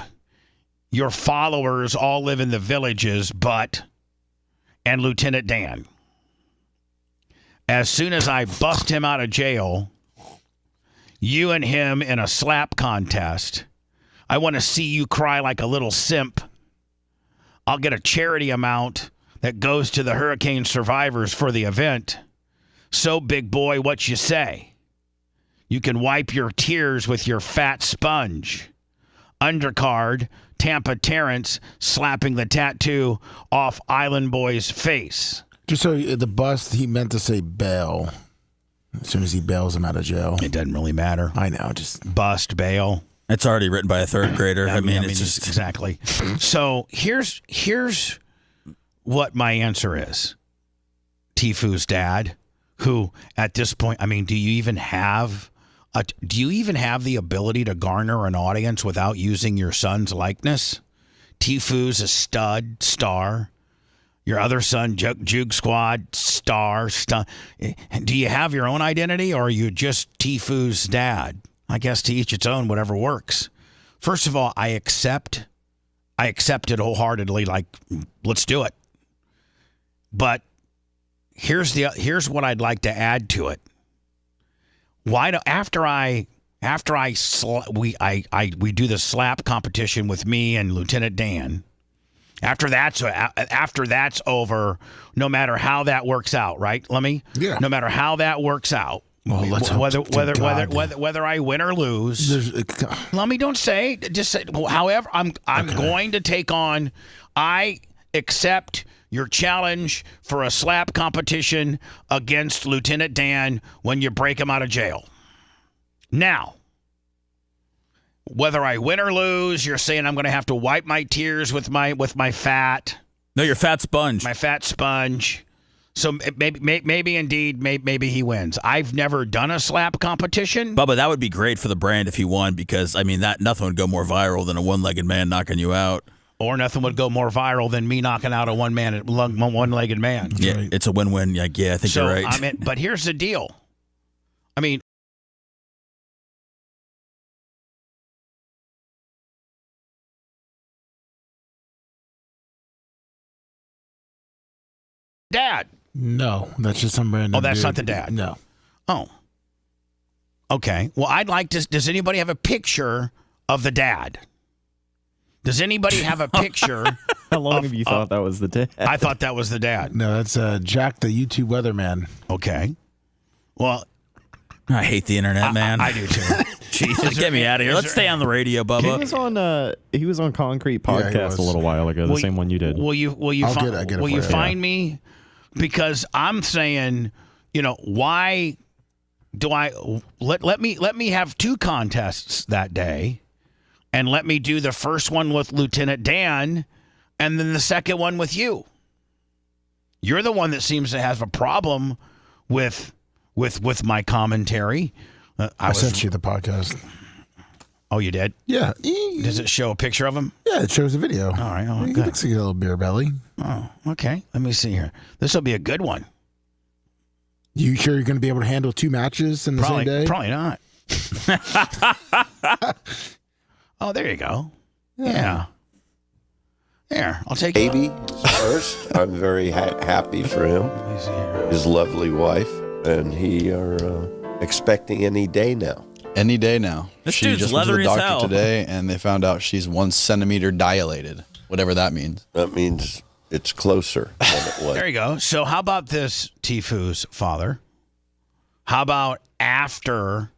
your followers all live in the villages, and Lieutenant Dan. As soon as I bust him out of jail, you and him in a slap contest, I want to see you cry like a little simp. I'll get a charity amount that goes to the hurricane survivors for the event. So, big boy, what you say? You can wipe your tears with your fat sponge. Undercard, Tampa Terrence slapping the tattoo off Island Boy's face. Just so the bust, he meant to say bail. As soon as he bails him out of jail. It doesn't really matter. I know, just bust, bail. It's already written by a third grader. I mean, it's just exactly. So here's what my answer is. Tifu's dad, who at this point, do you even have the ability to garner an audience without using your son's likeness? Tifu's a star. Your other son, Juke Squad, star. Do you have your own identity, or are you just Tifu's dad? I guess to each its own, whatever works. First of all, I accept it wholeheartedly, like, let's do it. But here's what I'd like to add to it. We do the slap competition with me and Lieutenant Dan. After that's over, no matter how that works out, right, Lemmy? Yeah. No matter how that works out, well, let's whether I win or lose, Lemmy, don't say. Just say. Well, however, I'm going to take on. I accept your challenge for a slap competition against Lieutenant Dan when you break him out of jail. Now, whether I win or lose, you're saying I'm going to have to wipe my tears with my fat. No, your fat sponge. My fat sponge. So maybe he wins. I've never done a slap competition. Bubba, that would be great for the brand if he won, because I mean that nothing would go more viral than a one-legged man knocking you out. Or nothing would go more viral than me knocking out a one-legged man. Yeah, right. It's a win-win. Yeah, I think you're right. But here's the deal. I mean, Dad. No, that's just some random. Oh, that's dude. not the dad. No. Oh. Okay. Well, I'd like to. Does anybody have a picture of the dad? Does anybody have a picture? How long have you thought that was the dad? I thought that was the dad. No, that's Jack, the YouTube weatherman. Okay. Well, I hate the internet, man. I do too. Jesus, get me out of here. Let's stay on the radio, Bubba. He was on Concrete Podcast a little while ago, the same one you did. Will you find me? Because I'm saying, why do I let me have two contests that day, and let me do the first one with Lieutenant Dan, and then the second one with you. You're the one that seems to have a problem with my commentary. I sent you the podcast. Oh, you did? Yeah. Does it show a picture of him? Yeah, it shows a video. All right. Oh, he good. looks like a little beer belly. Oh, okay. Let me see here. This will be a good one. You sure you're going to be able to handle two matches in the same day? Probably not. Oh, there you go. Yeah. There, I'll take it. Baby first. I'm very happy for him. His lovely wife, and he are expecting any day now. Any day now. This she dude's just went to the leathery as doctor hell. today, and they found out she's 1 centimeter dilated, whatever that means. That means it's closer than it was. There you go. So how about this, Tifu's father? How about after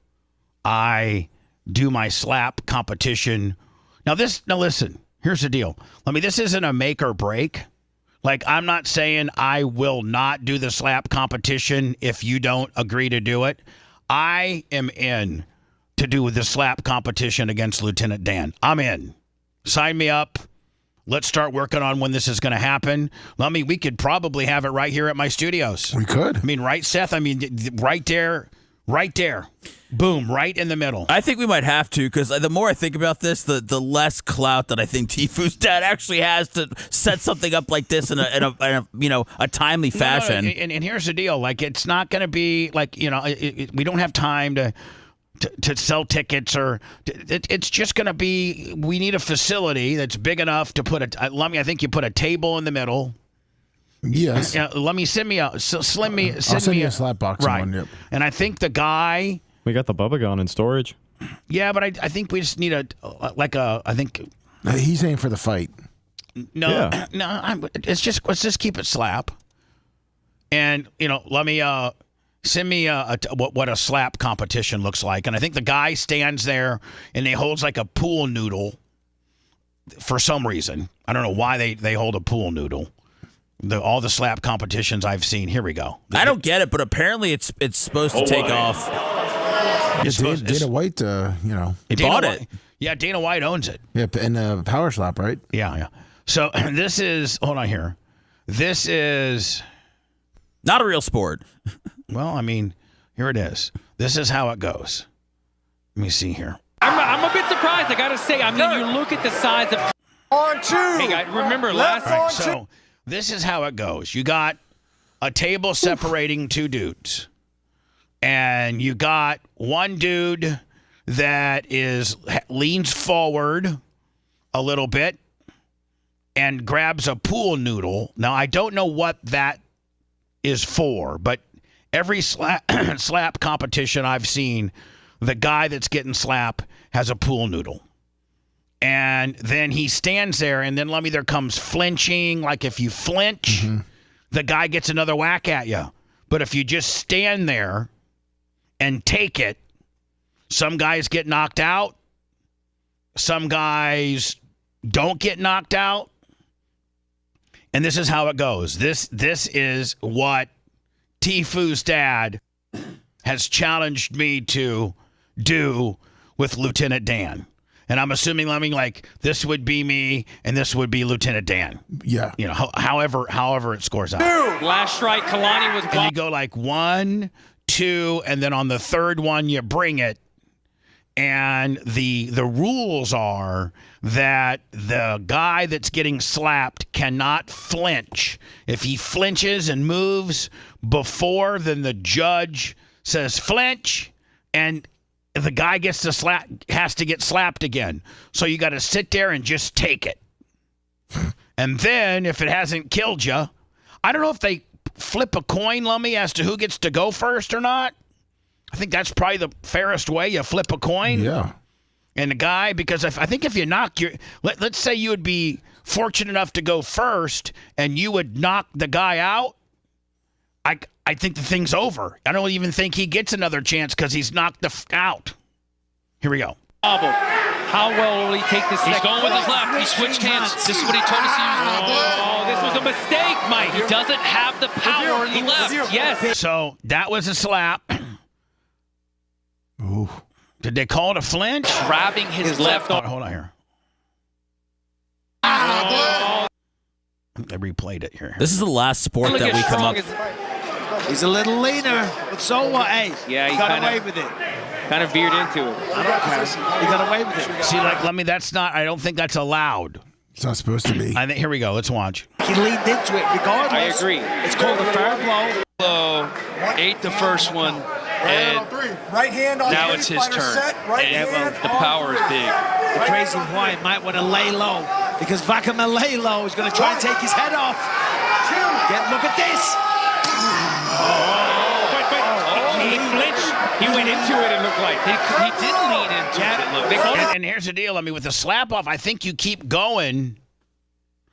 I do my slap competition? Now listen, here's the deal. This isn't a make or break. Like, I'm not saying I will not do the slap competition if you don't agree to do it. I am in to do the slap competition against Lieutenant Dan. I'm in. Sign me up. Let's start working on when this is going to happen. We could probably have it right here at my studios. We could. Right, Seth? Right there. Boom, right in the middle. I think we might have to, because the more I think about this, the less clout that I think Tifu's dad actually has to set something up like this in a timely fashion. No, and here's the deal: it's not going to be we don't have time to sell tickets, or it's just going to be. We need a facility that's big enough to put I think you put a table in the middle. Yes. Send me a slap box. Right. One, yep. And I think the guy. We got the Bubba gun in storage. Yeah, but I think we just need I think. He's aiming for the fight. No, let's just keep it slap. And let me send me what a slap competition looks like. And I think the guy stands there and he holds like a pool noodle for some reason. I don't know why they hold a pool noodle. All the slap competitions I've seen. Here we go. I don't get it, but apparently it's supposed to take off. Dana White, he bought it. Yeah, Dana White owns it. Yeah, and Power Slap, right? Yeah. So this is, hold on here. This is not a real sport. Well, here it is. This is how it goes. Let me see here. I'm a bit surprised. I got to say, you look at the size of. On two. Hey, guys, remember last time. So this is how it goes. You got a table separating two dudes. And you got one dude that leans forward a little bit and grabs a pool noodle. Now, I don't know what that is 4, but every slap competition I've seen, the guy that's getting slapped has a pool noodle. And then he stands there, and then there comes flinching. Like if you flinch, the guy gets another whack at you. But if you just stand there and take it, some guys get knocked out. Some guys don't get knocked out. And this is how it goes. This is what Tifu's dad has challenged me to do with Lieutenant Dan. And I'm assuming, like this would be me and this would be Lieutenant Dan. Yeah. You know, however it scores out. Last strike, Kalani was And you go like 1, 2, and then on the third one you bring it. And the rules are that the guy that's getting slapped cannot flinch. If he flinches and moves before, then the judge says flinch, and the guy has to get slapped again. So you got to sit there and just take it. And then if it hasn't killed you, I don't know if they flip a coin, Lummy, as to who gets to go first or not. I think that's probably the fairest way. You flip a coin. Yeah. And the guy, because I think if you knock let's say you would be fortunate enough to go first and you would knock the guy out, I think the thing's over. I don't even think he gets another chance because he's knocked out. Here we go. How well will he take this? He's going with his left. He switched hands. This is what he told us he was going to do. Oh, this was a mistake, Mike. He doesn't have the power in the left. Yes. So that was a slap. Ooh. Did they call it a flinch? Grabbing his left arm. Hold on here. I replayed it here. This is the last sport that we come up. He's a little leaner, but so what? Hey, yeah, he got away with it. Kind of veered into it. I don't care. He got away with it. See, I don't think that's allowed. It's not supposed to be. I think, here we go. Let's watch. He leaned into it regardless. I agree. It's called a fair blow. Low, ate the first one, and right hand on now it's his turn. And the power is big. The crazy Hawaiian might want to lay low because Vakama lay low is going to try and take his head off. Look at this. He flinched. He went into it, it looked like. He did lean into it. And here's the deal. With the slap off, I think you keep going.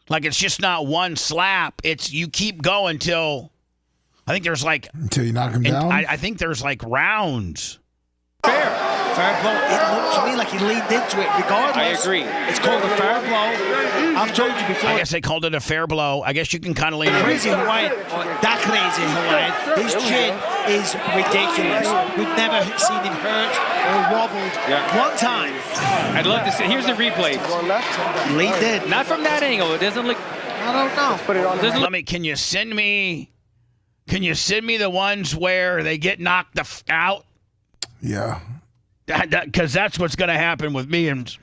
Like it's just not one slap. It's you keep going till I think there's until you knock him down. I think there's rounds. Fair blow. It looked to me like he leaned into it regardless. I agree. It's called a fair blow. I've told you before. I guess they called it a fair blow. I guess you can kind of lean Crazy Hawaiian. That crazy Hawaiian. His chin is ridiculous. We've never seen him hurt or wobbled one time. I'd love to see. Here's the replay. He leaned in. Not from that angle. It doesn't look. I don't know. Put it on. Let me. Can you send me the ones where they get knocked out? Yeah. Because that's what's going to happen with me and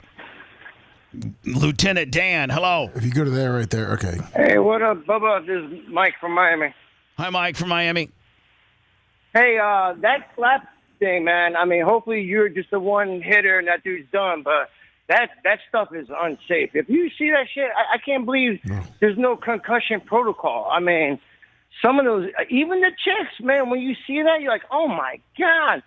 Lieutenant Dan. Hello. If you go to there, right there. Okay. Hey, what up, Bubba? This is Mike from Miami. Hi, Mike from Miami. Hey, that slap thing, man. Hopefully you're just the one hitter and that dude's done, but that stuff is unsafe. If you see that shit, I can't believe there's no concussion protocol. Some of those, even the chicks, man, when you see that, you're like, oh, my God.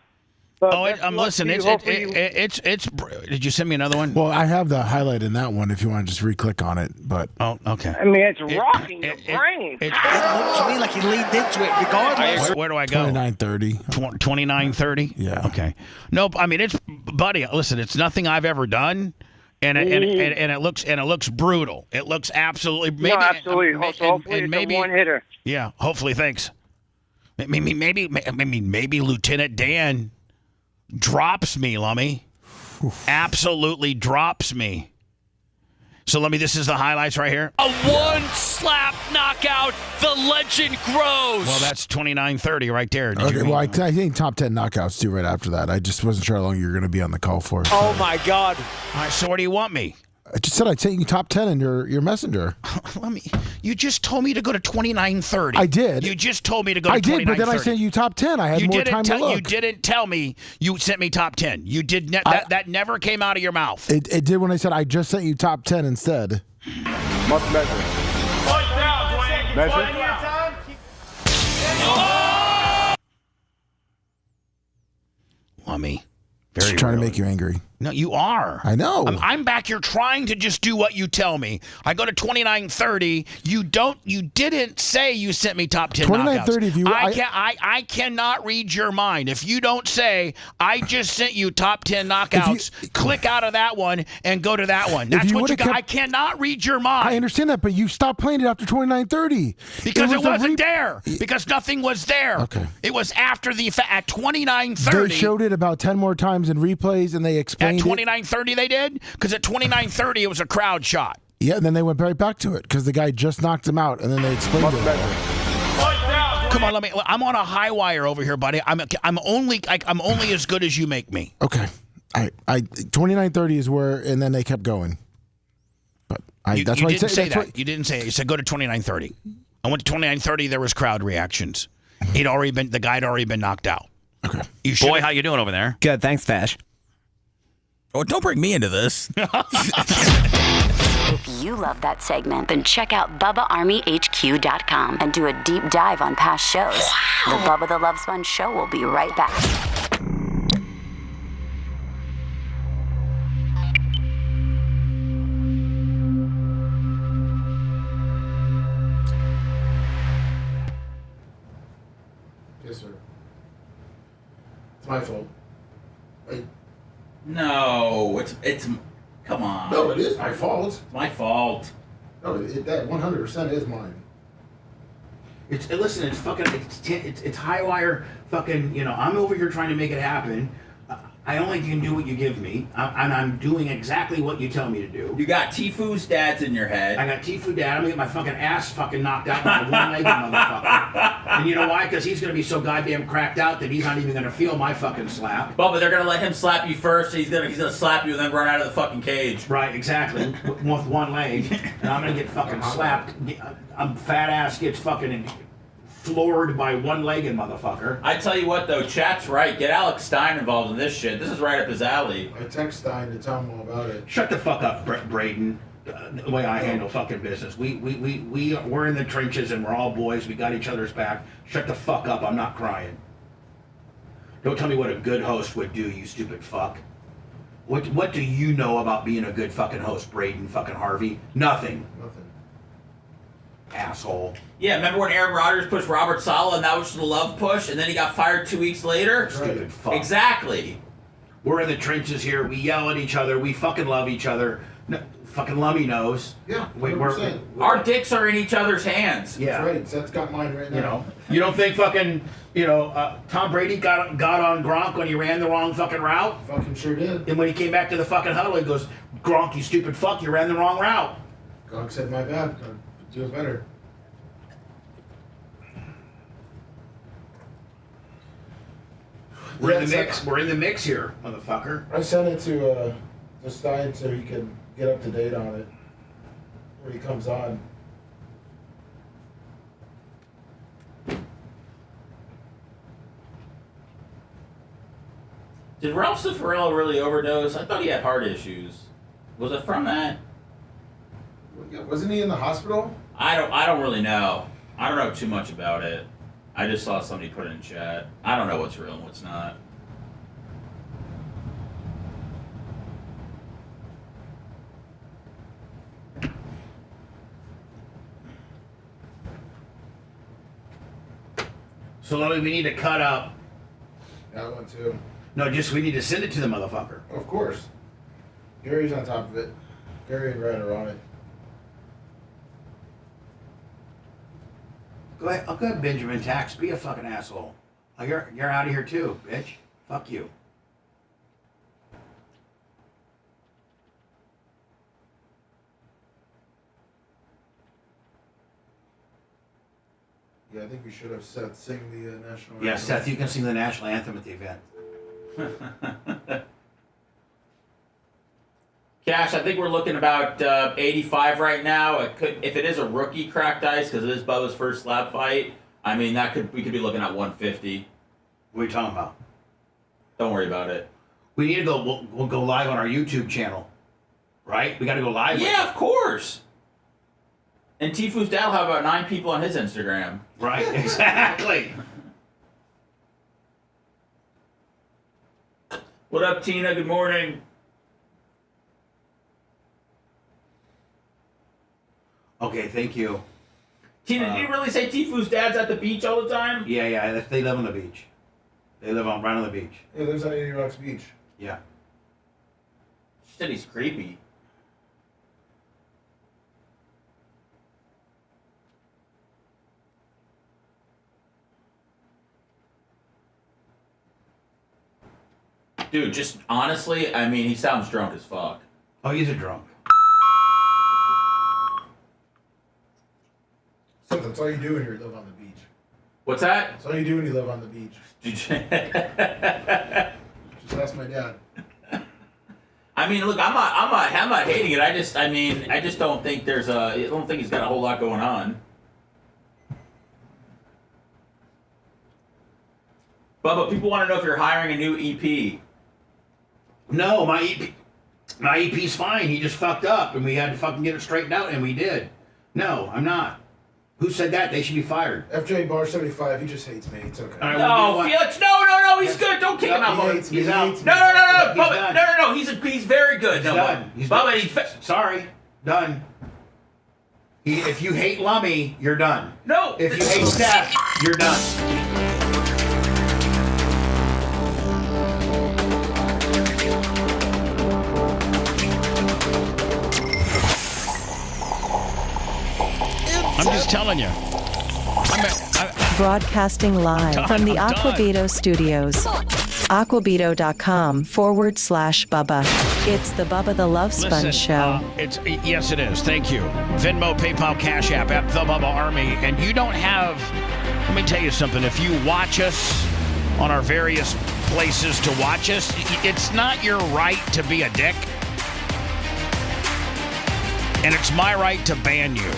Listen, it's. Did you send me another one? Well, I have the highlight in that one if you want to just re-click on it. But okay. It's rocking your brain. It looked to me like he leaned into it regardless. Where do I go? 29:30. 29:30. Yeah. Okay. No, it's buddy. Listen, it's nothing I've ever done, and it looks brutal. It looks absolutely absolutely. Hopefully, it's a one hitter. Yeah. Hopefully, thanks. Maybe Lieutenant Dan drops me, Lummy. Absolutely drops me. So, Lummy, this is the highlights right here. A one-slap knockout. The legend grows. Well, that's 29:30 right there. Okay, well, I think top 10 knockouts do right after that. I just wasn't sure how long you were going to be on the call for. Oh, my God. All right, so where do you want me? I just said I'd take you top 10 in your messenger. You just told me to go to 29:30. I did. You just told me to go to 29:30. I did, but then I sent you top 10. I had more time to look. You didn't tell me you sent me top 10. You did that never came out of your mouth. It did when I said I just sent you top 10 instead. Must measure. Measure. Lummy. Just trying to make you angry. No, you are. I know. I'm back here trying to just do what you tell me. I go to 29:30. You didn't say you sent me top 10 knockouts. 29:30. If you, I cannot read your mind. If you don't say I just sent you top 10 knockouts, click out of that one and go to that one. That's what you got. I cannot read your mind. I understand that, but you stopped playing it after 29:30 because it wasn't there. Because nothing was there. Okay. It was after at 29:30. They showed it about 10 more times in replays, and they explained. At 29:30 they did? Because at 29:30 it was a crowd shot. Yeah, and then they went right back to it because the guy just knocked him out, and then they explained it. Come on, I'm on a high wire over here, buddy. I'm only as good as you make me. Okay. I 29:30 is where, and then they kept going. But that's why you didn't say that. You didn't say it. You said go to 29:30. I went to 29:30. There was crowd reactions. The guy had already been knocked out. Okay. Boy, how you doing over there? Good, thanks, Fash. Oh, don't bring me into this. If you love that segment, then check out BubbaArmyHQ.com and do a deep dive on past shows. The Bubba the Love Sponge Show will be right back. Yes, sir. It's my fault. No, it's. Come on. No, it is my fault. It's my fault. No, that 100% is mine. Listen. It's fucking. It's high wire. Fucking. I'm over here trying to make it happen. I only can do what you give me, and I'm doing exactly what you tell me to do. You got Tifu's dad's in your head. I got Tifu dad. I'm gonna get my fucking ass fucking knocked out by a one-legged motherfucker. And you know why? Because he's gonna be so goddamn cracked out that he's not even gonna feel my fucking slap. Well, but they're gonna let him slap you first. He's gonna slap you and then run out of the fucking cage. Right, exactly. With one leg, and I'm gonna get fucking slapped. Fat ass gets fucking floored by one-legged mother. I tell you what, though, chat's right. Get Alex Stein involved in this shit. This is right up his alley. I text Stein to tell him all about it. Shut the fuck up, Braden. The way I handle fucking business. We're in the trenches and we're all boys. We got each other's back. Shut the fuck up. I'm not crying. Don't tell me what a good host would do, you stupid fuck. What do you know about being a good fucking host, Braden fucking Harvey? Nothing. Asshole. Yeah, remember when Aaron Rodgers pushed Robert Saleh and that was the love push, and then he got fired 2 weeks later? Stupid fuck. Exactly. We're in the trenches here. We yell at each other. We fucking love each other. No, fucking Lummy knows. Yeah, our dicks are in each other's hands. Yeah. That's right. Seth's got mine right now. You don't think fucking, Tom Brady got on Gronk when he ran the wrong fucking route? Fucking sure did. And when he came back to the fucking huddle, he goes, Gronk, you stupid fuck, you ran the wrong route. Gronk said, my bad. Feels better. We're in the mix. We're in the mix here, motherfucker. I sent it to Stein so he can get up to date on it when he comes on. Did Ralph Cifarello really overdose? I thought he had heart issues. Was it from that? Wasn't he in the hospital? I don't really know. I don't know too much about it. I just saw somebody put it in chat. I don't know what's real and what's not. So, Louie, we need to cut up. That one too. No, we need to send it to the motherfucker. Of course. Gary's on top of it. Gary and Red are on it. Go ahead, Benjamin Tax. Be a fucking asshole. Oh, you're out of here too, bitch. Fuck you. Yeah, I think we should have Seth sing the national anthem. Yeah, Seth, you can sing the national anthem at the event. Cash, I think we're looking about 85 right now. If it is a rookie cracked ice, because it is Bubba's first slap fight, I mean we could be looking at 150. What are you talking about? Don't worry about it. We need to go. We'll go live on our YouTube channel, right? We got to go live. Yeah, of course. And Tifu's dad will have about 9 people on his Instagram. Right, exactly. What up, Tina? Good morning. Okay, thank you. Tina, did you really say Tifu's dad's at the beach all the time? Yeah. They live on the beach. They live right on the beach. He lives on 80 Rocks Beach. Yeah. She said he's creepy. Dude, just honestly, I mean, he sounds drunk as fuck. Oh, he's a drunk. So that's all you do when you live on the beach. What's that? That's all you do when you live on the beach. Just ask my dad. I mean, look, I'm not hating it. I just don't think I don't think he's got a whole lot going on. Bubba, people want to know if you're hiring a new EP. No, my EP's fine. He just fucked up, and we had to fucking get it straightened out, and we did. No, I'm not. Who said that? They should be fired. FJ Bar 75, he just hates me. It's okay. All right, No, Felix, no, he's good. Don't kick him out. He's out. No, Bubba, no. He's very good. He's done. He's Bubba, done. Sorry, done. If you hate Lummy, you're done. No. If you hate Steph, you're done. I'm just telling you. Broadcasting live from the I'm done. Aquabito studios. Aquabito.com/Bubba. It's the Bubba the Love Sponge Show. Yes, it is. Thank you. Venmo, PayPal, Cash App, at the Bubba Army. And you don't have, let me tell you something. If you watch us on our various places to watch us, it's not your right to be a dick. And it's my right to ban you.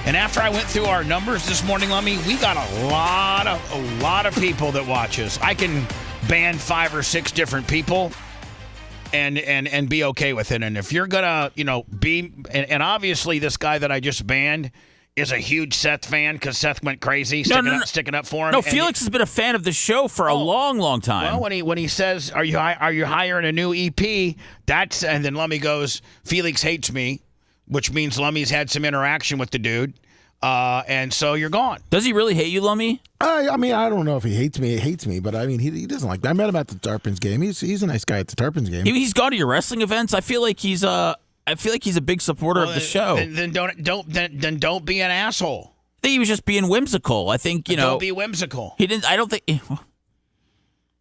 And after I went through our numbers this morning, Lummy, we got a lot of people that watch us. I can ban 5 or 6 different people and be okay with it. And if you're gonna, be, and obviously this guy that I just banned is a huge Seth fan because Seth went crazy sticking up for him. No, Felix has been a fan of the show for a long time. Well, when he says, "Are you hiring a new EP?" And then Lummy goes, "Felix hates me," which means Lummy's had some interaction with the dude. And so you're gone. Does he really hate you, Lummy? I mean, I don't know if he hates me, but I mean, he doesn't like me. I met him at the Tarpons game. He's a nice guy at the Tarpons game. He's gone to your wrestling events. I feel like he's a big supporter of the show. Then don't be an asshole. I think he was just being whimsical. I think don't be whimsical. He didn't. I don't think.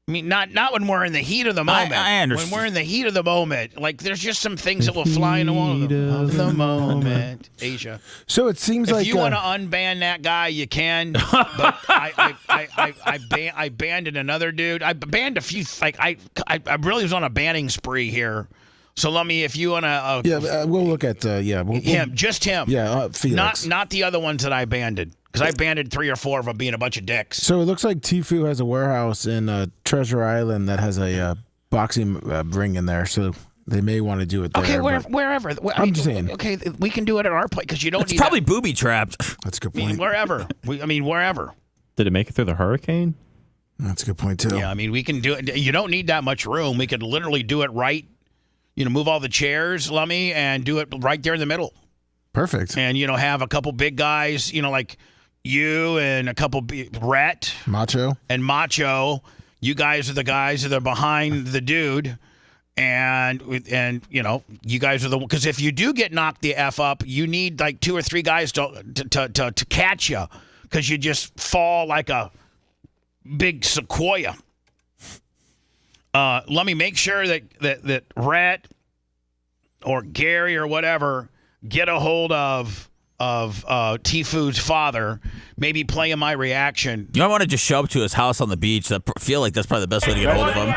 I mean, not when we're in the heat of the moment. I understand. When we're in the heat of the moment, like there's just some things that will fly in the moment. Asia. So it seems if you want to unban that guy, you can. But I banned another dude. I banned a few. I really was on a banning spree here. So Lummy, if you want to, we'll look at him, just him. Yeah, Felix. Not the other ones that I banned. Because I banned 3 or 4 of them being a bunch of dicks. So it looks like Tfue has a warehouse in Treasure Island that has a boxing ring in there. So they may want to do it there. Okay, wherever. I'm just saying. Okay, we can do it at our place because you don't. It's probably booby trapped. That's a good point. Wherever. Wherever. Did it make it through the hurricane? That's a good point too. Yeah, I mean we can do it. You don't need that much room. We could literally do it right. Move all the chairs, Lummy, and do it right there in the middle. Perfect. And have a couple big guys. Like. You and a couple Rhett, Macho, you guys are the guys that are behind the dude, and you guys are the because if you do get knocked the F up, you need like 2 or 3 guys to catch you because you just fall like a big sequoia. Let me make sure that Rhett or Gary or whatever get a hold of Tfu's father, maybe play in my reaction. I want to just show up to his house on the beach. I feel like that's probably the best way to get a hold of him.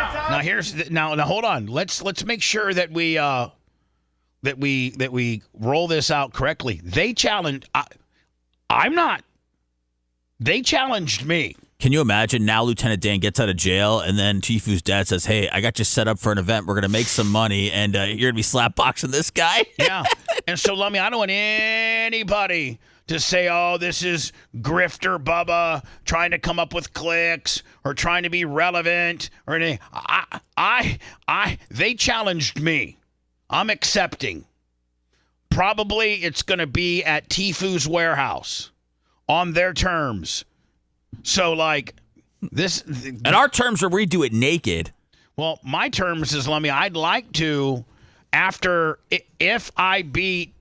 Now hold on. Let's make sure that we roll this out correctly. They challenged. I'm not. They challenged me. Can you imagine now Lieutenant Dan gets out of jail and then Tfu's dad says, "Hey, I got you set up for an event. We're going to make some money and you're going to be slap boxing this guy?" Yeah. And so, Lummy, I don't want anybody to say, oh, this is grifter Bubba trying to come up with clicks or trying to be relevant or anything. They challenged me. I'm accepting. Probably it's going to be at Tfu's warehouse on their terms. So, like, this... And our terms are we do it naked. Well, my terms is, Lummy, I'd like to, if I beat...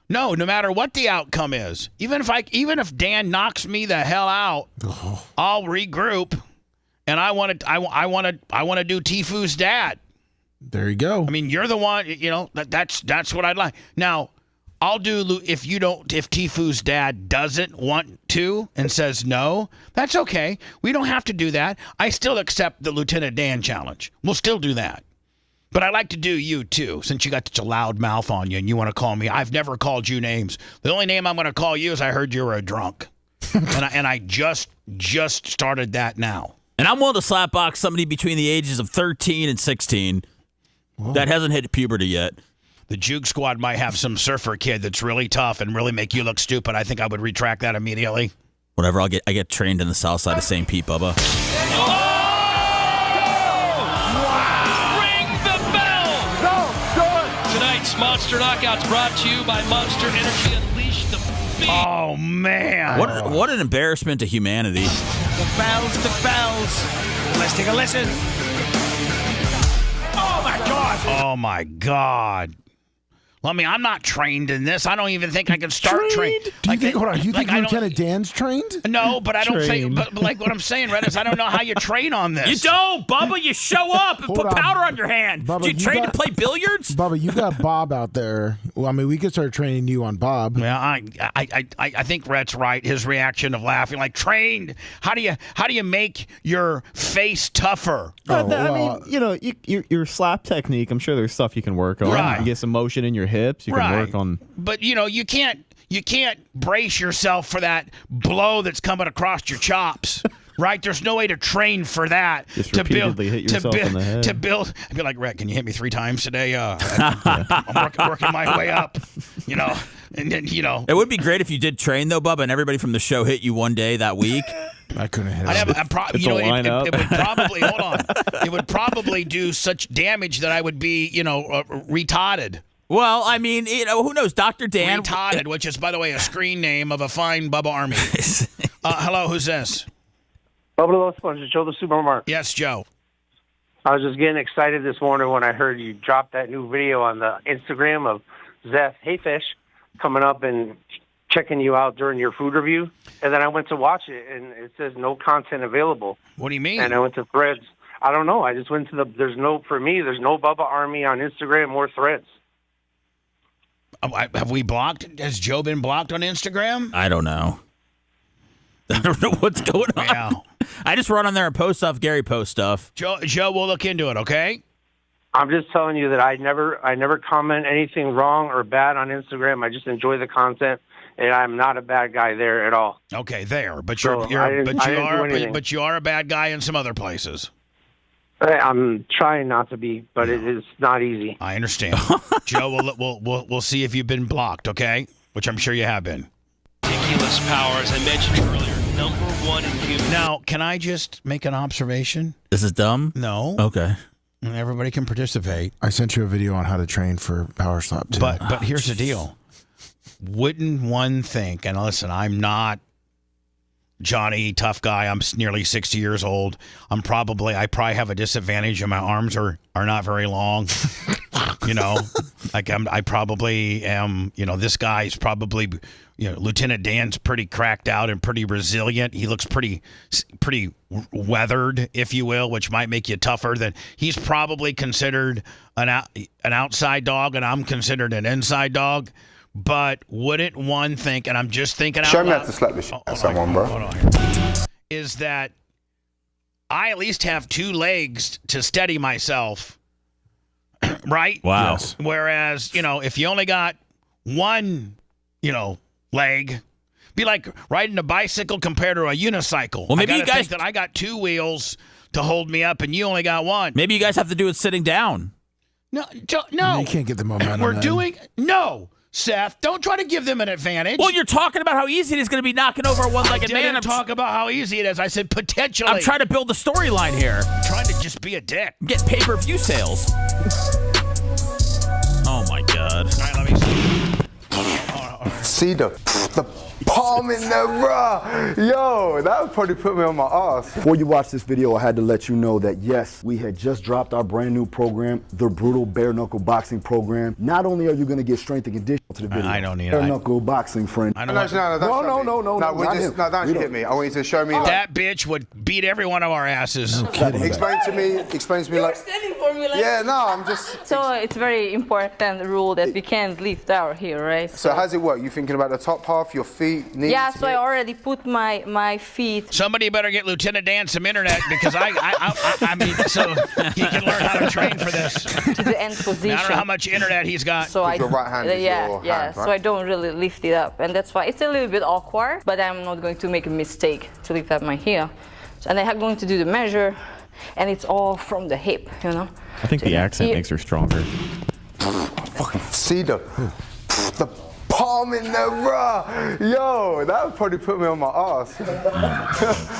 No matter what the outcome is, even if Dan knocks me the hell out, I'll regroup, and I want to do Tfu's dad. There you go. I mean, you're the one. That's what I'd like. Now, I'll do if Tfu's dad doesn't want to and says no, that's okay. We don't have to do that. I still accept the Lieutenant Dan challenge. We'll still do that. But I like to do you, too, since you got such a loud mouth on you and you want to call me. I've never called you names. The only name I'm going to call you is I heard you were a drunk. and I just started that now. And I'm willing to slapbox somebody between the ages of 13 and 16 that hasn't hit puberty yet. The Juke Squad might have some surfer kid that's really tough and really make you look stupid. I think I would retract that immediately. Whatever, I get trained in the south side of St. Pete, Bubba. Monster Knockouts brought to you by Monster Energy. Unleash the beast. Oh, man. What an embarrassment to humanity. The bells. Let's take a listen. Oh, my God. Oh, my God. I'm not trained in this. I don't even think I can start training. Do you think Lieutenant Dan's trained? No, but I don't think. But like what I'm saying, Red, is I don't know how you train on this. You don't, Bubba. You show up and put powder on your hand. Bubba, Do you train to play billiards? Bubba, you got Bob out there. Well, I mean, we could start training you on Bob. Yeah, I think Rhett's right. His reaction of laughing, like trained. How do you make your face tougher? I mean, your slap technique. I'm sure there's stuff you can work on. Right. You get some motion in your hips. You can work on. But you can't brace yourself for that blow that's coming across your chops. Right? There's no way to train for that. Just repeatedly hit yourself in the head. To build, I'd be like, Rhett, can you hit me 3 times today? I'm working my way up. And then It would be great if you did train though, Bubba, and everybody from the show hit you one day that week. I couldn't hit it. It would probably hold on. It would probably do such damage that I would be, retarded. Well, I mean, who knows? Dr. Dan. Retarded, which is, by the way, a screen name of a fine Bubba Army. Hello, who's this? Bubba the Love Sponge, Joe the Supermarket. Yes, Joe. I was just getting excited this morning when I heard you drop that new video on the Instagram of Zeth Hayfish coming up and checking you out during your food review. And then I went to watch it, and it says no content available. What do you mean? And I went to Threads. I don't know. I just went to there's no Bubba Army on Instagram or Threads. Have we blocked? Has Joe been blocked on Instagram? I don't know. I don't know what's going on. Yeah. I just run on there and post stuff. Gary posts stuff. Joe, we'll look into it, okay? I'm just telling you that I never comment anything wrong or bad on Instagram. I just enjoy the content, and I'm not a bad guy there at all. Okay, there, but you are a bad guy in some other places. I'm trying not to be, but it is not easy. I understand. Joe, we'll see if you've been blocked, okay? Which I'm sure you have been. Ridiculous power, as I mentioned earlier, #1 in human. Now, can I just make an observation? This is dumb? No. Okay. Everybody can participate. I sent you a video on how to train for Power Slap, too. But here's the deal. Wouldn't one think, and listen, I'm not Johnny, tough guy. I'm nearly 60 years old. I probably have a disadvantage, and my arms are not very long. I probably am. This guy's probably, Lieutenant Dan's pretty cracked out and pretty resilient. He looks pretty weathered, if you will, which might make you tougher. Than he's probably considered an outside dog, and I'm considered an inside dog. But wouldn't one think, and I'm just thinking out loud. Show me how to slap the shit out of someone, bro. Hold on. Is that I at least have 2 legs to steady myself, right? Wow. Yes. Whereas, if you only got 1, leg, be like riding a bicycle compared to a unicycle. Well, maybe you guys think that I got 2 wheels to hold me up, and you only got 1. Maybe you guys have to do it sitting down. No. You can't get the momentum. We're doing no. Seth. Don't try to give them an advantage. Well, you're talking about how easy it is going to be knocking over a one-legged man. I didn't talk about how easy it is. I said potentially. I'm trying to build a storyline here. I'm trying to just be a dick. Get pay-per-view sales. Oh, my God. All right, let me see. See the palm in there, bro. Yo, that would probably put me on my ass. Before you watch this video, I had to let you know that yes, we had just dropped our brand new program, the Brutal Bare Knuckle Boxing Program. Not only are you going to get strength and conditioning to the video, I don't need Bare Knuckle Boxing, friend. I don't No, want don't hit me. I want you to show me. that bitch would beat every one of our asses. Explain to me like. Standing for me like. Yeah, no, I'm just. So it's very important rule that we can't lift our heel, right? So how's it work? You thinking about the top half, your feet, knees? Yeah, so I already put my feet. Somebody better get Lieutenant Dan some internet because I mean, so he can learn how to train for this. To the end position. I don't know how much internet he's got. So your right hand is your hand, right? So I don't really lift it up, and that's why it's a little bit awkward. But I'm not going to make a mistake to lift up my heel, and I'm going to do the measure, and it's all from the hip, you know. I think the accent makes her stronger. Fucking see the palm in there, bro. Yo, that would probably put me on my ass.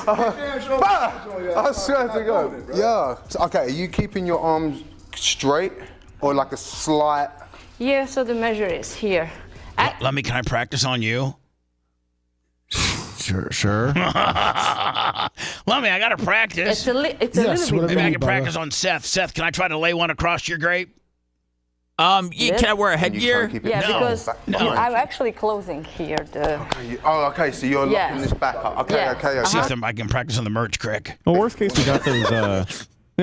I swear to God. Yeah. Okay, are you keeping your arms straight or like a slight? Yeah, so the measure is here. Can I practice on you? Sure. I got to practice. It's a little bit. Maybe I can practice on Seth. Seth, can I try to lay one across your grape? Can I wear a headgear? Yeah, because I'm actually closing here. Okay, so you're locking this back up. Okay. See if I can practice on the merch crick. Well, worst case, we got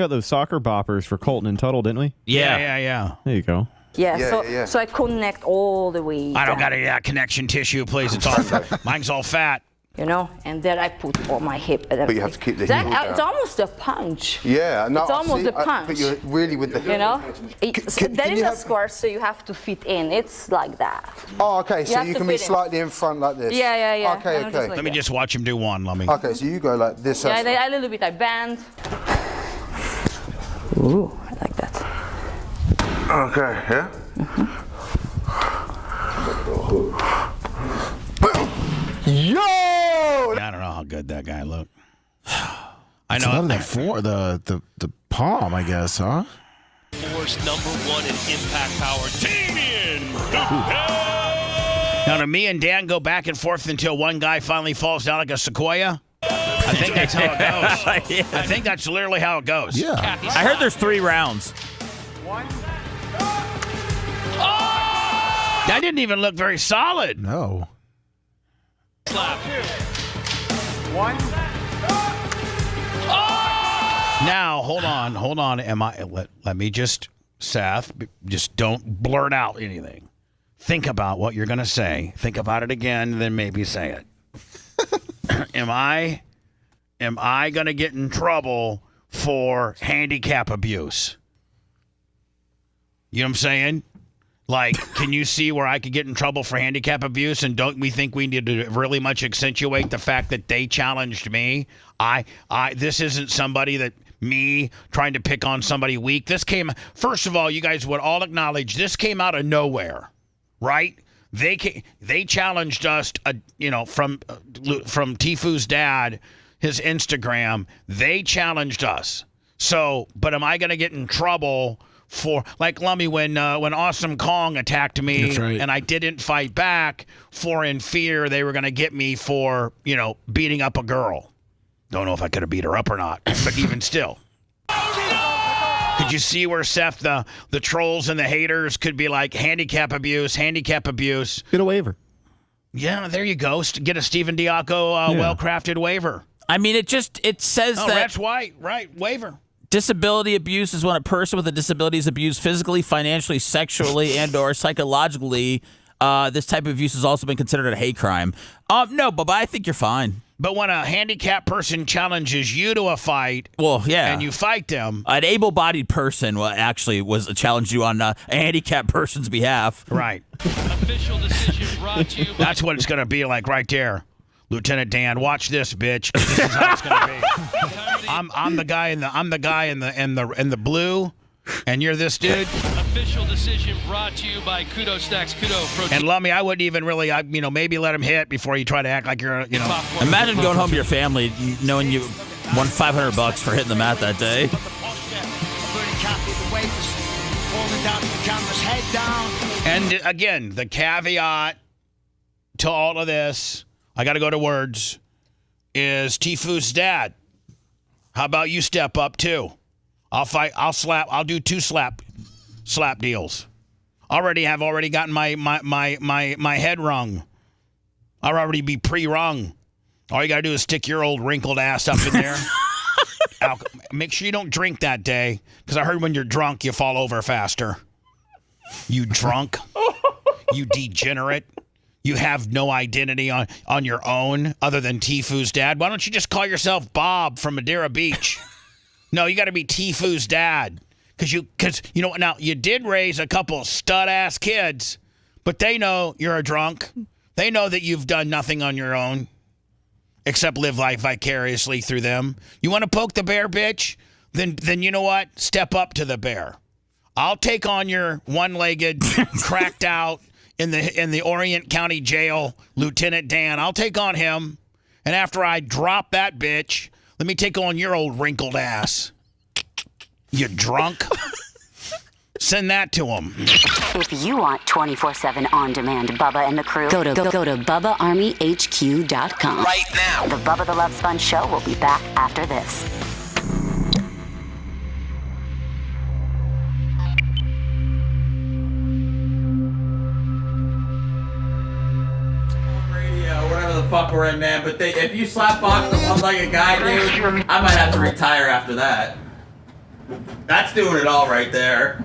those soccer boppers for Colton and Tuttle, didn't we? Yeah. There you go. Yeah, so I connect all the way. I don't got any connection tissue, please. It's all mine's all fat. You know, and then I put all my hip. But you have to keep the heel down. It's almost a punch. Yeah, no, it's almost a punch. But you're really with the hip. You know, that is a square, so you have to fit in. It's like that. Oh, okay. So you can be slightly in front like this. Yeah. Okay. Like Let me just watch him do one. Let me. Okay, so you go like this. Yeah, a little bit. I bend. Ooh, I like that. Okay. Yeah. Yo! I don't know how good that guy looked. I know. The palm, I guess, huh? Force #1 in impact power, Damien. Now, do me and Dan go back and forth until one guy finally falls down like a sequoia? I think that's how it goes. I think that's literally how it goes. Yeah. I heard there's 3 rounds. That didn't even look very solid. No. Slap. Now, hold on. Let me just, Seth, just don't blurt out anything. Think about what you're going to say. Think about it again, then maybe say it. Am I going to get in trouble for handicap abuse? You know what I'm saying? Like, can you see where I could get in trouble for handicap abuse? And don't we think we need to really much accentuate the fact that they challenged me? This isn't somebody that me trying to pick on somebody weak. First of all, you guys would all acknowledge this came out of nowhere, right? They challenged us, from Tifu's dad, his Instagram. They challenged us. So, but am I going to get in trouble for, like Lummy, when Awesome Kong attacked me and I didn't fight back, for in fear they were going to get me for, beating up a girl. Don't know if I could have beat her up or not, but even still. Could you see where, Seth, the trolls and the haters could be like, handicap abuse. Get a waiver. Yeah, there you go. Get a Stephen Diaco well-crafted waiver. I mean, it says that. That's white, right, waiver. Disability abuse is when a person with a disability is abused physically, financially, sexually, and or psychologically. This type of abuse has also been considered a hate crime. No, Bubba, I think you're fine. But when a handicapped person challenges you to a fight, and you fight them, an able-bodied person was challenged you on a handicapped person's behalf. Right. Official decision brought to you. That's what it's going to be like right there. Lieutenant Dan, watch this, bitch. This is how it's going to be. I'm the guy in the blue, And you're this dude. Official decision brought to you by Kudo Stacks Kudo Protein. And Lummy, I wouldn't even really, maybe let him hit before you try to act like you're, Imagine going home to your family knowing you won $500 for hitting the mat that day. And again, the caveat to all of this, I got to go to words, is Tifu's dad. How about you step up too? I'll do 2 slap deals. I've already gotten my head wrung. I'll already be pre-wrung. All you got to do is stick your old wrinkled ass up in there. Make sure you don't drink that day, because I heard when you're drunk, you fall over faster. You drunk. You degenerate. You have no identity on your own other than Tifu's dad. Why don't you just call yourself Bob from Madeira Beach? No, you got to be Tifu's dad. Because now you did raise a couple stud-ass kids, but they know you're a drunk. They know that you've done nothing on your own except live life vicariously through them. You want to poke the bear, bitch? Then you know what? Step up to the bear. I'll take on your one-legged, cracked out in the Orient County Jail, Lieutenant Dan. I'll take on him. And after I drop that bitch, let me take on your old wrinkled ass. You drunk? Send that to him. If you want 24/7 on-demand Bubba and the crew, go to BubbaArmyHQ.com. Right now. The Bubba the Love Sponge show will be back after this. Whatever the fuck we're in, man. But if you slap box them up like a guy, dude, I might have to retire after that. That's doing it all right there.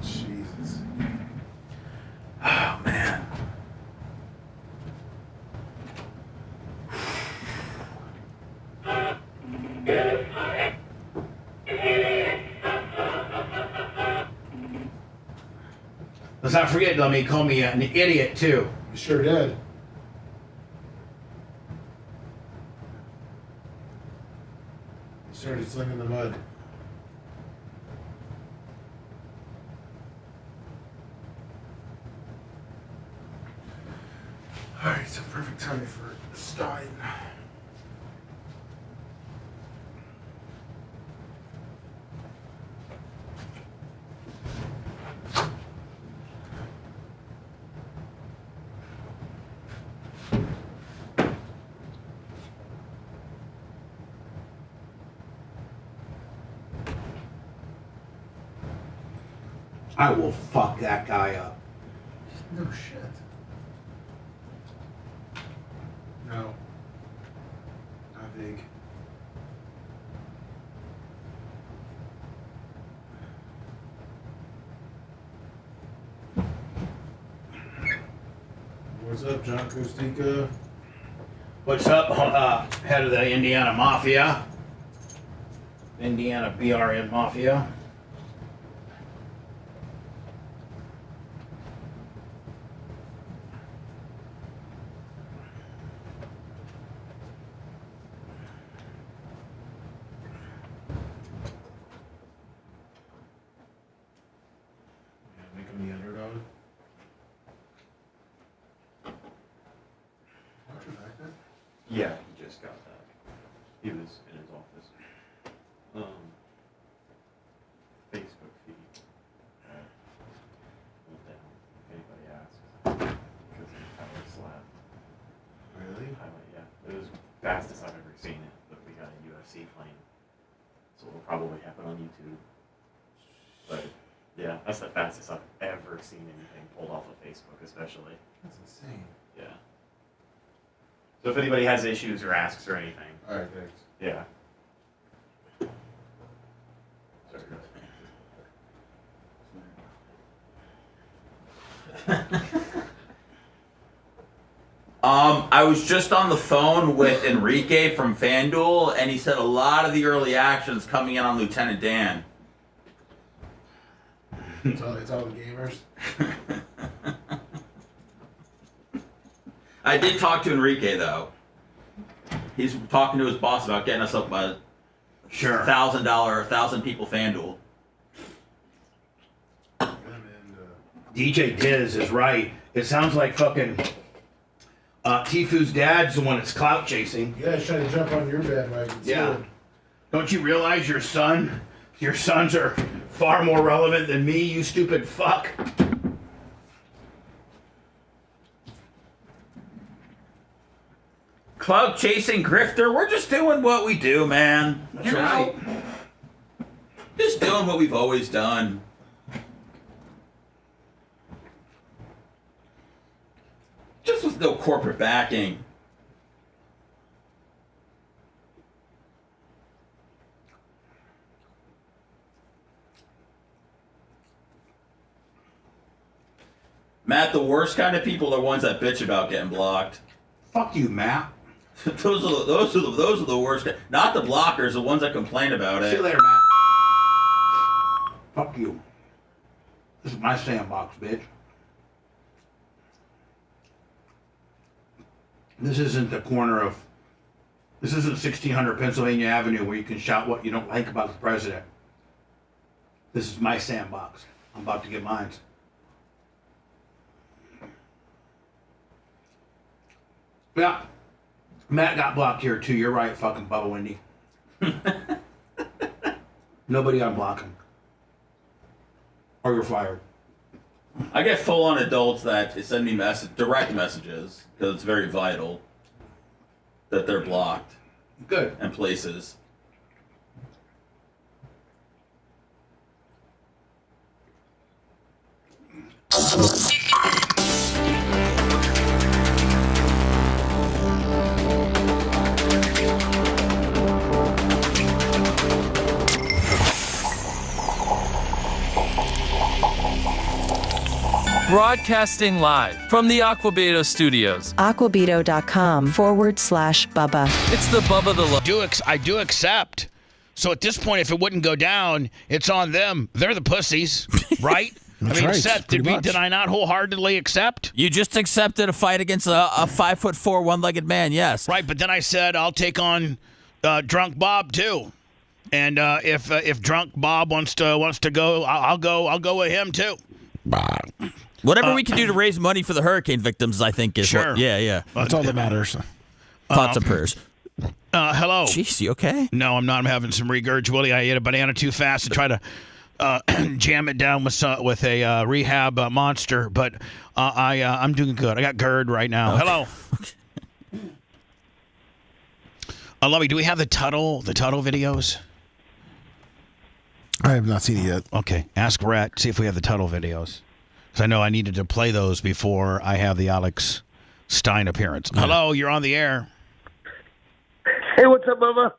Jesus. Oh, man. Let's not forget, let me call me an idiot, too. You sure did. He started slinging the mud. Alright, so perfect timing for Stein. I will fuck that guy up. No shit. No. Not big. What's up, John Costica? What's up, head of the Indiana Mafia? Indiana BRN Mafia. Make him the underdog. Roger back there? Yeah, he just got that. He was in his office. Facebook feed went down, if anybody asks. Because of the highway slap. Really? Highway, yeah. It was the fastest I've ever seen it, but we got a UFC plane. So it'll probably happen on YouTube. But yeah, that's the fastest I've ever seen anything pulled off of Facebook, especially. That's insane. Yeah. So if anybody has issues or asks or anything. Alright, thanks. Yeah. I was just on the phone with Enrique from FanDuel, and he said a lot of the early action's coming in on Lieutenant Dan. It's all the gamers. I did talk to Enrique, though. He's talking to his boss about getting us up by $1,000, 1,000 people FanDuel. DJ Diz is right. It sounds like fucking Tifu's dad's the one that's clout chasing. Yeah, he's trying to jump on your bandwagon. Yeah. Don't you realize your sons are far more relevant than me, you stupid fuck? Clout chasing grifter. We're just doing what we do, man. That's right. Just doing what we've always done. Just with no corporate backing. Matt, the worst kind of people are ones that bitch about getting blocked. Fuck you, Matt. those are the worst. Not the blockers, the ones that complain about it. See you later, Matt. Fuck you. This is my sandbox, bitch. This isn't 1600 Pennsylvania Avenue where you can shout what you don't like about the president. This is my sandbox. I'm about to get mine. Yeah. Matt got blocked here too. You're right, fucking Bubba Wendy. Nobody unblock him. Or you're fired. I get full-on adults that send me direct messages because it's very vital that they're blocked. Good. And places. Broadcasting live from the Aquabedo studios. Aquabedo.com/Bubba. It's the Bubba the Love. I do accept. So at this point, if it wouldn't go down, it's on them. They're the pussies, right? That's right, Seth, did I not wholeheartedly accept? You just accepted a fight against a 5'4", one-legged man, yes. Right, but then I said I'll take on Drunk Bob too, and if Drunk Bob wants to go, I'll go with him too. Whatever we can do to raise money for the hurricane victims, I think is sure. Yeah. That's all that matters. Thoughts and prayers. Hello. Jeez, you okay? No, I'm not. I'm having some regurg, Willie. I ate a banana too fast to try to jam it down with a rehab monster, but I'm doing good. I got GERD right now. Okay. Hello. Lovey, do we have the Tuttle videos? I have not seen it yet. Okay, ask Rhett, see if we have the Tuttle videos. Because I know I needed to play those before I have the Alex Stein appearance. Yeah. Hello, you're on the air. Hey, what's up, Bubba?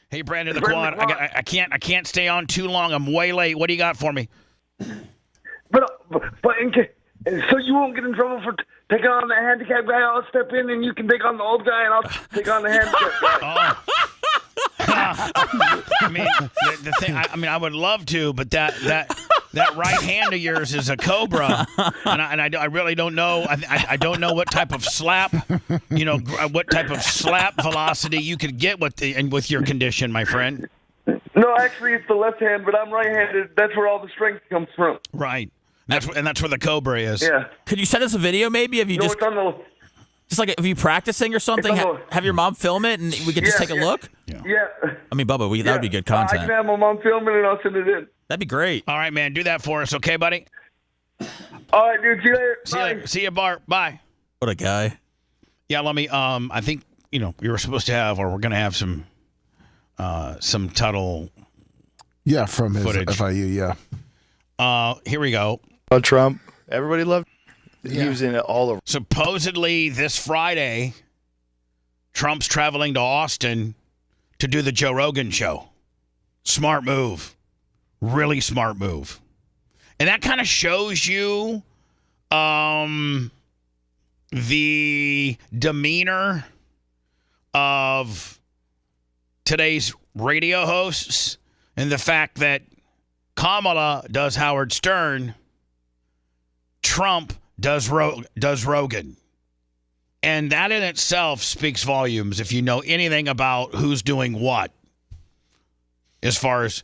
Hey, Brandon the Quad. I can't stay on too long. I'm way late. What do you got for me? But so you won't get in trouble for taking on the handicapped guy. I'll step in and you can take on the old guy, and I'll take on the handicapped guy. I mean, the thing. I would love to, but that right hand of yours is a cobra, and I really don't know. I don't know what type of slap, what type of slap velocity you could get with your condition, my friend. No, actually, it's the left hand, but I'm right-handed. That's where all the strength comes from. Right. That's where the cobra is. Yeah. Could you send us a video, maybe? Have you just like if you practicing or something? Have your mom film it, and we could just take a look. Yeah. I mean, Bubba, that would be good content. I can have my mom film it, and I'll send it in. That'd be great. All right, man. Do that for us, okay, buddy? All right, dude. See you later. See you later. See you, Bart. Bye. What a guy. Yeah, let me. I think we were supposed to have, or we're gonna have some Tuttle. Yeah, from his footage. FIU. Yeah. Here we go. Trump. Everybody loved using it all over. Supposedly this Friday, Trump's traveling to Austin to do the Joe Rogan show. Smart move. Really smart move. And that kind of shows you the demeanor of today's radio hosts and the fact that Kamala does Howard Stern, Trump does Rogan. And that in itself speaks volumes if you know anything about who's doing what as far as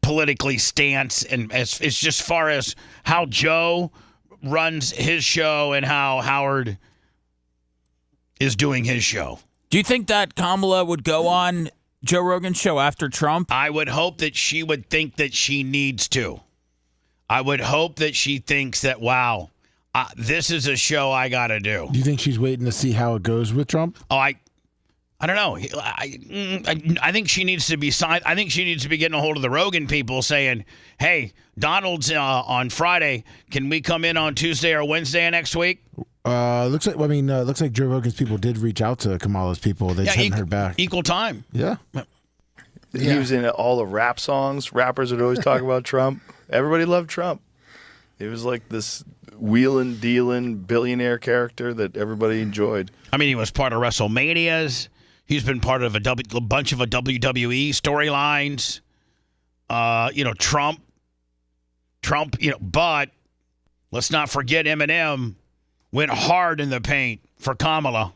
politically stance and it's just far as how Joe runs his show and how Howard is doing his show. Do you think that Kamala would go on Joe Rogan's show after Trump? I would hope that she would think that she needs to. I would hope that she thinks that, wow, this is a show I got to do. Do you think she's waiting to see how it goes with Trump? Oh, I don't know. I think she needs to be signed. I think she needs to be getting a hold of the Rogan people saying, hey, Donald's on Friday. Can we come in on Tuesday or Wednesday next week? Looks like Joe Rogan's people did reach out to Kamala's people. They just haven't heard back. Equal time. Yeah. He was in all the rap songs. Rappers would always talk about Trump. Everybody loved Trump. It was like this wheeling, dealing billionaire character that everybody enjoyed. I mean, he was part of WrestleManias. He's been part of a bunch of WWE storylines. Trump. But let's not forget Eminem went hard in the paint for Kamala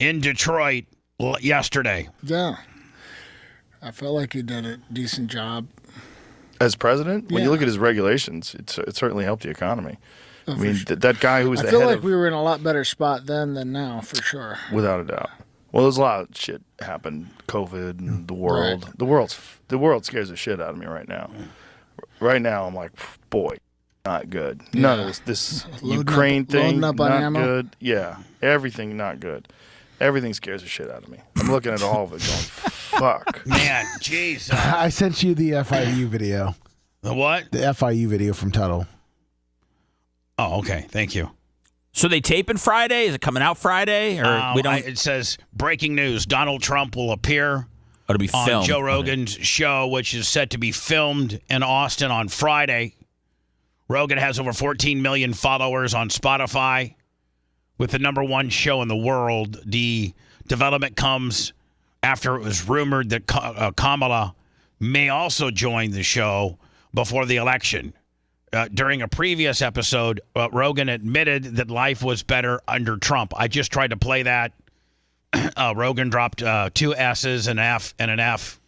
in Detroit yesterday. Yeah. I felt like he did a decent job. As president? When you look at his regulations, it certainly helped the economy. I mean, that guy who was the head I feel like we were in a lot better spot then than now, for sure. Without a doubt. Well, there's a lot of shit happened. COVID and the world. Right. The world scares the shit out of me right now. Right now, I'm like, boy, not good. Yeah. None of this Ukraine thing, not good. Yeah, everything not good. Everything scares the shit out of me. I'm looking at all of it going, fuck. Man, jeez. I sent you the FIU video. The what? The FIU video from Tuttle. Oh, okay. Thank you. So they taping Friday? Is it coming out Friday? Or we don't? It says, breaking news, Donald Trump will appear to be on filmed. Joe Rogan's show, which is set to be filmed in Austin on Friday. Rogan has over 14 million followers on Spotify. With the number one show in the world, the development comes after it was rumored that Kamala may also join the show before the election. During a previous episode, Rogan admitted that life was better under Trump. I just tried to play that. Rogan dropped two S's, an F, and an F.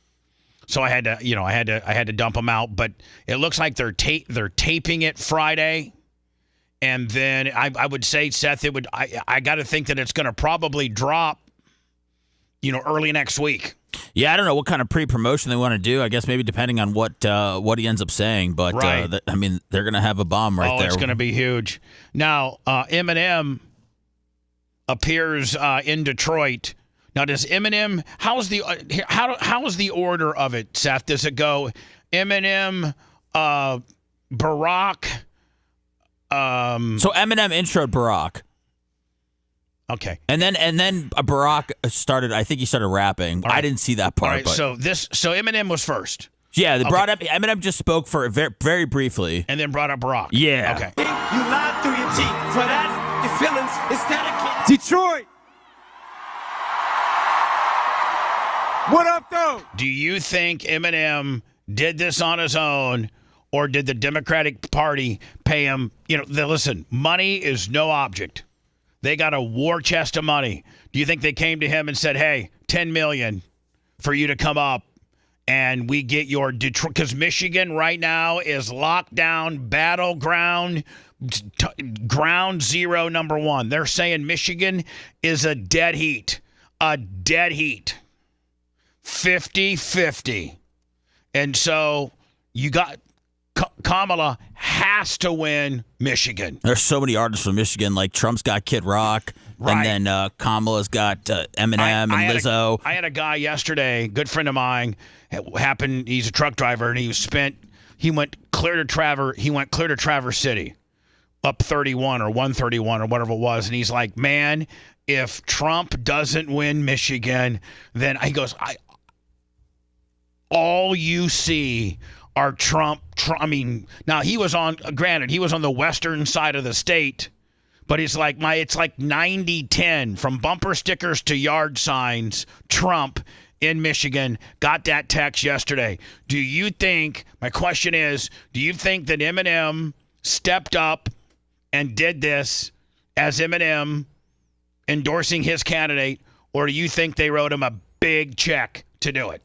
So I had to dump them out. But it looks like they're taping it Friday. And then I would say, Seth, I got to think that it's going to probably drop, early next week. Yeah, I don't know what kind of pre-promotion they want to do. I guess maybe depending on what he ends up saying. But, right. They're going to have a bomb there. Oh, it's going to be huge. Now, Eminem appears in Detroit. Now, does Eminem, how's the order of it, Seth? Does it go Eminem, Barack? So Eminem introed Barack. Okay. And then Barack started, I think he started rapping. Right. I didn't see that part. All right, but. so Eminem was first. Yeah, they brought up, Eminem just spoke for very, very briefly. And then brought up Barack. Yeah. Okay. You lied through your teeth. For that, your feelings instead of Detroit. What up, though? Do you think Eminem did this on his own, or did the Democratic Party pay him? Listen, money is no object. They got a war chest of money. Do you think they came to him and said, hey, $10 million for you to come up and we get your Detroit? Because Michigan right now is locked down, battleground, ground zero number one. They're saying Michigan is a dead heat. 50-50. And so you got Kamala has to win Michigan. There's so many artists from Michigan, like Trump's got Kid Rock, right. And then Kamala's got Eminem and Lizzo. I had a guy yesterday, good friend of mine, he's a truck driver, and he went clear to Traverse City, up 31 or 131 or whatever it was, and he's like, man, if Trump doesn't win Michigan, then he goes, all you see are Trump. I mean, now he was on the western side of the state, but it's like 90-10 from bumper stickers to yard signs. Trump in Michigan got that text yesterday. My question is, do you think that Eminem stepped up and did this as Eminem endorsing his candidate, or do you think they wrote him a big check to do it?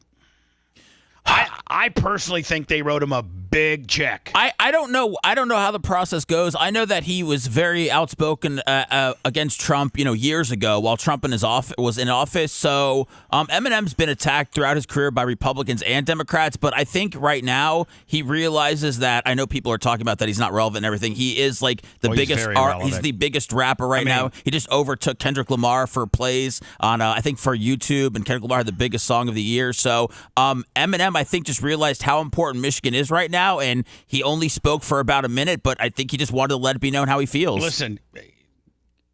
I personally think they wrote him a big check. I don't know. I don't know how the process goes. I know that he was very outspoken against Trump, years ago while Trump was in office. So Eminem's been attacked throughout his career by Republicans and Democrats. But I think right now he realizes that, I know people are talking about that he's not relevant and everything. He is like the biggest he's the biggest rapper right now. He just overtook Kendrick Lamar for plays on I think for YouTube, and Kendrick Lamar had the biggest song of the year. So Eminem, I think, just realized how important Michigan is right now, and he only spoke for about a minute, but I think he just wanted to let it be known how he feels. Listen,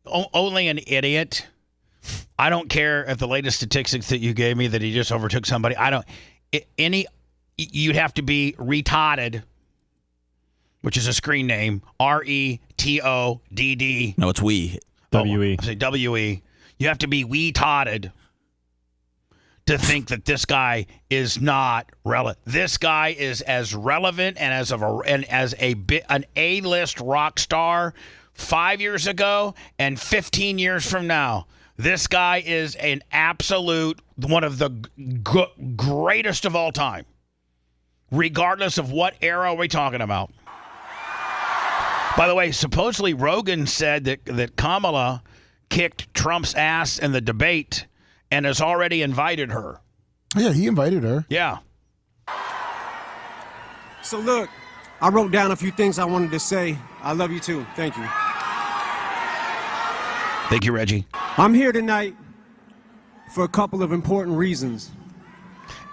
only an idiot. I don't care if the latest statistics that you gave me that he just overtook somebody. You'd have to be retarded, which is a screen name, RETODD. No, it's we. W-E. I say W-E. You have to be retarded to think that this guy is not relevant. This guy is as relevant and as an A-list rock star 5 years ago and 15 years from now. This guy is an absolute one of the greatest of all time, regardless of what era we're talking about. By the way, supposedly Rogan said that Kamala kicked Trump's ass in the debate and has already invited her. Yeah, he invited her. Yeah. So look, I wrote down a few things I wanted to say. I love you too. Thank you. Thank you, Reggie. I'm here tonight for a couple of important reasons.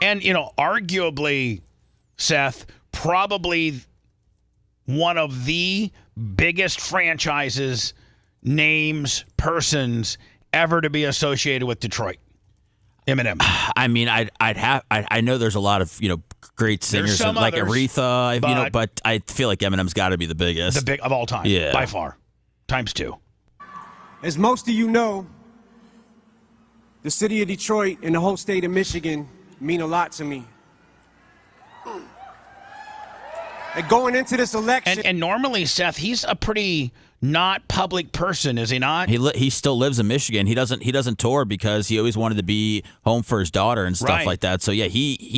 And, arguably, Seth, probably one of the biggest franchises, names, persons ever to be associated with Detroit. Eminem. I mean, I know there's a lot of great singers like others, Aretha, but I feel like Eminem's got to be the biggest, the big of all time, by far, times two. As most of you know, the city of Detroit and the whole state of Michigan mean a lot to me. And going into this election, and normally, Seth, he's a pretty not public person, is he not? He still lives in Michigan. He doesn't tour because he always wanted to be home for his daughter and stuff like that. So yeah,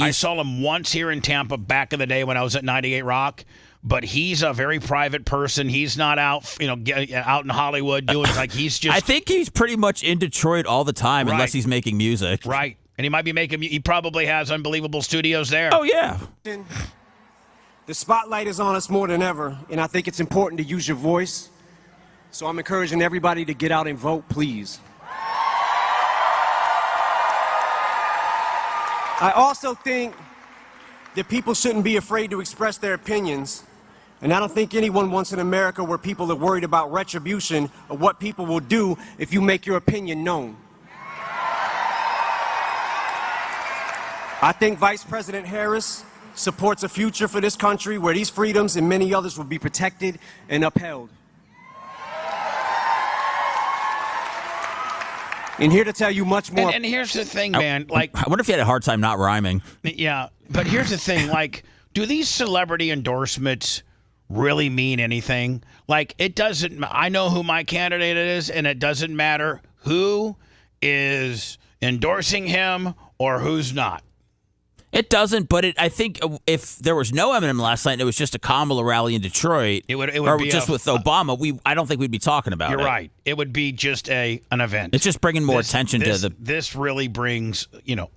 I saw him once here in Tampa back in the day when I was at 98 Rock. But he's a very private person. He's not out, out in Hollywood doing he's just. I think he's pretty much in Detroit all the time, unless he's making music. Right, and he might be making. He probably has unbelievable studios there. Oh yeah. The spotlight is on us more than ever, and I think it's important to use your voice. So I'm encouraging everybody to get out and vote, please. I also think that people shouldn't be afraid to express their opinions. And I don't think anyone wants an America where people are worried about retribution or what people will do if you make your opinion known. I think Vice President Harris supports a future for this country where these freedoms and many others will be protected and upheld. And here to tell you much more. And here's the thing, man. I wonder if he had a hard time not rhyming. Yeah, but here's the thing. Do these celebrity endorsements really mean anything? It doesn't. I know who my candidate is, and it doesn't matter who is endorsing him or who's not. It doesn't, but I think if there was no Eminem last night and it was just a Kamala rally in Detroit, it would or be just with Obama, I don't think we'd be talking about it. You're right. It would be just an event. It's just bringing more attention to the. This really brings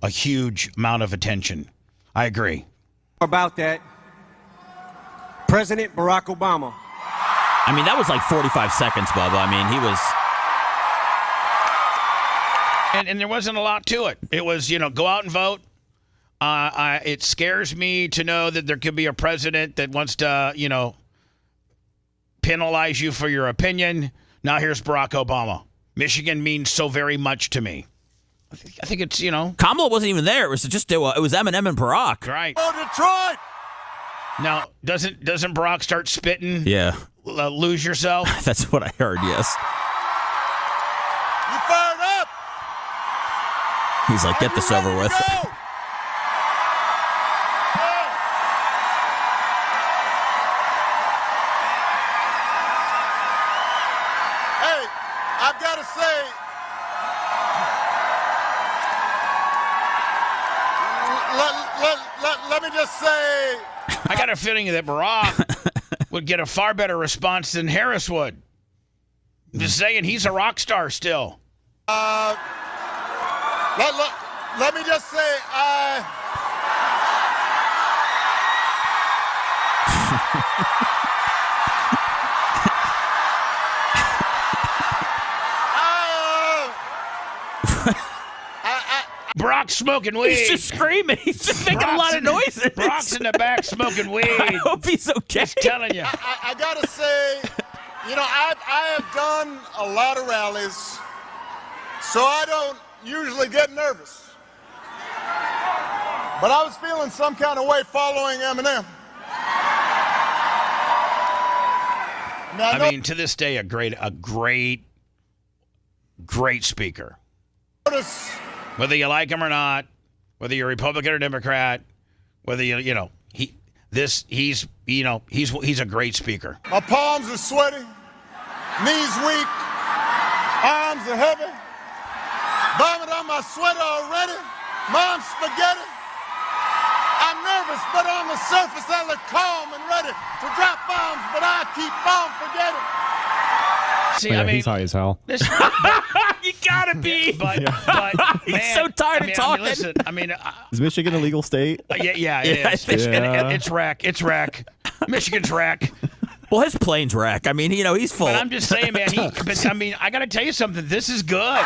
a huge amount of attention. I agree. About that, President Barack Obama. I mean, that was like 45 seconds, Bubba. I mean, he was. And there wasn't a lot to it. It was go out and vote. It scares me to know that there could be a president that wants to, penalize you for your opinion. Now here's Barack Obama. Michigan means so very much to me. I think it's, Kamala wasn't even there. It was just it was Eminem and Barack. Right. Oh, Detroit! Now, doesn't Barack start spitting? Yeah. Lose yourself? That's what I heard, yes. You fired up! He's like, get this over with. let me just say. I got a feeling that Barack would get a far better response than Harris would. I'm just saying, he's a rock star still. Let me just say, Brock's smoking weed. He's just screaming. He's just making a lot of noises. Brock's in the back smoking weed. I hope he's okay. Just telling you. I gotta say, I have done a lot of rallies, so I don't usually get nervous. But I was feeling some kind of way following Eminem. I mean, to this day, a great speaker. Whether you like him or not, whether you're Republican or Democrat, whether he's a great speaker. My palms are sweaty, knees weak, arms are heavy, vomit on my sweater already, mom's spaghetti. I'm nervous, but on the surface I look calm and ready to drop bombs, but I keep on forgetting. See, yeah, he's high as hell. You gotta be. But he's man, so tired of talking. Is Michigan a legal state? Yeah, it is. It's rack. It's rack. Michigan's rack. Well, his plane's rack. I mean, he's full. But I'm just saying, man. I got to tell you something. This is good.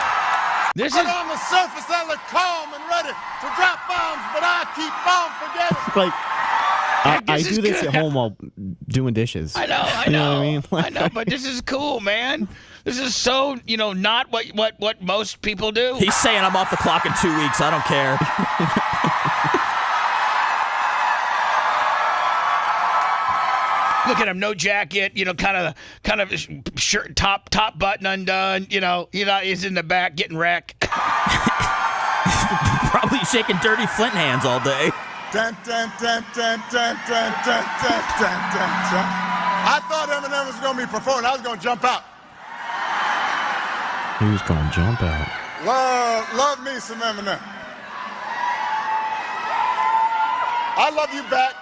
But on the surface I look calm and ready to drop bombs, but I keep on forgetting. I do this at home while doing dishes. I know. You know what I mean? I know, but this is cool, man. This is so, not what most people do. He's saying I'm off the clock in 2 weeks. I don't care. Look at him, no jacket, kind of shirt, top button undone. He's in the back getting wrecked. Probably shaking dirty Flint hands all day. Dun, dun, dun, dun, dun, dun, dun, dun, dun, dun, dun. I thought Eminem was going to be performing. I was going to jump out. He was going to jump out. Love me some Eminem. I love you back.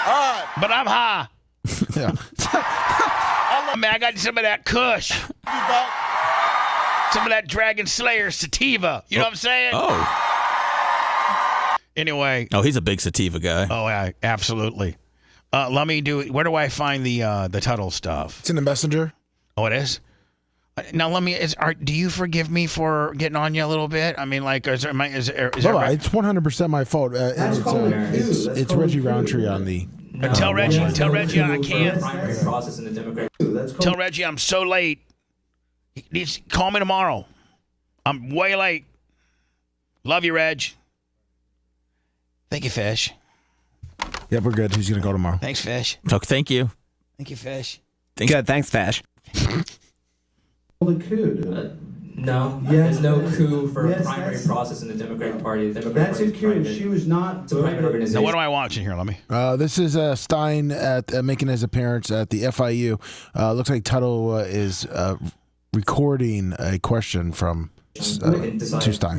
All right. But I'm high. Yeah. I got some of that Kush. Some of that Dragon Slayer sativa. You know what I'm saying? Oh. Anyway. Oh, he's a big sativa guy. Oh, yeah, absolutely. Let me do it. Where do I find the Tuttle stuff? It's in the messenger. Oh, it is? Now, do you forgive me for getting on you a little bit? I mean, like, is it's 100% my fault. It's Reggie Roundtree on the... Tell Reggie I can't. Tell Reggie I'm so late. Call me tomorrow. I'm way late. Love you, Reg. Thank you, Fish. Yeah, we're good. He's going to go tomorrow. Thanks, Fish. Thank you. Thank you, Fish. Good. Thanks, Fish. The coup. No, yes, there's no coup for a primary process in the Democratic Party. The Democratic That's a coup. She was not. It's a private organization. Now, what am I watching here? Let me. This is Stein making his appearance at the FIU. Looks like Tuttle is recording a question from to Stein.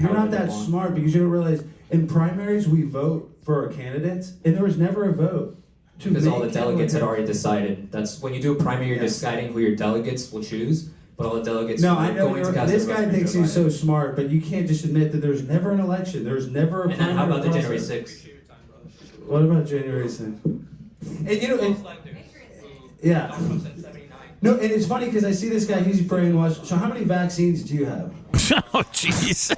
You're not that smart because you don't realize in primaries we vote for our candidates, and there was never a vote. Because all the delegates had already decided. That's when you do a primary, you're deciding who your delegates will choose. But all the delegates. No, I know this guy thinks he's so smart, but you can't just admit that there's never an election. There's never a. And then how about the January 6th? What about January 6th? Yeah. No, and it's funny because I see this guy. He's brainwashed. So how many vaccines do you have? Oh, jeez.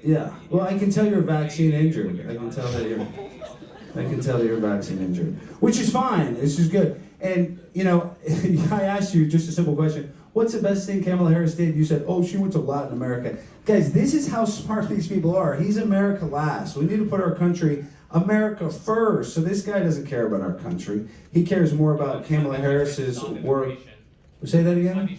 Yeah. Well, I can tell you're vaccine injured. I can tell that you're vaccine injured, which is fine. This is good. And I asked you just a simple question. What's the best thing Kamala Harris did? You said, oh, she went to Latin America. Guys, this is how smart these people are. He's America last. We need to put our country, America first. So this guy doesn't care about our country. He cares more about Kamala Harris's work. Say that again?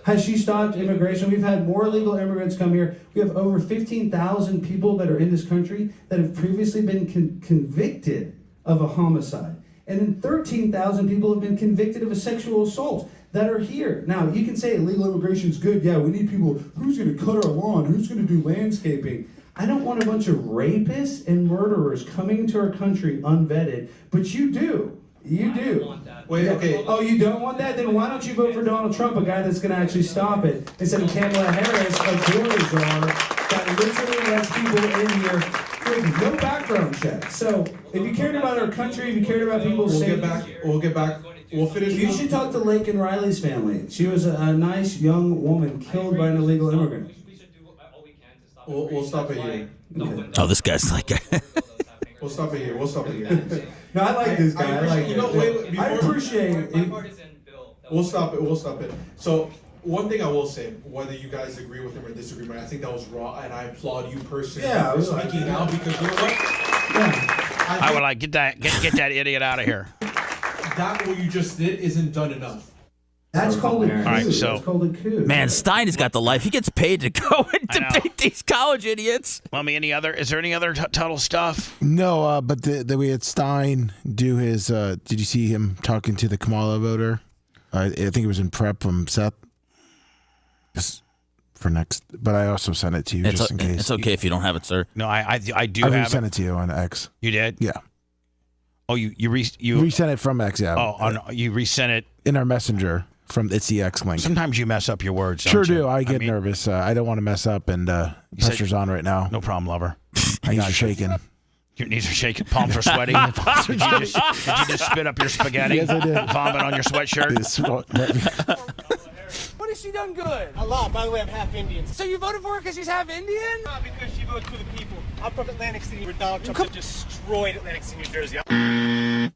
Has she stopped immigration? We've had more illegal immigrants come here. We have over 15,000 people that are in this country that have previously been convicted of a homicide. And then 13,000 people have been convicted of a sexual assault that are here. Now, you can say illegal immigration is good. Yeah, we need people. Who's going to cut our lawn? Who's going to do landscaping? I don't want a bunch of rapists and murderers coming to our country unvetted, but you do. You do. Wait, okay. Oh, you don't want that? Then why don't you vote for Donald Trump, a guy that's going to actually stop it, instead of Kamala Harris, a border czar that literally lets people in here with no background check. So, if you cared about our country, if you cared about people's safety... We'll get back. We'll finish. You should talk to Laken Riley's family. She was a nice young woman killed by an illegal immigrant. We'll stop it here. Okay. Oh, this guy's like. We'll stop it here. We'll stop it here. No, I like this guy. I like You know, it. I appreciate it. We'll stop it. We'll stop it. So one thing I will say, whether you guys agree with him or disagree, but I think that was raw, and I applaud you personally for speaking out, because you know what? I would like get that idiot out of here. That what you just did isn't done enough. That's called a coup. All right, so That's called a coup. Man, Stein has got the life. He gets paid to go and debate these college idiots. Well, is there any other Tuttle stuff? No, but we had Stein do his. Did you see him talking to the Kamala voter? I think it was in prep from Seth. Just for next, but I also sent it to you just in case. It's okay if you don't have it, sir. No, I do I have resent it to you on X. You did? Yeah. Oh, you resent it from X, yeah. Oh, you resent it in our messenger from it's the X link. Sometimes you mess up your words. Sure don't you? do. I get nervous. I don't want to mess up, and pressure's on right now. No problem, lover. My knees are shaking. Your knees are shaking. Palms are sweaty. did you just spit up your spaghetti? Yes, I did. Vomit on your sweatshirt? What has she done good? A lot. By the way, I'm half Indian. So you voted for her because she's half Indian? Not because she voted for the people. I'm from Atlantic City, where Donald Trump destroyed Atlantic City, New Jersey.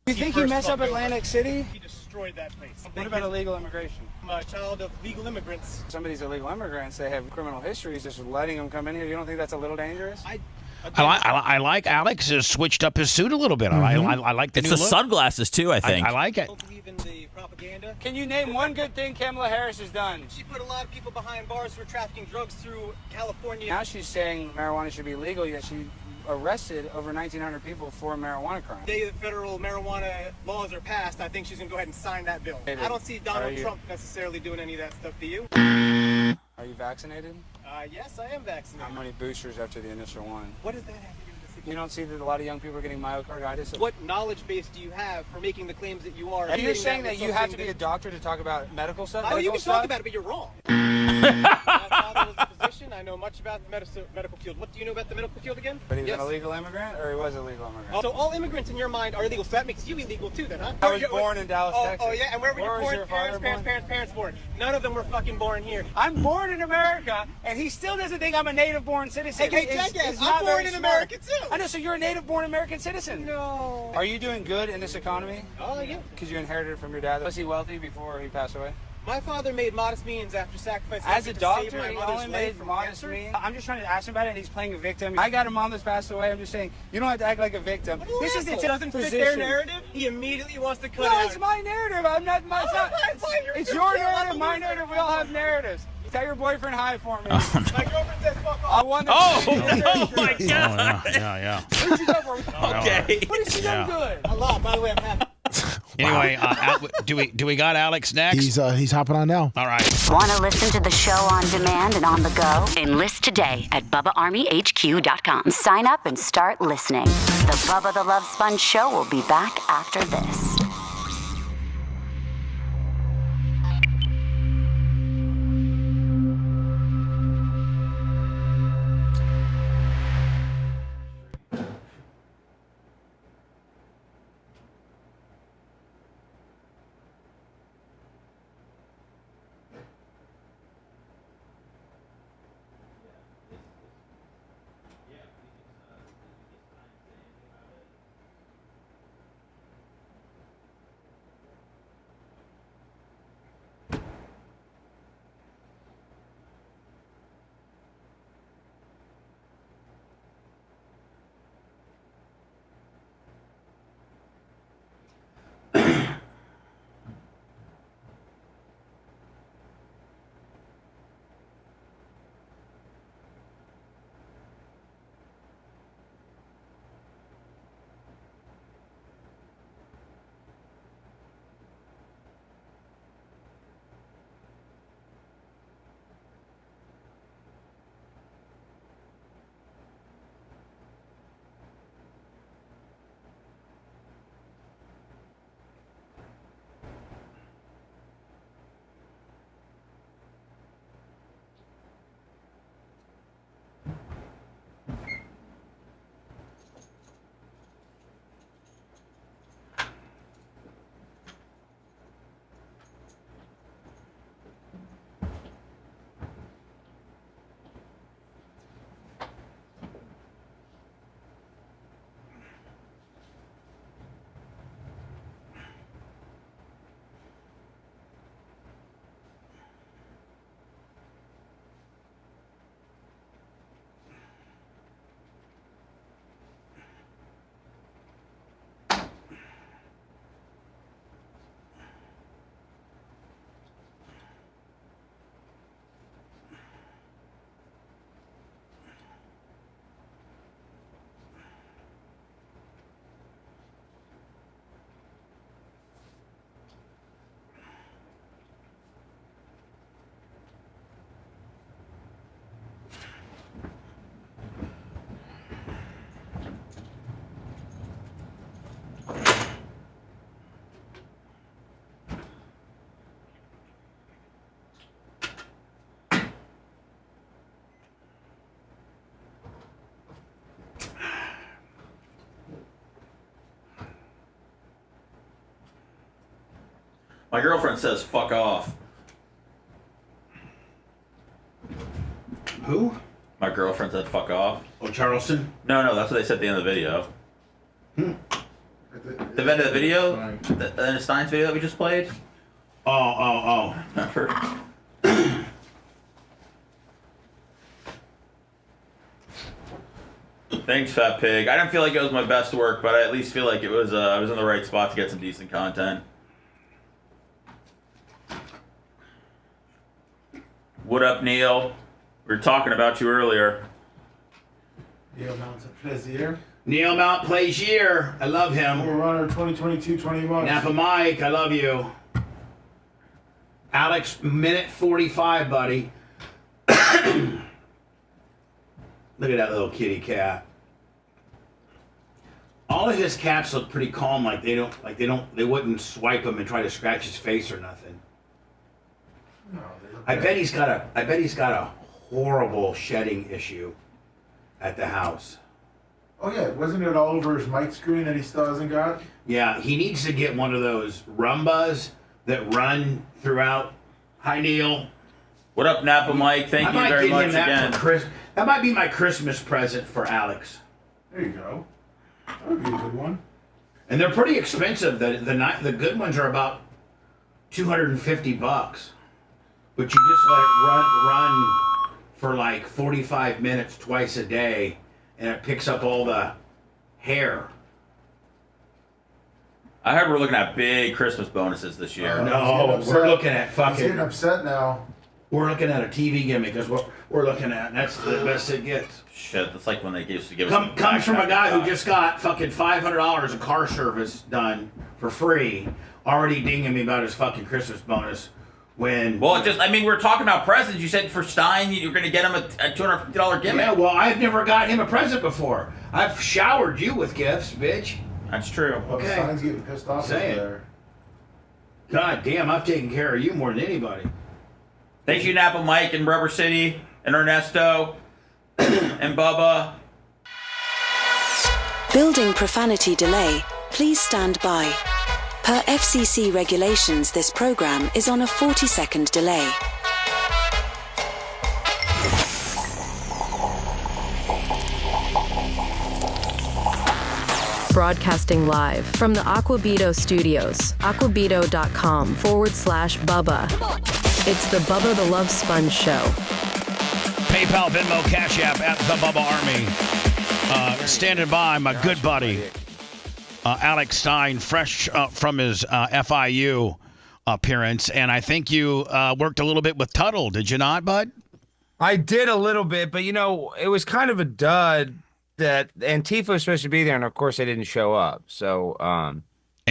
You think he messed up Atlantic City? He destroyed that place. What about illegal immigration? I'm a child of legal immigrants. Some of these illegal immigrants, they have criminal histories. Just letting them come in here, you don't think that's a little dangerous? I like Alex has switched up his suit a little bit. I like the It's new the look. sunglasses, too, I think. I like it. Can you name one good thing Kamala Harris has done? She put a lot of people behind bars who are trafficking drugs through California. Now she's saying marijuana should be legal, yet she arrested over 1,900 people for a marijuana crime. The day the federal marijuana laws are passed, I think she's going to go ahead and sign that bill. I don't see Donald Trump necessarily doing any of that stuff. Do you? Are you vaccinated? Yes, I am vaccinated. How many boosters after the initial one? What does that have to do with this? You don't see that a lot of young people are getting myocarditis? What knowledge base do you have for making the claims that you are? You're saying that you have to be a doctor to talk about medical stuff? Oh, you can talk about it, but you're wrong. My father was a physician. I know much about the medical field. What do you know about the medical field again? But he was an illegal immigrant, or he was a legal immigrant? So all immigrants in your mind are illegal, so that makes you illegal too then, huh? I was born in Dallas, Texas. Oh, yeah? And where were you born? Parents born? None of them were fucking born here. I'm born in America, and he still doesn't think I'm a native-born citizen. Hey, jackass, I'm born in America too. I know, so you're a native-born American citizen? No. Are you doing good in this economy? Oh, yeah. Because you inherited it from your dad. Was he wealthy before he passed away? My father made modest means after sacrificing. As a doctor, he only made modest means. I'm just trying to ask him about it, and he's playing a victim. I got a mom that's passed away. I'm just saying, you don't have to act like a victim. This is the doesn't fit their narrative. He immediately wants to cut it out. No, it's my narrative. I'm not. It's your narrative. My narrative. We all have narratives. Tell your boyfriend hi for me. My girlfriend says fuck off. I want to. Oh my God! Yeah. What did you go for? Okay. What has she done good? A lot. By the way, I'm happy. Anyway, do we got Alex next? He's hopping on now. All right. Want to listen to the show on demand and on the go? Enlist today at BubbaArmyHQ.com. Sign up and start listening. The Bubba the Love Sponge Show will be back after this. My girlfriend says fuck off. Who? My girlfriend said fuck off. Oh, Charleston? No, that's what they said at the end of the video. The end of the video? The Stein's video that we just played? Oh. Remember? Thanks, Fat Pig. I didn't feel like it was my best work, but I at least feel like it was. I was in the right spot to get some decent content. What up, Neil? We were talking about you earlier. Neil Mount Plaisir. Neil Mount Plaisir. I love him. Runner 2022-21. Napa Mike, I love you. Alex, minute 45, buddy. Look at that little kitty cat. All of his cats look pretty calm, they wouldn't swipe him and try to scratch his face or nothing. No, I bet he's got a horrible shedding issue at the house. Oh yeah, wasn't it all over his mic screen that he still hasn't got? Yeah, he needs to get one of those Rumbas that run throughout. Hi, Neil. What up, Napa Mike? Thank you very much again. That might be my Christmas present for Alex. There you go. That would be a good one. And they're pretty expensive. The good ones are about $250, but you just let it run for like 45 minutes twice a day, and it picks up all the hair. I heard we're looking at big Christmas bonuses this year. No, we're looking at fucking. He's getting upset now. We're looking at a TV gimmick. That's what we're looking at, and that's the best it gets. Shit, that's like when they used to give us. Comes from a guy who just got fucking $500 of car service done for free, already dinging me about his fucking Christmas bonus. When we're talking about presents. You said for Stein, you're going to get him a $250 gimmick. Yeah, well, I've never got him a present before. I've showered you with gifts, bitch. That's true. Okay. Stein's getting pissed off over there. God damn, I've taken care of you more than anybody. Thank you, Napa Mike and Rubber City and Ernesto and Bubba. Building profanity delay. Please stand by. Per FCC regulations, this program is on a 40-second delay. Broadcasting live from the Aquabito studios, aquabito.com/Bubba. It's the Bubba the Love Sponge Show. PayPal, Venmo, Cash App at the Bubba Army. Standing by, my good buddy, Alex Stein, fresh from his FIU appearance. And I think you worked a little bit with Tuttle, did you not, bud? I did a little bit, but, it was kind of a dud that Antifa was supposed to be there, and, of course, they didn't show up. So, and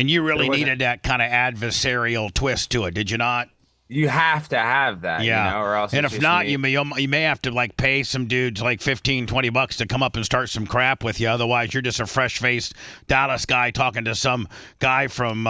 you really needed that kind of adversarial twist to it, did you not? You have to have that, or else. And if not, you may have to pay some dudes like $15-20 to come up and start some crap with you. Otherwise, you're just a fresh-faced Dallas guy talking to some guy from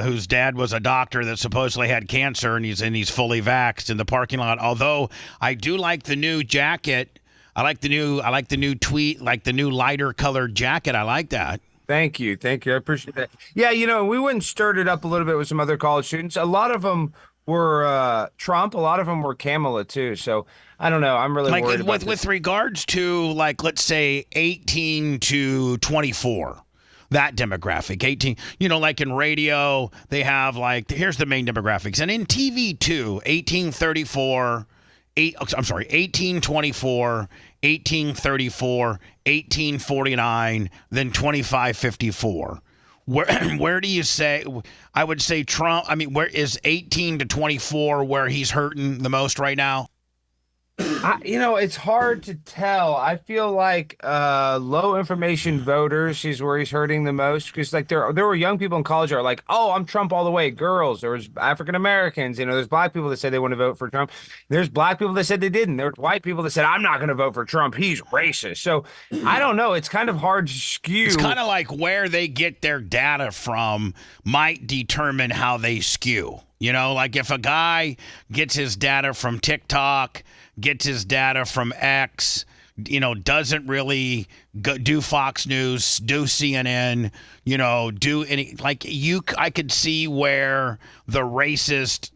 whose dad was a doctor that supposedly had cancer, and he's fully vaxxed in the parking lot. Although I do like the new jacket. I like the new tweet, like the new lighter colored jacket. I like that. Thank you. I appreciate that. Yeah, we went and stirred it up a little bit with some other college students. A lot of them were Trump. A lot of them were Kamala too. So I don't know. I'm really worried about with regards to let's say 18 to 24. That demographic, 18, like in radio, they have here's the main demographics. And in TV too, 1834, 1824, 1834, 1849, then 2554. Where do you say? I would say Trump. I mean, where is 18 to 24 where he's hurting the most right now? It's hard to tell. I feel like low information voters is where he's hurting the most, because there were young people in college that are like, oh, I'm Trump all the way. Girls, there was African Americans, there's black people that said they want to vote for Trump. There's black people that said they didn't. There's white people that said, I'm not going to vote for Trump. He's racist. So I don't know. It's kind of hard to skew. It's kind of like where they get their data from might determine how they skew. If a guy gets his data from TikTok, gets his data from X, doesn't really do Fox News, do CNN, do any I could see where the racist,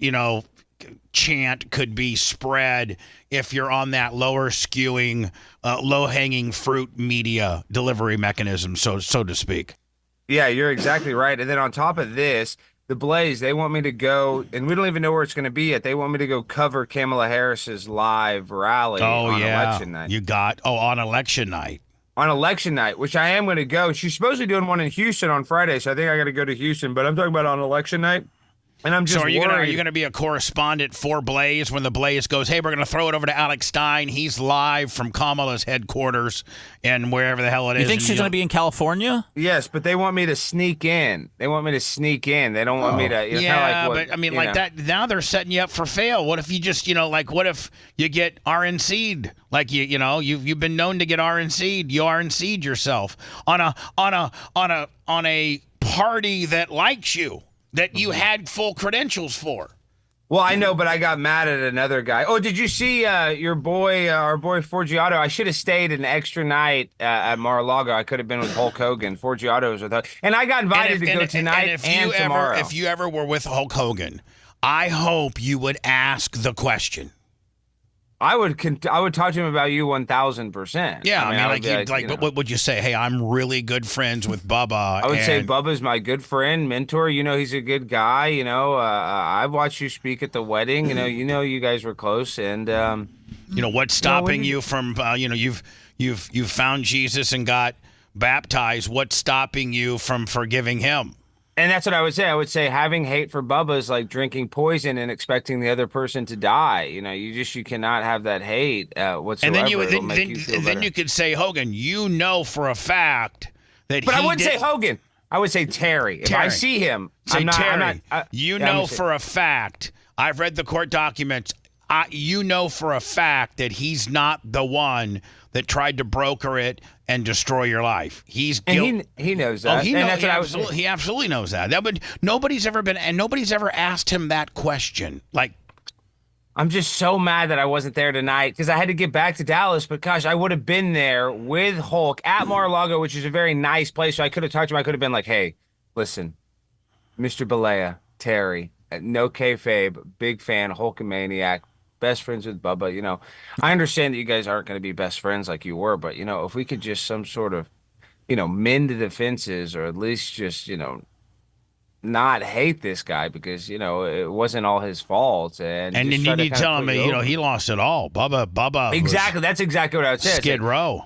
chant could be spread if you're on that lower skewing, low-hanging fruit media delivery mechanism, so to speak. Yeah, you're exactly right. And then on top of this, the Blaze, they want me to go, and we don't even know where it's going to be yet. They want me to go cover Kamala Harris's live rally on election night. On election night. On election night, which I am going to go. She's supposed to be doing one in Houston on Friday, so I think I got to go to Houston. But I'm talking about on election night. And I'm just worried. Are you going to be a correspondent for Blaze when the Blaze goes, hey, we're going to throw it over to Alex Stein. He's live from Kamala's headquarters and wherever the hell it is. You think she's going to be in California? Yes, but they want me to sneak in. They want me to sneak in. They don't want me to. That. Now they're setting you up for fail. What if you just, what if you get RNC'd? Like you've been known to get RNC'd. You RNC'd yourself on a party that likes you, that you had full credentials for. Well, I know, but I got mad at another guy. Oh, did you see our boy Forgiato? I should have stayed an extra night at Mar-a-Lago. I could have been with Hulk Hogan. Forgiato was with us. And I got invited to go tonight and tomorrow. If you ever were with Hulk Hogan, I hope you would ask the question. I would talk to him about you 1,000%. Yeah, what would you say? Hey, I'm really good friends with Bubba. I would say Bubba's my good friend, mentor. He's a good guy. I watched you speak at the wedding. You guys were close, and what's stopping you from? You've found Jesus and got baptized. What's stopping you from forgiving him? And that's what I would say. I would say having hate for Bubba is like drinking poison and expecting the other person to die. You cannot have that hate whatsoever. And then you could say, Hogan, for a fact that But I wouldn't say Hogan. I would say Terry. If I see him, Terry. For a fact, I've read the court documents. For a fact that he's not the one that tried to broker it and destroy your life. He's guilty. He knows that. He absolutely knows that. Nobody's ever asked him that question. I'm just so mad that I wasn't there tonight because I had to get back to Dallas. But gosh, I would have been there with Hulk at Mar-a-Lago, which is a very nice place. So I could have talked to him. I could have been like, "Hey, listen, Mr. Balea, Terry, no kayfabe, big fan, Hulkamaniac." Best friends with Bubba, I understand that you guys aren't going to be best friends like you were, but if we could just some sort of, mend the fences, or at least just, not hate this guy because, it wasn't all his fault. And you need to tell him, he lost it all. Bubba. Exactly. That's exactly what I would say. Skid Row.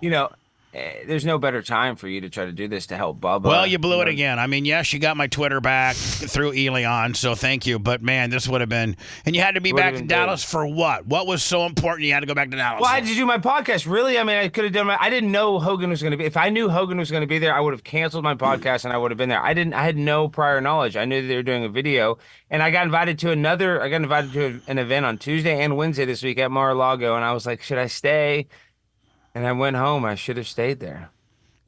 There's no better time for you to try to do this to help Bubba. Well, you blew it again. I mean, yes, you got my Twitter back through Elion, so thank you. But, man, this would have been – and you had to be back to Dallas for what? What was so important you had to go back to Dallas? Well, I had to do my podcast. Really? I mean, I could have done I didn't know Hogan was going to be – if I knew Hogan was going to be there, I would have canceled my podcast and I would have been there. I had no prior knowledge. I knew that they were doing a video, and I got invited to an event on Tuesday and Wednesday this week at Mar-a-Lago, and I was like, should I stay? And I went home. I should have stayed there.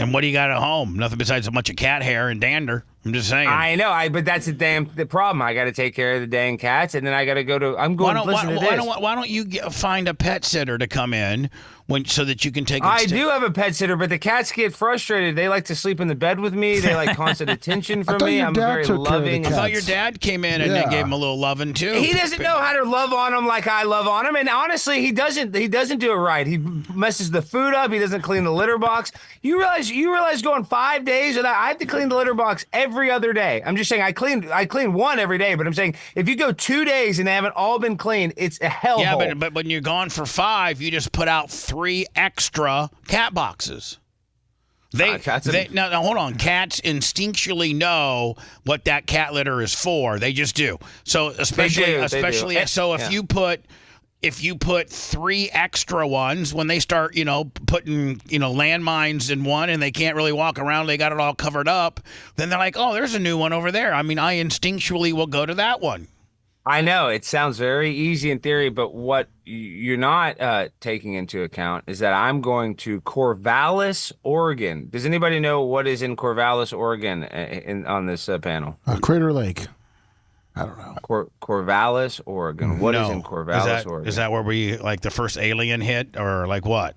And what do you got at home? Nothing besides a bunch of cat hair and dander. I'm just saying. I know. But that's the problem. I got to take care of the dang cats, and then I got to go to. I'm going. Why don't you find a pet sitter to come in so that you can take? I do have a pet sitter, but the cats get frustrated. They like to sleep in the bed with me. They like constant attention from me. I'm very loving. I thought your dad came in and gave him a little loving too. He doesn't know how to love on him like I love on him, and honestly, he doesn't do it right. He messes the food up. He doesn't clean the litter box. You realize going 5 days without I have to clean the litter box every other day. I'm just saying I clean one every day, but I'm saying if you go 2 days and they haven't all been cleaned, it's a hellhole. Yeah, but when you're gone for 5, you just put out 3 extra cat boxes. Now hold on. Cats instinctually know what that cat litter is for. They just do. So especially if you put 3 extra ones, when they start, putting, landmines in one and they can't really walk around, they got it all covered up, then they're like, oh, there's a new one over there. I mean, I instinctually will go to that one. I know it sounds very easy in theory, but what you're not taking into account is that I'm going to Corvallis, Oregon. Does anybody know what is in Corvallis, Oregon on this panel? Crater Lake. I don't know. Corvallis, Oregon. What is in Corvallis, Oregon? Is that where we, like, the first alien hit, or like what?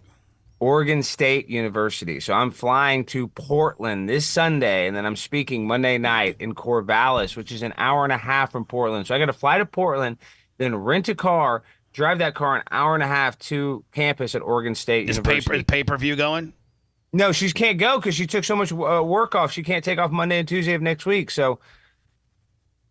Oregon State University. So I'm flying to Portland this Sunday, and then I'm speaking Monday night in Corvallis, which is an hour and a half from Portland. So I got to fly to Portland, then rent a car, drive that car an hour and a half to campus at Oregon State University. Is pay-per-view going? No, she can't go because she took so much work off. She can't take off Monday and Tuesday of next week. So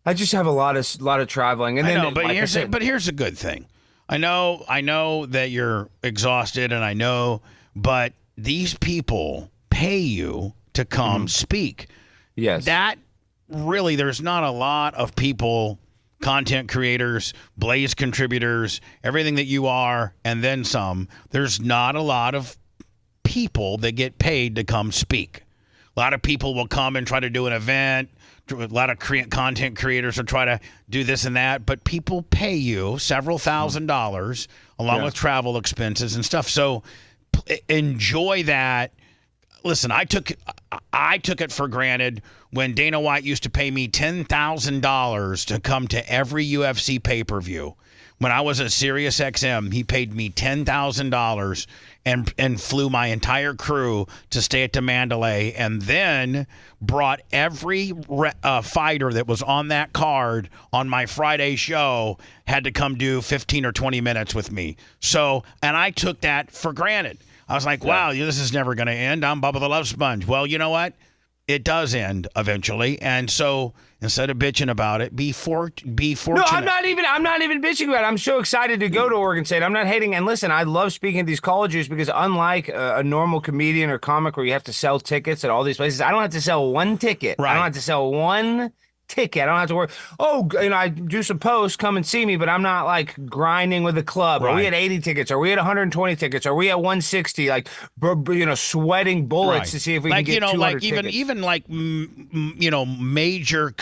I just have a lot of traveling. And then, I know, but here's a good thing. I know that you're exhausted, and I know, but these people pay you to come speak. Yes. That really, there's not a lot of people, content creators, Blaze contributors, everything that you are, and then some. There's not a lot of people that get paid to come speak. A lot of people will come and try to do an event. A lot of content creators will try to do this and that, but people pay you several $1,000s along with travel expenses and stuff. So enjoy that. Listen, I took it for granted when Dana White used to pay me $10,000 to come to every UFC pay-per-view. When I was at SiriusXM, he paid me $10,000 and flew my entire crew to stay at the Mandalay, and then brought every fighter that was on that card on my Friday show had to come do 15 or 20 minutes with me. So, and I took that for granted. I was like, wow, this is never going to end. I'm Bubba the Love Sponge. Well, you know what? It does end eventually, and so instead of bitching about it, be fortunate. No, I'm not even bitching about it. I'm so excited to go to Oregon State. I'm not hating. And listen, I love speaking at these colleges because unlike a normal comedian or comic where you have to sell tickets at all these places, I don't have to sell one ticket. Right. I don't have to sell one ticket. I don't have to worry. Oh, I do some posts, come and see me, but I'm not like grinding with the club. Right. Are we at 80 tickets? Are we at 120 tickets? Are we at 160? Like, sweating bullets to see if we can get 200 tickets. Even like major,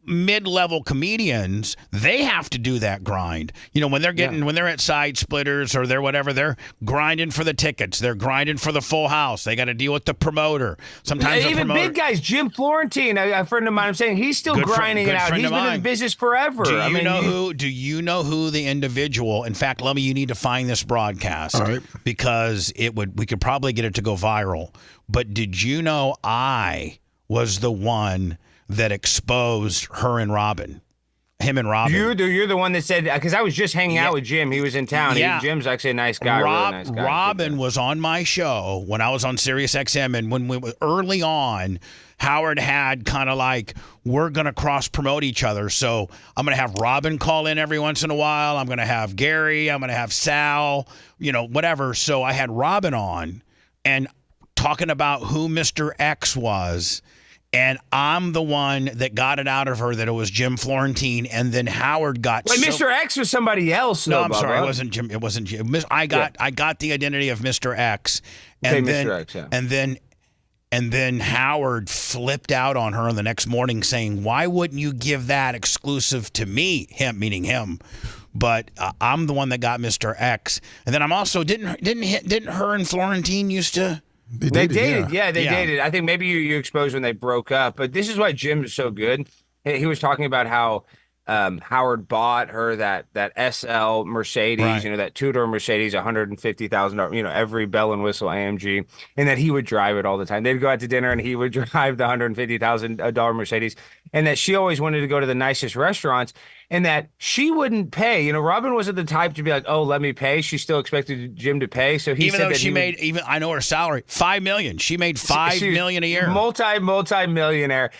mid-level comedians, they have to do that grind. When they're at Side Splitters or they're whatever, they're grinding for the tickets. They're grinding for the full house. They got to deal with the promoter. Sometimes even big guys, Jim Florentine, a friend of mine, I'm saying he's still grinding it out. He's been in the business forever. Do you know who the individual? In fact, Lummy, you need to find this broadcast because we could probably get it to go viral. But did you know I was the one that exposed him and Robin? You're the one that said, because I was just hanging out with Jim. He was in town. Jim's actually a nice guy. Really nice guy. Robin was on my show when I was on SiriusXM, and when we were early on, Howard had kind of like, we're going to cross promote each other. So I'm going to have Robin call in every once in a while. I'm going to have Gary. I'm going to have Sal, whatever. So I had Robin on and talking about who Mr. X was. And I'm the one that got it out of her that it was Jim Florentine, and then Howard got. Wait, Mr. X was somebody else. No, I'm sorry, it wasn't Jim. It wasn't Jim. I got the identity of Mr. X, and then Mr. X, and then Howard flipped out on her the next morning, saying, "Why wouldn't you give that exclusive to me?" Him, meaning him. But I'm the one that got Mr. X, and then I'm also didn't her and Florentine used to. They dated. They dated. I think maybe you exposed when they broke up. But this is why Jim is so good. He was talking about how Howard bought her that SL Mercedes, that two-door Mercedes, $150,000, every bell and whistle AMG, and that he would drive it all the time. They'd go out to dinner and he would drive the $150,000 Mercedes, and that she always wanted to go to the nicest restaurants, and that she wouldn't pay. Robin wasn't the type to be like, "Oh, let me pay." She still expected Jim to pay. So he even said though that she made I know her salary $5 million. She made $5 million a year. Multi-millionaire.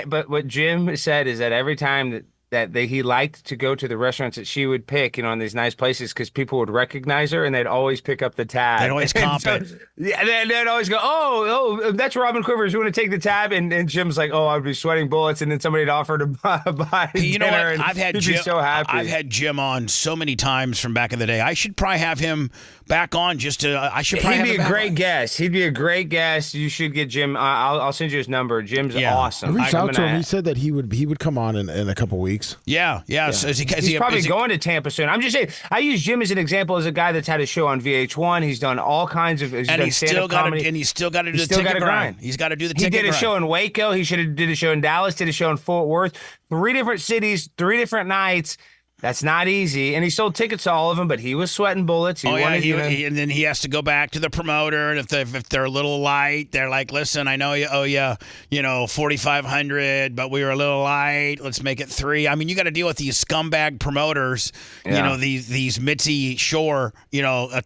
But what Jim said is that every time that he liked to go to the restaurants that she would pick, on these nice places, because people would recognize her and they'd always pick up the tab. They'd always comp it. Yeah, they'd always go, oh, that's Robin Quivers. You want to take the tab? And Jim's like, oh, I'd be sweating bullets. And then somebody'd offer to buy You know dinner, what? I've had Jim. So happy. I've had Jim on so many times from back in the day. I should probably have him back on just to. I should. Probably He'd be a great guest. He'd be a great guest. You should get Jim. I'll send you his number. Jim's awesome. I reached out to him. He said that he would come on in a couple weeks. Yeah. He's probably going to Tampa soon. I'm just saying. I use Jim as an example as a guy that's had a show on VH1. He's done all kinds of. He's still got to do the ticket grind. He's got to do the ticket grind. He did a show in Waco. He should have did a show in Dallas. Did a show in Fort Worth. 3 different cities, 3 different nights. That's not easy. And he sold tickets to all of them, but he was sweating bullets. He wanted, and then he has to go back to the promoter, and if they're a little light, they're like, "Listen, I know you owe you 4,500, but we were a little light. Let's make it 3." I mean, you got to deal with these scumbag promoters, these Mitzi Shore,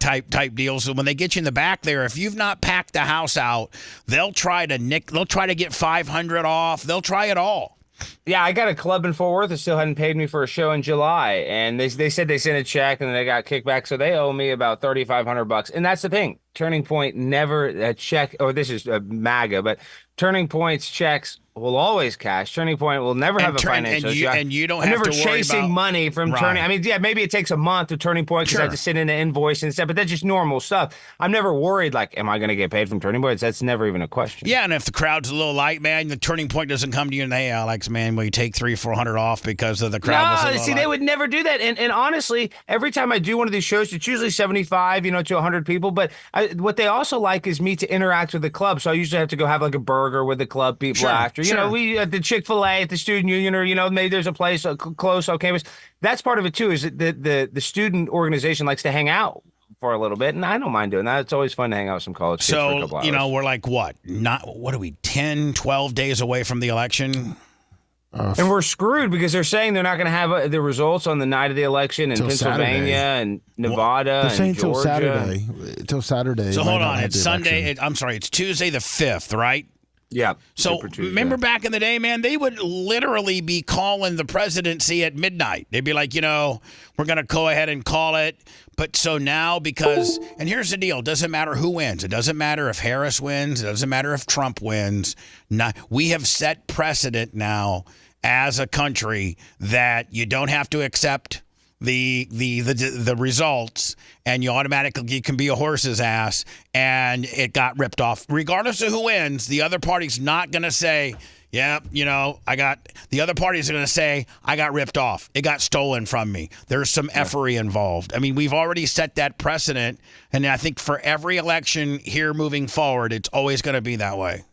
type deals. So when they get you in the back there, if you've not packed the house out, they'll try to get 500 off. They'll try it all. Yeah, I got a club in Fort Worth that still hadn't paid me for a show in July, and they said they sent a check and they got kicked back, so they owe me about $3,500. And that's the thing, Turning Point never a check. Or this is MAGA, but Turning Point's checks will always cash. Turning Point will never have a financial. And you don't I'm have never to worry chasing about money from right. Turning. I mean, yeah, maybe it takes a month to Turning Point because I have to send in an invoice and stuff, but that's just normal stuff. I'm never worried like, am I going to get paid from Turning Points? That's never even a question. Yeah, and if the crowd's a little light, man, the Turning Point doesn't come to you and hey, Alex, man, will you take $300-400 off because of the crowd? Was a little See, light? they would never do that. And honestly, every time I do one of these shows, it's usually 75, to 100 people. But what they also like is me to interact with the club. So I usually have to go have like a burger with the club people after. We at the Chick-fil-A, at the student union, or maybe there's a place close on campus. That's part of it too. Is that the student organization likes to hang out for a little bit, and I don't mind doing that. It's always fun to hang out with some college kids for a couple hours. We're like what are we 10, 12 days away from the election? And we're screwed because they're saying they're not going to have the results on the night of the election in Pennsylvania and Nevada They're saying and Georgia. Till Saturday. So hold on, it's Sunday. It's Tuesday the 5th, right? Yeah. So remember back in the day, man, they would literally be calling the presidency at midnight. They'd be like, we're going to go ahead and call it. But so now and here's the deal, it doesn't matter who wins. It doesn't matter if Harris wins. It doesn't matter if Trump wins. We have set precedent now as a country that you don't have to accept the results, and you can be a horse's ass, and it got ripped off. Regardless of who wins, the other party's not going to say, the other parties are going to say, I got ripped off. It got stolen from me. There's some effery involved. I mean, we've already set that precedent, and I think for every election here moving forward, it's always going to be that way.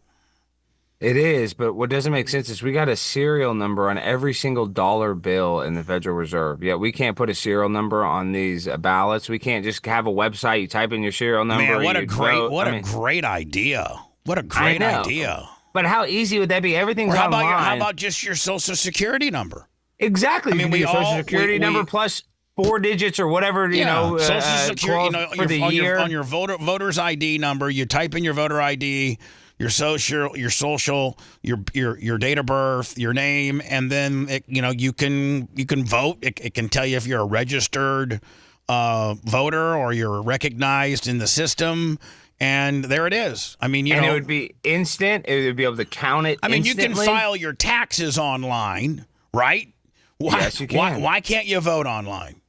It is, but what doesn't make sense is we got a serial number on every single dollar bill in the Federal Reserve. Yet we can't put a serial number on these ballots. We can't just have a website. You type in your serial number. Man, what a great idea! What a great idea! But how easy would that be? Everything's online. How about just your Social Security number? Exactly. I mean, your Social Security number plus 4 digits or whatever. Social Security for the year on your voter's ID number. You type in your voter ID. Your social, your date of birth, your name, and then you can vote. It can tell you if you're a registered voter or you're recognized in the system, and there it is. I mean, it would be instant. It would be able to count it. I mean, instantly. You can file your taxes online, right? Yes, you can. Why can't you vote online?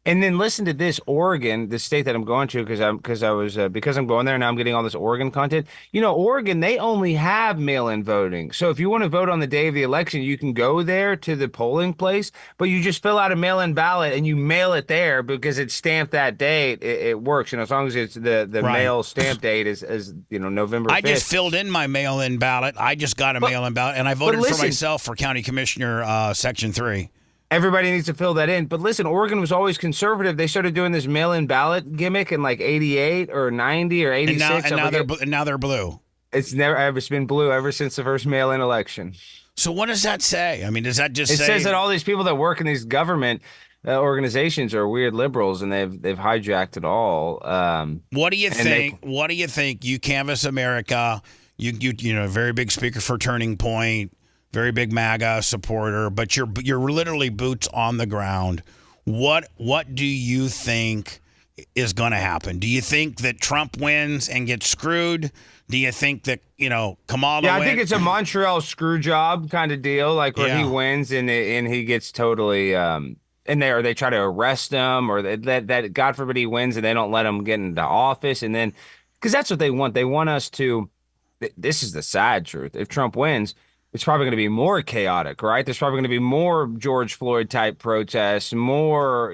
And then listen to this, Oregon, the state that I'm going to, because I'm going there and now I'm getting all this Oregon content. Oregon, they only have mail-in voting. So if you want to vote on the day of the election, you can go there to the polling place, but you just fill out a mail-in ballot and you mail it there because it's stamped that date. It works, as long as it's the mail stamp date is November 5th. I just filled in my mail-in ballot. I just got a mail-in ballot, and I voted for myself for county commissioner, Section 3. Everybody needs to fill that in. But listen, Oregon was always conservative. They started doing this mail-in ballot gimmick in like 88 or 90 or 86. And now they're blue. It's never ever been blue ever since the first mail-in election. So what does that say? I mean, does that just say... It says that all these people that work in these government organizations are weird liberals, and they've hijacked it all. What do you think? What do you think? You canvass America. You very big speaker for Turning Point. Very big MAGA supporter, but you're literally boots on the ground. What do you think is going to happen? Do you think that Trump wins and gets screwed? Do you think that Kamala? Yeah, I think it's a Montreal screw job kind of deal, like where he wins and he gets totally and they try to arrest him, or that God forbid he wins and they don't let him get into office, and then because that's what they want. They want us to. This is the sad truth. If Trump wins, it's probably going to be more chaotic, right? There's probably going to be more George Floyd type protests, more,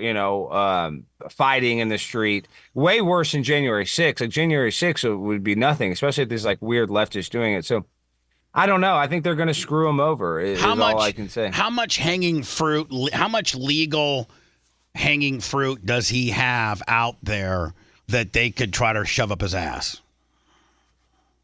fighting in the street. Way worse than January 6th. Like January 6th would be nothing, especially if there's like weird leftists doing it. So I don't know. I think they're going to screw him over. Is all I can say. How much hanging fruit? How much legal hanging fruit does he have out there that they could try to shove up his ass?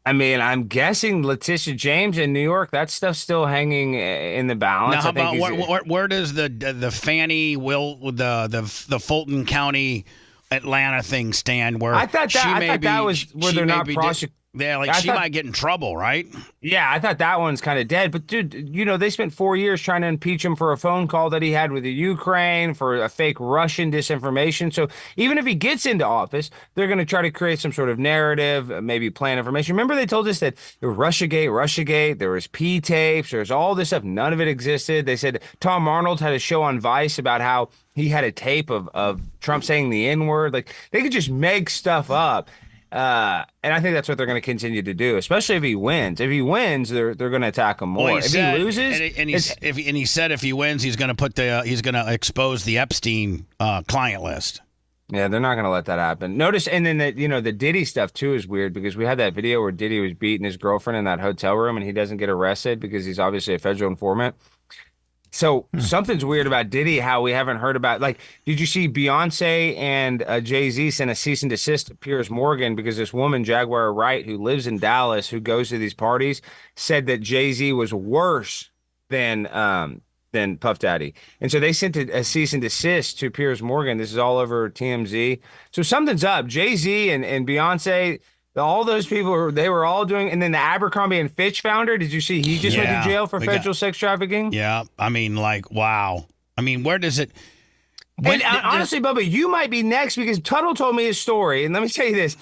I mean, I'm guessing Letitia James in New York. That stuff's still hanging in the balance. Now, how about where does the Fannie the Fulton County Atlanta thing stand? Where I thought that was where they're not prosecuting. Yeah, like she might get in trouble, right? Yeah, I thought that one's kind of dead. But, dude, you know, they spent 4 years trying to impeach him for a phone call that he had with the Ukraine, for a fake Russian disinformation. So even if he gets into office, they're going to try to create some sort of narrative, maybe plan information. Remember they told us that there was Russiagate, there was P-tapes, there was all this stuff. None of it existed. They said Tom Arnold had a show on Vice about how he had a tape of Trump saying the N-word. Like, they could just make stuff up. And I think that's what they're going to continue to do, especially if he wins. If he wins, they're going to attack him more. If he loses, he said if he wins, he's going to expose the Epstein client list. Yeah, they're not going to let that happen. Notice, and then the Diddy stuff too is weird because we had that video where Diddy was beating his girlfriend in that hotel room, and he doesn't get arrested because he's obviously a federal informant. So something's weird about Diddy, how we haven't heard about. Like, did you see Beyonce and Jay-Z sent a cease and desist to Piers Morgan because this woman, Jaguar Wright, who lives in Dallas, who goes to these parties, said that Jay-Z was worse than Puff Daddy. And so they sent a cease and desist to Piers Morgan. This is all over TMZ. So something's up. Jay-Z and Beyonce, all those people, they were all doing, and then the Abercrombie and Fitch founder, did you see he just went to jail for federal sex trafficking? Yeah, I mean, like, wow. I mean, where does it... honestly, Bubba, you might be next because Tuttle told me his story, and let me tell you this.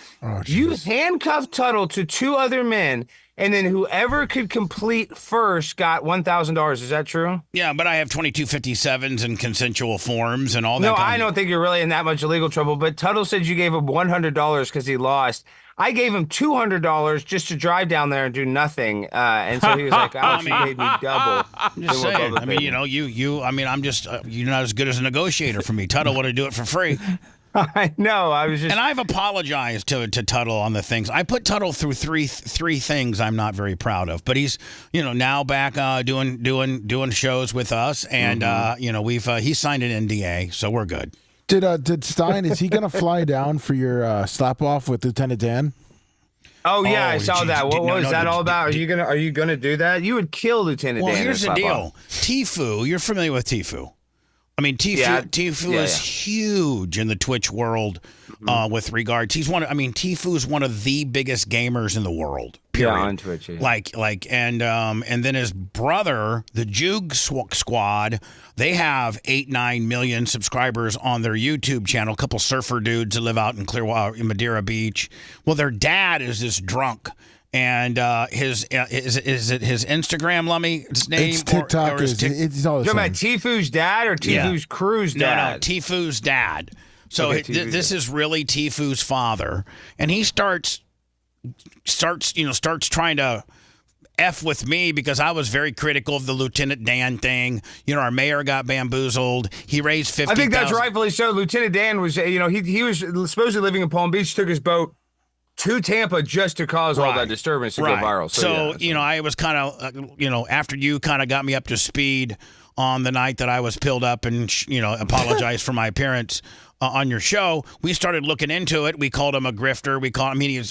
You handcuffed Tuttle to two other men, and then whoever could complete first got $1,000. Is that true? Yeah, but I have 2257s and consensual forms and all that. No, I don't think you're really in that much legal trouble, but Tuttle said you gave him $100 because he lost. I gave him $200 just to drive down there and do nothing, and so he was like, "Alex, you gave me double." I'm just saying. I mean, you know, I'm just you're not as good as a negotiator for me. Tuttle would do it for free. I know. I was just, and I've apologized to Tuttle on the things. I put Tuttle through three things I'm not very proud of, but he's now back doing shows with us, and he signed an NDA, so we're good. Did Stein, is he going to fly down for your slap off with Lieutenant Dan? Oh yeah, I saw that. What was that all about? Are you gonna do that? You would kill Lieutenant Dan. Well, here's the deal. Tfue, you're familiar with Tfue. I mean, Tfue is huge in the Twitch world with regards. Tfue is one of the biggest gamers in the world. Period. Yeah, on Twitch. Yeah. And then his brother, the Juke Squad, they have 8-9 million subscribers on their YouTube channel. A couple surfer dudes that live out in Clearwater, in Madeira Beach. Well, their dad is this drunk. And is it his Instagram, Lummy? His name? It's TikTok. It's all the same. You're talking about Tfue's dad or Tfue's crew's dad? No, Tfue's dad. So this is really Tfue's father, and he starts trying to F with me because I was very critical of the Lieutenant Dan thing. Our mayor got bamboozled. He raised $50,000. I think that's rightfully so. Lieutenant Dan was, he was supposedly living in Palm Beach, took his boat to Tampa just to cause all that disturbance to go viral. So I was kind of, after you kind of got me up to speed on the night that I was pilled up and, apologized for my appearance on your show, we started looking into it. We called him a grifter.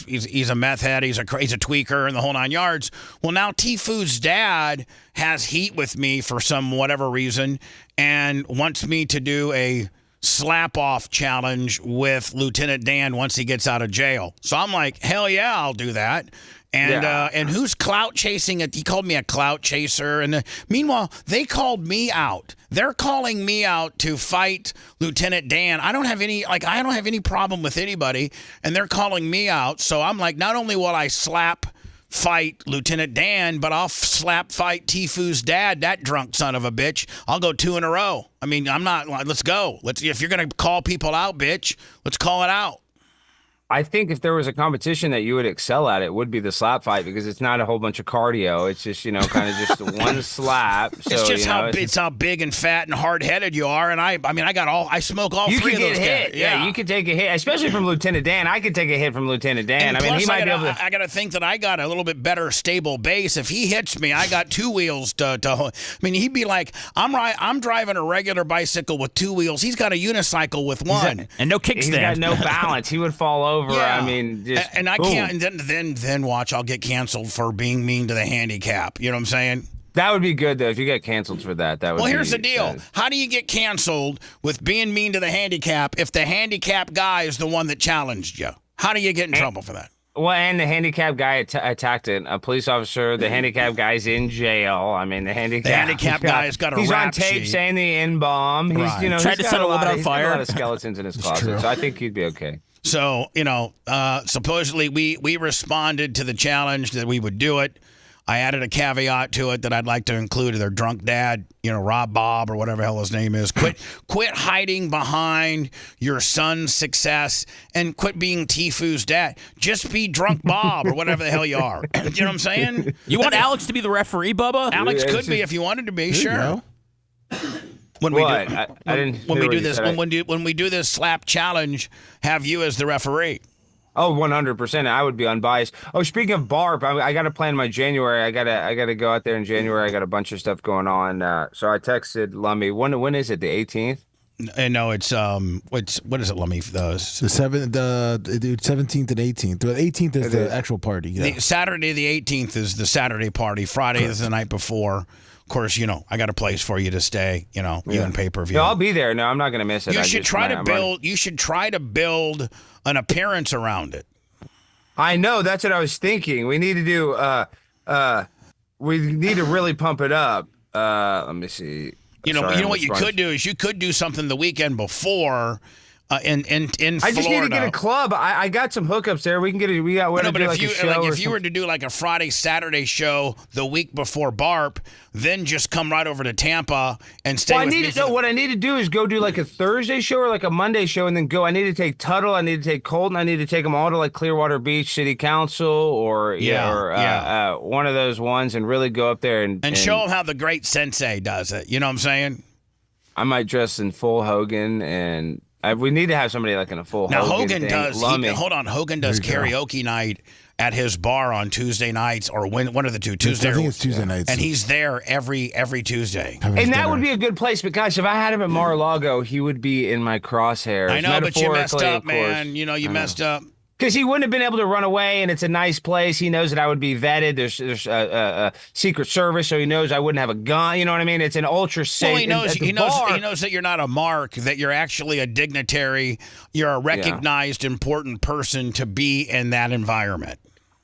He's a meth head. He's a tweaker and the whole 9 yards. Well, now Tfue's dad has heat with me for some whatever reason and wants me to do a slap-off challenge with Lieutenant Dan once he gets out of jail. So I'm like, hell yeah, I'll do that. And who's clout chasing it? He called me a clout chaser. And meanwhile, they called me out. They're calling me out to fight Lieutenant Dan. I don't have any problem with anybody, and they're calling me out. So I'm like, not only will I fight Lieutenant Dan, but I'll slap fight Tfue's dad, that drunk son of a bitch. I'll go 2 in a row. I mean, let's go. If you're going to call people out, bitch, let's call it out. I think if there was a competition that you would excel at, it would be the slap fight because it's not a whole bunch of cardio. It's just, kind of just one slap. So, it's just it's how big and fat and hard headed you are. And I smoke all you three could of those get hit. guys. Yeah, you could take a hit, especially from Lieutenant Dan. I could take a hit from Lieutenant Dan. And I mean, he might be able to. I got to think that I got a little bit better stable base. If he hits me, I got two wheels to I mean, he'd be like, I'm driving a regular bicycle with two wheels. He's got a unicycle with one. And no kickstand. He's got no balance. He would fall over. Yeah. I mean, just, and I boom. can't. And then watch. I'll get canceled for being mean to the handicap. You know what I'm saying? That would be good though. If you get canceled for that, that would. Well, be, here's the deal. How do you get canceled with being mean to the handicap if the handicap guy is the one that challenged you? How do you get in trouble for that? Well, and the handicap guy attacked a police officer. The handicap guy's in jail. I mean, the handicap guy's got a He's rap on tape sheet. saying the N-bomb. He's, Right. Tried to set a little bit on he's fire. got a lot of skeletons in his closet, so I think he'd be okay. So, supposedly we responded to the challenge that we would do it. I added a caveat to it that I'd like to include their drunk dad, Rob Bob or whatever the hell his name is. Quit hiding behind your son's success and quit being Tifu's dad. Just be drunk Bob or whatever the hell you are. You know what I'm saying? You want Alex to be the referee, Bubba? Alex could be if you wanted to be, sure. When we do this slap challenge, have you as the referee. Oh, 100%. I would be unbiased. Oh, speaking of Barb, I got to plan my January. I gotta go out there in January. I got a bunch of stuff going on. So I texted Lummy. When is it? The 18th? No, it's what is it, Lummy? The 17th and 18th. The 18th is the actual party. Yeah. Saturday the 18th is the Saturday party. Friday is the night before. Of course, I got a place for you to stay. You and pay-per-view. No, I'll be there. No, I'm not gonna miss it. You should try to build an appearance around it. I know. That's what I was thinking. We need to do. We need to really pump it up. Let me see. You know what you could do is you could do something the weekend before. In Florida. I just need to get a club. I got some hookups there. We can get it. We got. No, but if you were to do like a Friday, Saturday show the week before BARP, then just come right over to Tampa and stay. Well, what I need to do is go do like a Thursday show or like a Monday show, and then go. I need to take Tuttle. I need to take Colton. I need to take them all to like Clearwater Beach City Council or one of those ones, and really go up there and show them how the great Sensei does it. You know what I'm saying? I might dress in full Hogan and. We need to have somebody like in a full. Now Hogan does. Hogan does karaoke night at his bar on Tuesday nights, or one of the two Tuesday. I think it's Tuesday nights, and he's there every Tuesday. And that would be a good place. But gosh, if I had him at Mar-a-Lago, he would be in my crosshairs. I know, but you messed up, man. You messed up. Because he wouldn't have been able to run away, and it's a nice place. He knows that I would be vetted. There's a Secret Service, so he knows I wouldn't have a gun. You know what I mean? It's an ultra safe. Well, he knows that you're not a mark, that you're actually a dignitary. You're a recognized, important person to be in that environment.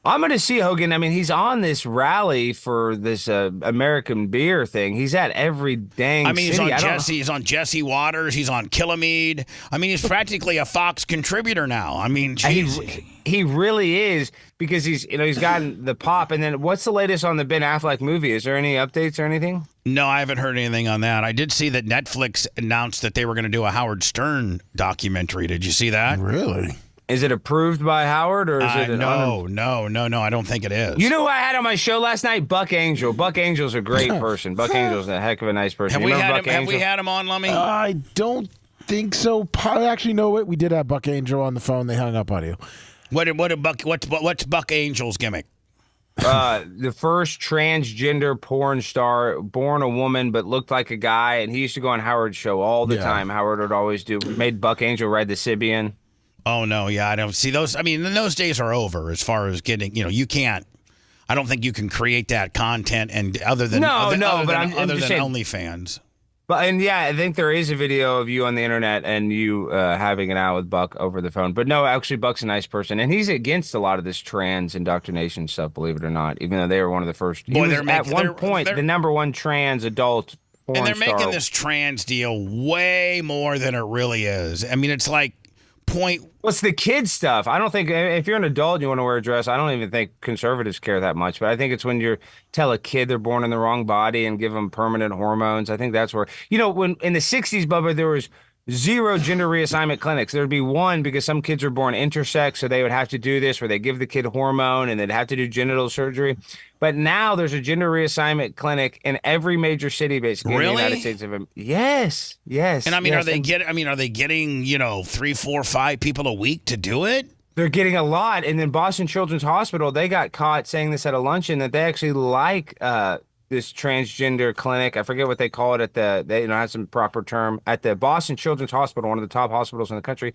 I'm going to see Hogan. I mean, he's on this rally for this American beer thing. He's at every dang city. He's on Jesse Waters. He's on Killamede. I mean, he's practically a Fox contributor now. I mean, he really is, because he's gotten the pop. And then what's the latest on the Ben Affleck movie? Is there any updates or anything? No, I haven't heard anything on that. I did see that Netflix announced that they were going to do a Howard Stern documentary. Did you see that? Really? Is it approved by Howard, or is it? No. I don't think it is. You know who I had on my show last night? Buck Angel. Buck Angel's a great person. Buck Angel's a heck of a nice person. Have we had him on, Lummy? I don't think so. Actually, no. We did have Buck Angel on the phone. They hung up on you. What's Buck Angel's gimmick? The first transgender porn star, born a woman but looked like a guy, and he used to go on Howard's show all the time. Howard would always made Buck Angel ride the Sibian. Oh, no, yeah, I don't see those. I mean, those days are over as far as getting, you can't. I don't think you can create that content other than OnlyFans. But I think there is a video of you on the internet and you having it out with Buck over the phone. But no, actually, Buck's a nice person, and he's against a lot of this trans indoctrination stuff. Believe it or not, even though they were one of the first. At one point the number one trans adult porn and they're star. making this trans deal way more than it really is. I mean, it's like. What's the kid stuff? I don't think if you're an adult and you want to wear a dress, I don't even think conservatives care that much. But I think it's when you tell a kid they're born in the wrong body and give them permanent hormones. I think that's where, when in the 60s, Bubba, there was zero gender reassignment clinics. There'd be one because some kids are born intersex, so they would have to do this where they give the kid hormone and they'd have to do genital surgery. But now there's a gender reassignment clinic in every major city, basically, in the United States of America. Yes. And I mean, yes. are they getting 3, 4, 5 people a week to do it? They're getting a lot. And then Boston Children's Hospital, they got caught saying this at a luncheon that they actually like this transgender clinic. I forget what they call it they have some proper term at the Boston Children's Hospital, one of the top hospitals in the country.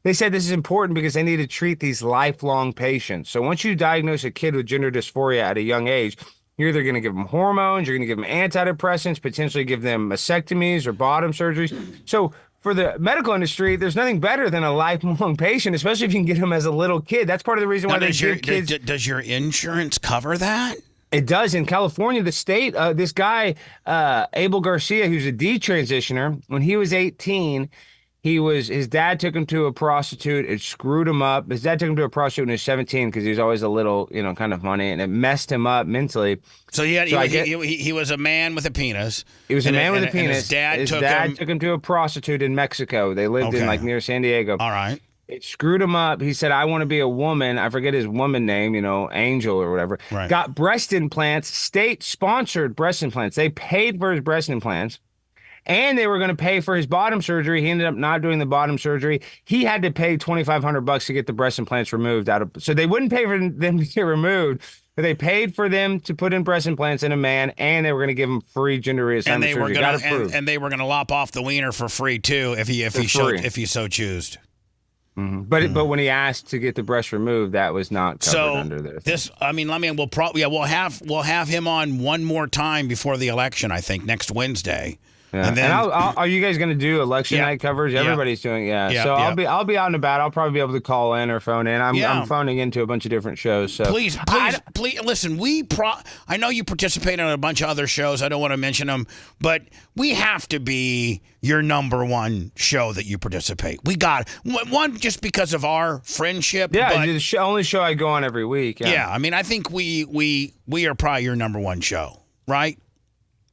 They said this is important because they need to treat these lifelong patients. So once you diagnose a kid with gender dysphoria at a young age, you're either going to give them hormones, you're going to give them antidepressants, potentially give them mastectomies or bottom surgeries. So for the medical industry, there's nothing better than a lifelong patient, especially if you can get them as a little kid. That's part of the reason why they give kids. Does your insurance cover that? It does. In California, the state, this guy, Abel Garcia, who's a detransitioner, when he was 18, his dad took him to a prostitute. It screwed him up. His dad took him to a prostitute when he was 17 because he was always a little, kind of funny, and it messed him up mentally. So he was a man with a penis. He was a man with a penis. His dad took him to a prostitute in Mexico. They lived in near San Diego. All right. It screwed him up. He said, I want to be a woman. I forget his woman name, Angel or whatever. Right. Got breast implants, state-sponsored breast implants. They paid for his breast implants, and they were going to pay for his bottom surgery. He ended up not doing the bottom surgery. He had to pay $2,500 to get the breast implants removed. So they wouldn't pay for them to get removed, but they paid for them to put in breast implants in a man, and they were going to give him free gender reassignment surgery. And they were going to lop off the wiener for free, too, if he so chose. Mm-hmm. But when he asked to get the breast removed, that was not covered under there. We'll have him on one more time before the election, I think, next Wednesday. Yeah. And then, are you guys going to do election night coverage? Everybody's doing So I'll be out and about. I'll probably be able to call in or phone in. I'm phoning into a bunch of different shows. So please listen. I know you participate in a bunch of other shows. I don't want to mention them, but we have to be your number one show that you participate. We got one just because of our friendship. Yeah, it's the only show I go on every week. Yeah, I mean, I think we are probably your number one show, right?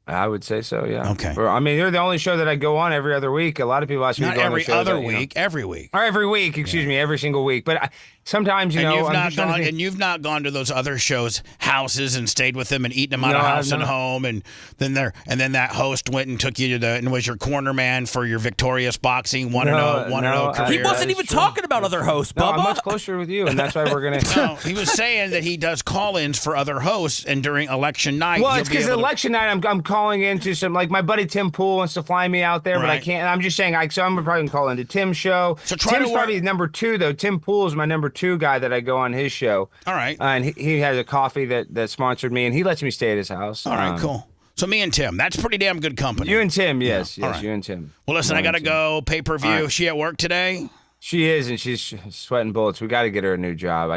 I would say so, yeah. Okay. I mean, you're the only show that I go on every other week. A lot of people ask me to go on the show. Not every other week, every week. Or every week, excuse me, every single week. But sometimes, you've not gone to those other shows' houses and stayed with them and eaten them out of house and home, and then that host went and took you to and was your corner man for your victorious boxing 1-0 career. He wasn't even talking about other hosts, Bubba. I'm much closer with you, and that's why we're gonna. No, he was saying that he does call-ins for other hosts, and during election night. Well, it's because election night, I'm calling into some, like my buddy Tim Pool wants to fly me out there, but I can't. I'm just saying, so I'm probably gonna call into Tim's show. So Tim's probably number 2 though. Tim Pool is my number 2 guy that I go on his show. All right. And he has a coffee that sponsored me, and he lets me stay at his house. All right, cool. So me and Tim, that's pretty damn good company. You and Tim, yes, right. You and Tim. Well, listen, I got to go. Pay-per-view. Right. Is she at work today? She is, and she's sweating bullets. We got to get her a new job.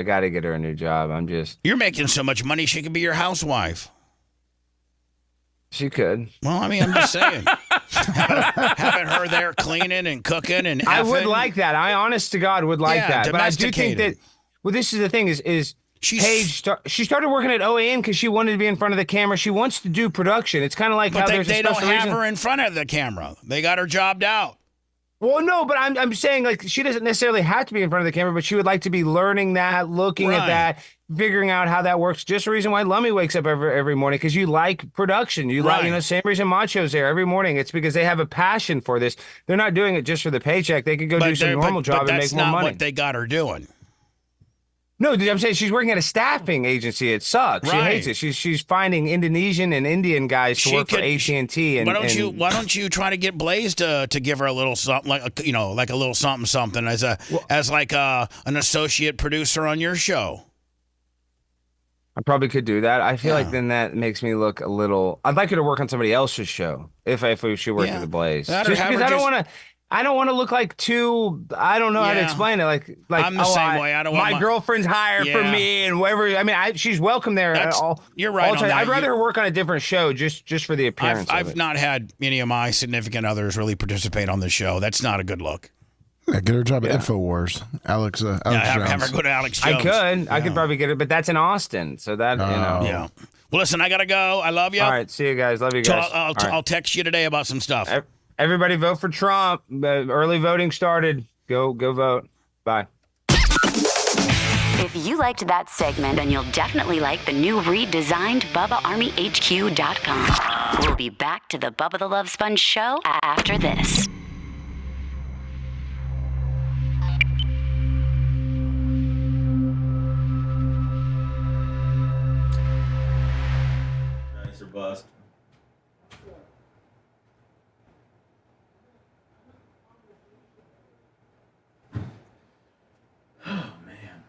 You're making so much money, she could be your housewife. She could. Well, I mean, I'm just saying. having her there cleaning and cooking and effing. I would like that. I, honest to God, would like that. But I do think that, well, this is the thing is Paige, she started working at OAN because she wanted to be in front of the camera. She wants to do production. It's kind of like but how they don't have her in front of the camera. They got her jobbed out. Well, no, but I'm saying, like, she doesn't necessarily have to be in front of the camera, but she would like to be learning that, looking at that, figuring out how that works. Just the reason why Lummy wakes up every morning, because you like production. You like, same reason Macho's there every morning. It's because they have a passion for this. They're not doing it just for the paycheck. They could go do some normal job and make more money. That's not what they got her doing. No, I'm saying she's working at a staffing agency. It sucks. She hates it. She's finding Indonesian and Indian guys to work for AT&T. Why don't you try to get Blaze to give her a little something, like a little something as an associate producer on your show? I probably could do that. I feel like then that makes me look a little. I'd like her to work on somebody else's show if she worked at the Blaze. Just because I don't want to look like too. I don't know how to explain it. Like I'm the same way. I don't want my girlfriend's hired for me and whatever. I mean, she's welcome there. You're right. On that. I'd rather her work on a different show just for the appearance. I've not had any of my significant others really participate on the show. That's not a good look. Yeah, get her a job at InfoWars. Alex Jones. Have her go to Alex Jones. I could probably get it, but that's in Austin, so that Yeah. Well, listen, I gotta go. I love you. All right, see you guys. Love you guys. I'll text you today about some stuff. Everybody vote for Trump. Early voting started. Go vote. Bye. If you liked that segment, then you'll definitely like the new redesigned BubbaArmyHQ.com. We'll be back to the Bubba the Love Sponge show after this. Nice or bust. Oh, man.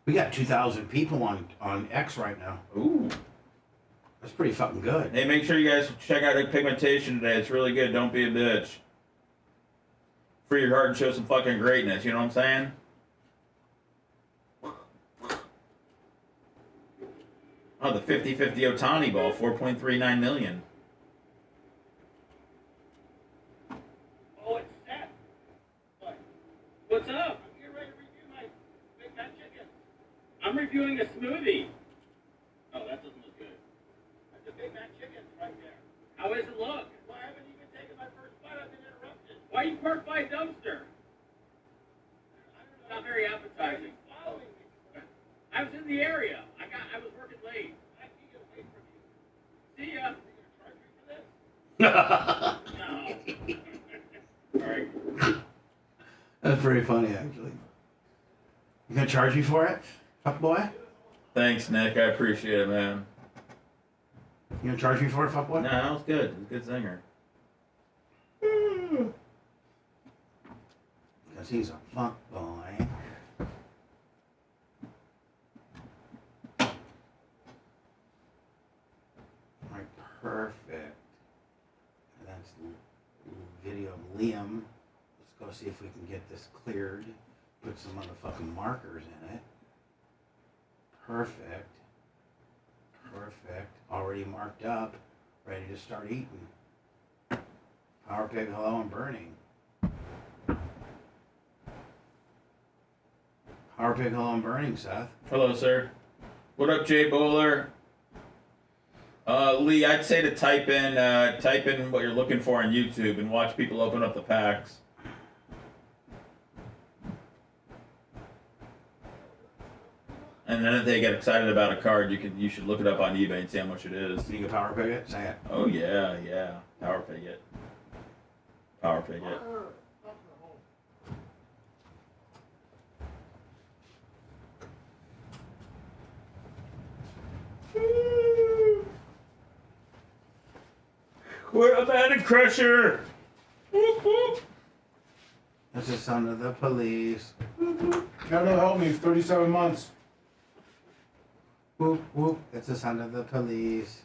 We got 2,000 people on X right now. Ooh. That's pretty fucking good. Hey, make sure you guys check out the pigmentation today. It's really good. Don't be a bitch. Free your heart and show some fucking greatness. You know what I'm saying? Oh, the 50-50 Otani ball, 4.39 million. Oh, it's Seth. What? What's up? I'm getting ready to review my Big Mac chicken. I'm reviewing a smoothie. Oh, that doesn't look good. That's a Big Mac chicken right there. How does it look? Well, I haven't even taken my first bite. I've been interrupted. Why you parked by a dumpster? Not very appetizing. Following me. I was in the area. I was working late. I can get away from you. See ya. Are you gonna charge me for this? No. All right. That's pretty funny, actually. You gonna charge me for it, fuck boy? Thanks, Nick. I appreciate it, man. You gonna charge me for it, fuck boy? No, that was good. It was a good singer. Because he's a fuck boy. Alright, perfect. And that's video of Liam. Let's go see if we can get this cleared. Put some motherfucking markers in it. Perfect. Perfect. Already marked up. Ready to start eating. Power Pig, hello, I'm burning. Power Pig, hello, I'm burning, Seth. Hello, sir. What up, Jay Bowler? Lee, I'd say to type in what you're looking for on YouTube and watch people open up the packs. And then if they get excited about a card, you should look it up on eBay and see how much it is. You can power pig it? Say it. Oh yeah. Power pig it. Power pig it. We're a Banana Crusher! Whoop, whoop. That's the son of the police. Gotta help me, 37 months. Whoop, whoop. That's the son of the police.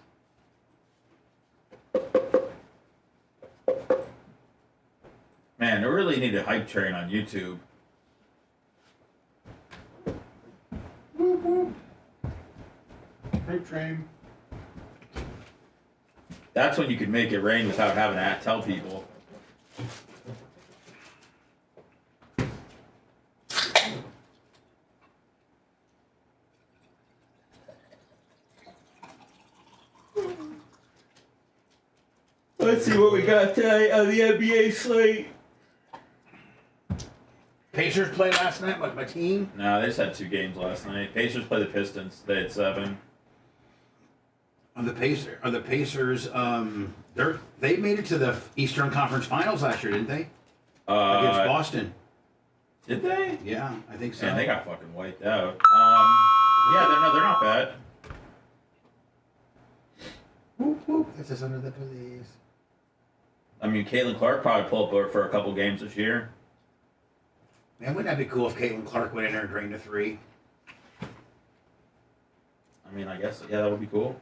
Man, I really need a hype train on YouTube. Whoop, whoop. Hype train. That's when you could make it rain without having to tell people. Let's see what we got today on the NBA slate. Pacers played last night with my team. No, they just had 2 games last night. Pacers play the Pistons. They had 7. The Pacers, they made it to the Eastern Conference Finals last year, didn't they? Against Boston. Did they? Yeah, I think so. Man, they got fucking wiped out. Yeah, they're not bad. Whoop, whoop. That's the son of the police. I mean, Caitlin Clark probably pull up for a couple games this year. Man, wouldn't that be cool if Caitlin Clark went in there and drained a 3? I mean, I guess, yeah, that would be cool.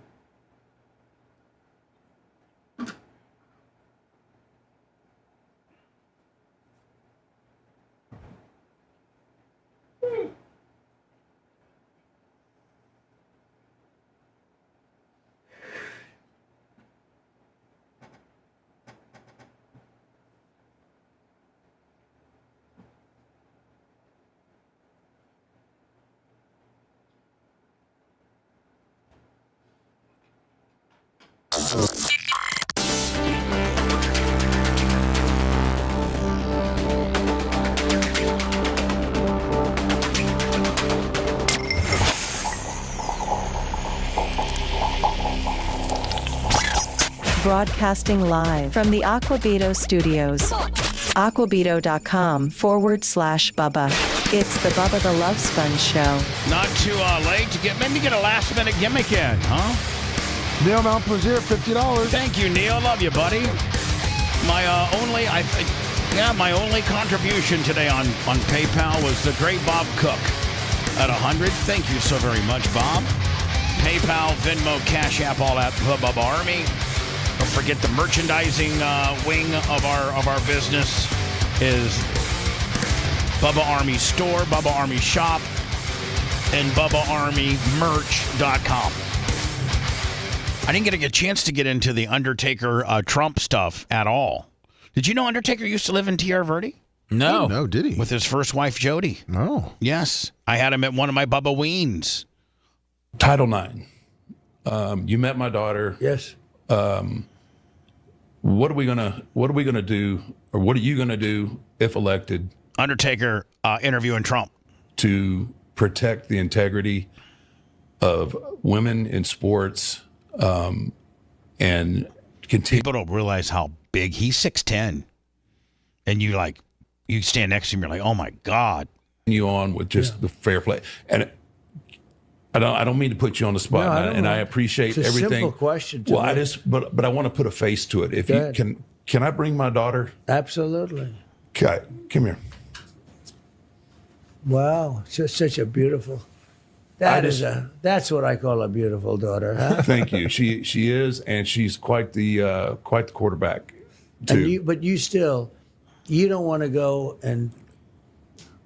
Broadcasting live from the Aquabito studios. Aquabito.com/Bubba. It's the Bubba the Love Sponge Show. Not too late to maybe get a last minute gimmick in, huh? Neil Mount Brazier, $50. Thank you, Neil. Love you, buddy. My only contribution today on PayPal was the great Bob Cook at 100. Thank you so very much, Bob. PayPal, Venmo, Cash App, all at Bubba Army. Don't forget the merchandising wing of our business is Bubba Army Store, Bubba Army Shop, and BubbaArmyMerch.com. I didn't get a chance to get into the Undertaker Trump stuff at all. Did you know Undertaker used to live in Tierra Verde? No. No, did he? With his first wife, Jody. No. Yes. I had him at one of my Bubba Weens. Title IX. You met my daughter. Yes. What are we gonna do, or what are you gonna do if elected? Undertaker interviewing Trump to protect the integrity of women in sports, and continue. People don't realize how big he's 6'10", and you stand next to him, you're like, oh my God. You on with just the fair play, and I don't mean to put you on the spot, No, and I appreciate it's a everything. Simple question. To me. But I want to put a face to it. If you can I bring my daughter? Absolutely. Okay, come here. Wow, such a beautiful. That's what I call a beautiful daughter, huh? Thank you. She is, and she's quite the quarterback too. But you don't want to go and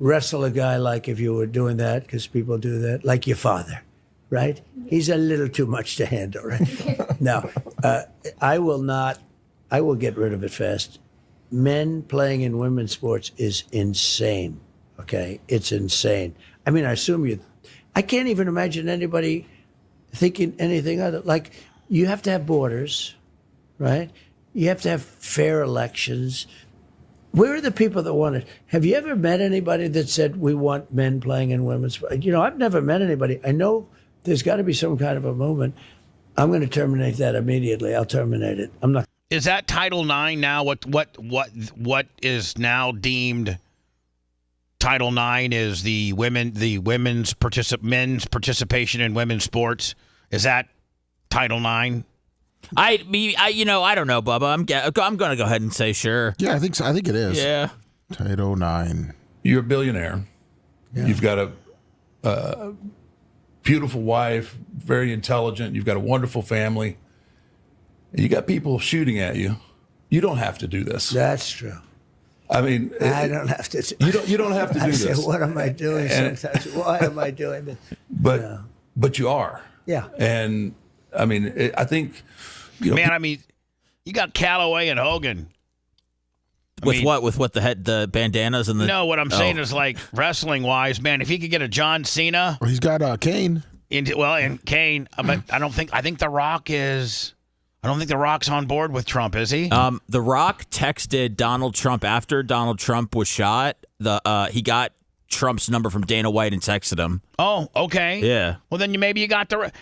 wrestle a guy like if you were doing that, because people do that, like your father, right? He's a little too much to handle, right? No, I will not. I will get rid of it fast. Men playing in women's sports is insane. Okay, it's insane. I mean, I can't even imagine anybody thinking anything other. Like, you have to have borders, right? You have to have fair elections. Where are the people that want it? Have you ever met anybody that said, we want men playing in women's sports? I've never met anybody. I know there's got to be some kind of a movement. I'm going to terminate that immediately. I'll terminate it. I'm not. Is that Title IX now? What is now deemed Title IX is men's participation in women's sports? Is that Title IX? I don't know, Bubba. I'm going to go ahead and say sure. Yeah, I think so. I think it is. Yeah. Title IX. You're a billionaire. Yeah. You've got a beautiful wife, very intelligent. You've got a wonderful family. You got people shooting at you. You don't have to do this. That's true. I mean, I don't have to. You don't have to do this. I say, what am I doing sometimes? Why am I doing this? But you are. Yeah. And I mean, I think. You got Calloway and Hogan. With what the bandanas and the. No, what I'm saying is, like, wrestling wise, man, if he could get a John Cena. Well, he's got Kane. And Kane, but I think The Rock is. I don't think The Rock's on board with Trump, is he? The Rock texted Donald Trump after Donald Trump was shot. He got Trump's number from Dana White and texted him. Oh, okay. Yeah. Well, then maybe you got the.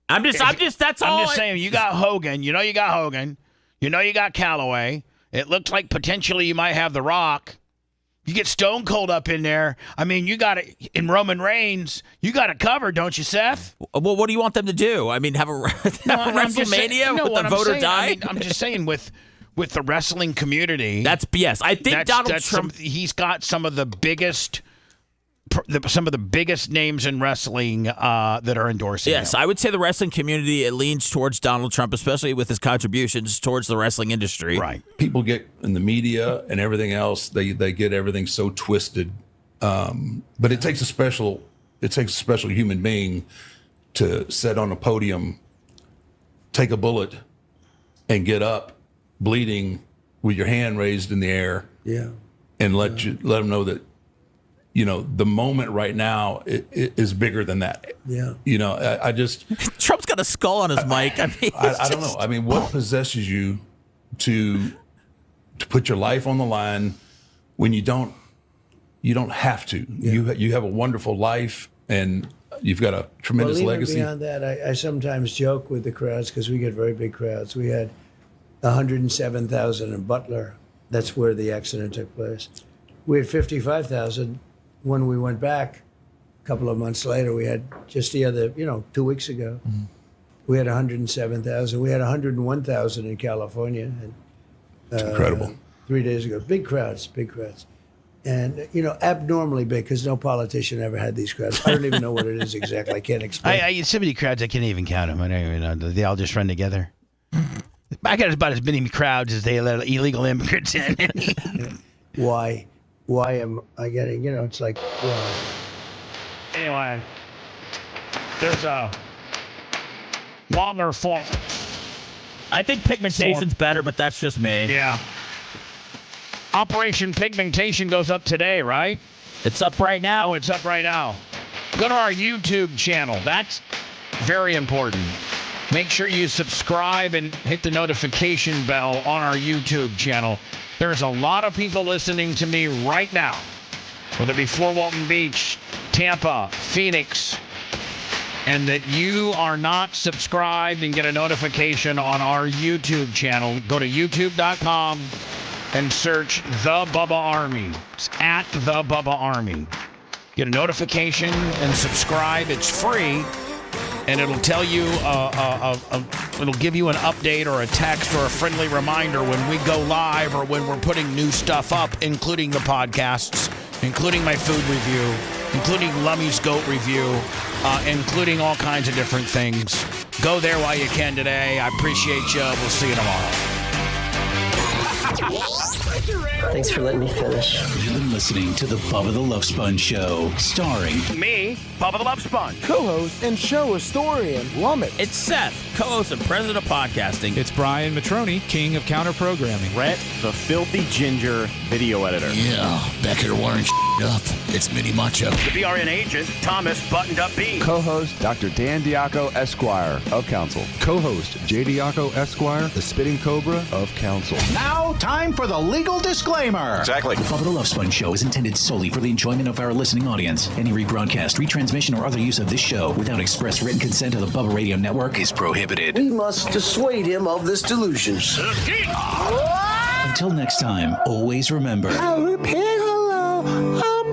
I'm just saying, you got Hogan. You got Hogan. You got Calloway. It looks like potentially you might have The Rock. You get Stone Cold up in there. I mean, you got it in Roman Reigns. You got it covered, don't you, Seth? Well, what do you want them to do? I mean, have a WrestleMania with the voter die? I'm just saying with the wrestling community. That's BS. I think Donald Trump. He's got some of the biggest names in wrestling that are endorsing him. I would say the wrestling community, it leans towards Donald Trump, especially with his contributions towards the wrestling industry. Right. People get in the media and everything else, they get everything so twisted. But it takes a special human being to sit on a podium, take a bullet, and get up bleeding with your hand raised in the air. Yeah. And let them know that the moment right now is bigger than that. Yeah. I just. Trump's got a skull on his mic. I mean, I don't know. I mean, what possesses you to put your life on the line when you don't have to? You have a wonderful life, and you've got a tremendous even legacy. Beyond that, I sometimes joke with the crowds because we get very big crowds. We had 107,000 in Butler. That's where the accident took place. We had 55,000 when we went back a couple of months later. We had just the other, 2 weeks ago. We had 107,000. We had 101,000 in California. And, it's incredible. 3 days ago. Big crowds, big crowds. And, abnormally big because no politician ever had these crowds. I don't even know what it is exactly. I can't explain. So many crowds, I can't even count them. I don't even know. They all just run together. I got about as many crowds as they let illegal immigrants in. Why am I getting, it's like, why? Anyway, there's a longer form. I think pigmentation's better, but that's just me. Yeah. Operation Pigmentation goes up today, right? It's up right now. Oh, it's up right now. Go to our YouTube channel. That's very important. Make sure you subscribe and hit the notification bell on our YouTube channel. There's a lot of people listening to me right now, whether it be Fort Walton Beach, Tampa, Phoenix, and that you are not subscribed and get a notification on our YouTube channel. Go to youtube.com and search The Bubba Army. It's at The Bubba Army. Get a notification and subscribe. It's free. And it'll tell you, it'll give you an update or a text or a friendly reminder when we go live or when we're putting new stuff up, including the podcasts, including my food review, including Lummy's goat review, including all kinds of different things. Go there while you can today. I appreciate you. We'll see you tomorrow. Thanks for letting me finish. You've been listening to the Bubba the Love Sponge Show, starring me, Bubba the Love Sponge, co-host and show historian, Lummit. It's Seth, co-host and president of podcasting. It's Brian Matroni, king of counter programming. Rhett, the filthy ginger video editor. Yeah, back here wearing up. It's Mini Macho. The BRN agent, Thomas Buttoned Up B. Co-host, Dr. Dan Diaco, Esquire of Council. Co-host, J. Diaco, Esquire, the Spitting Cobra of Council. Now, time for the legal disclaimer. Exactly. The Bubba the Love Sponge Show is intended solely for the enjoyment of our listening audience. Any rebroadcast, retransmission, or other use of this show without express written consent of the Bubba Radio Network is prohibited. We must dissuade him of this delusion. Until next time, always remember. I'll repeat hello.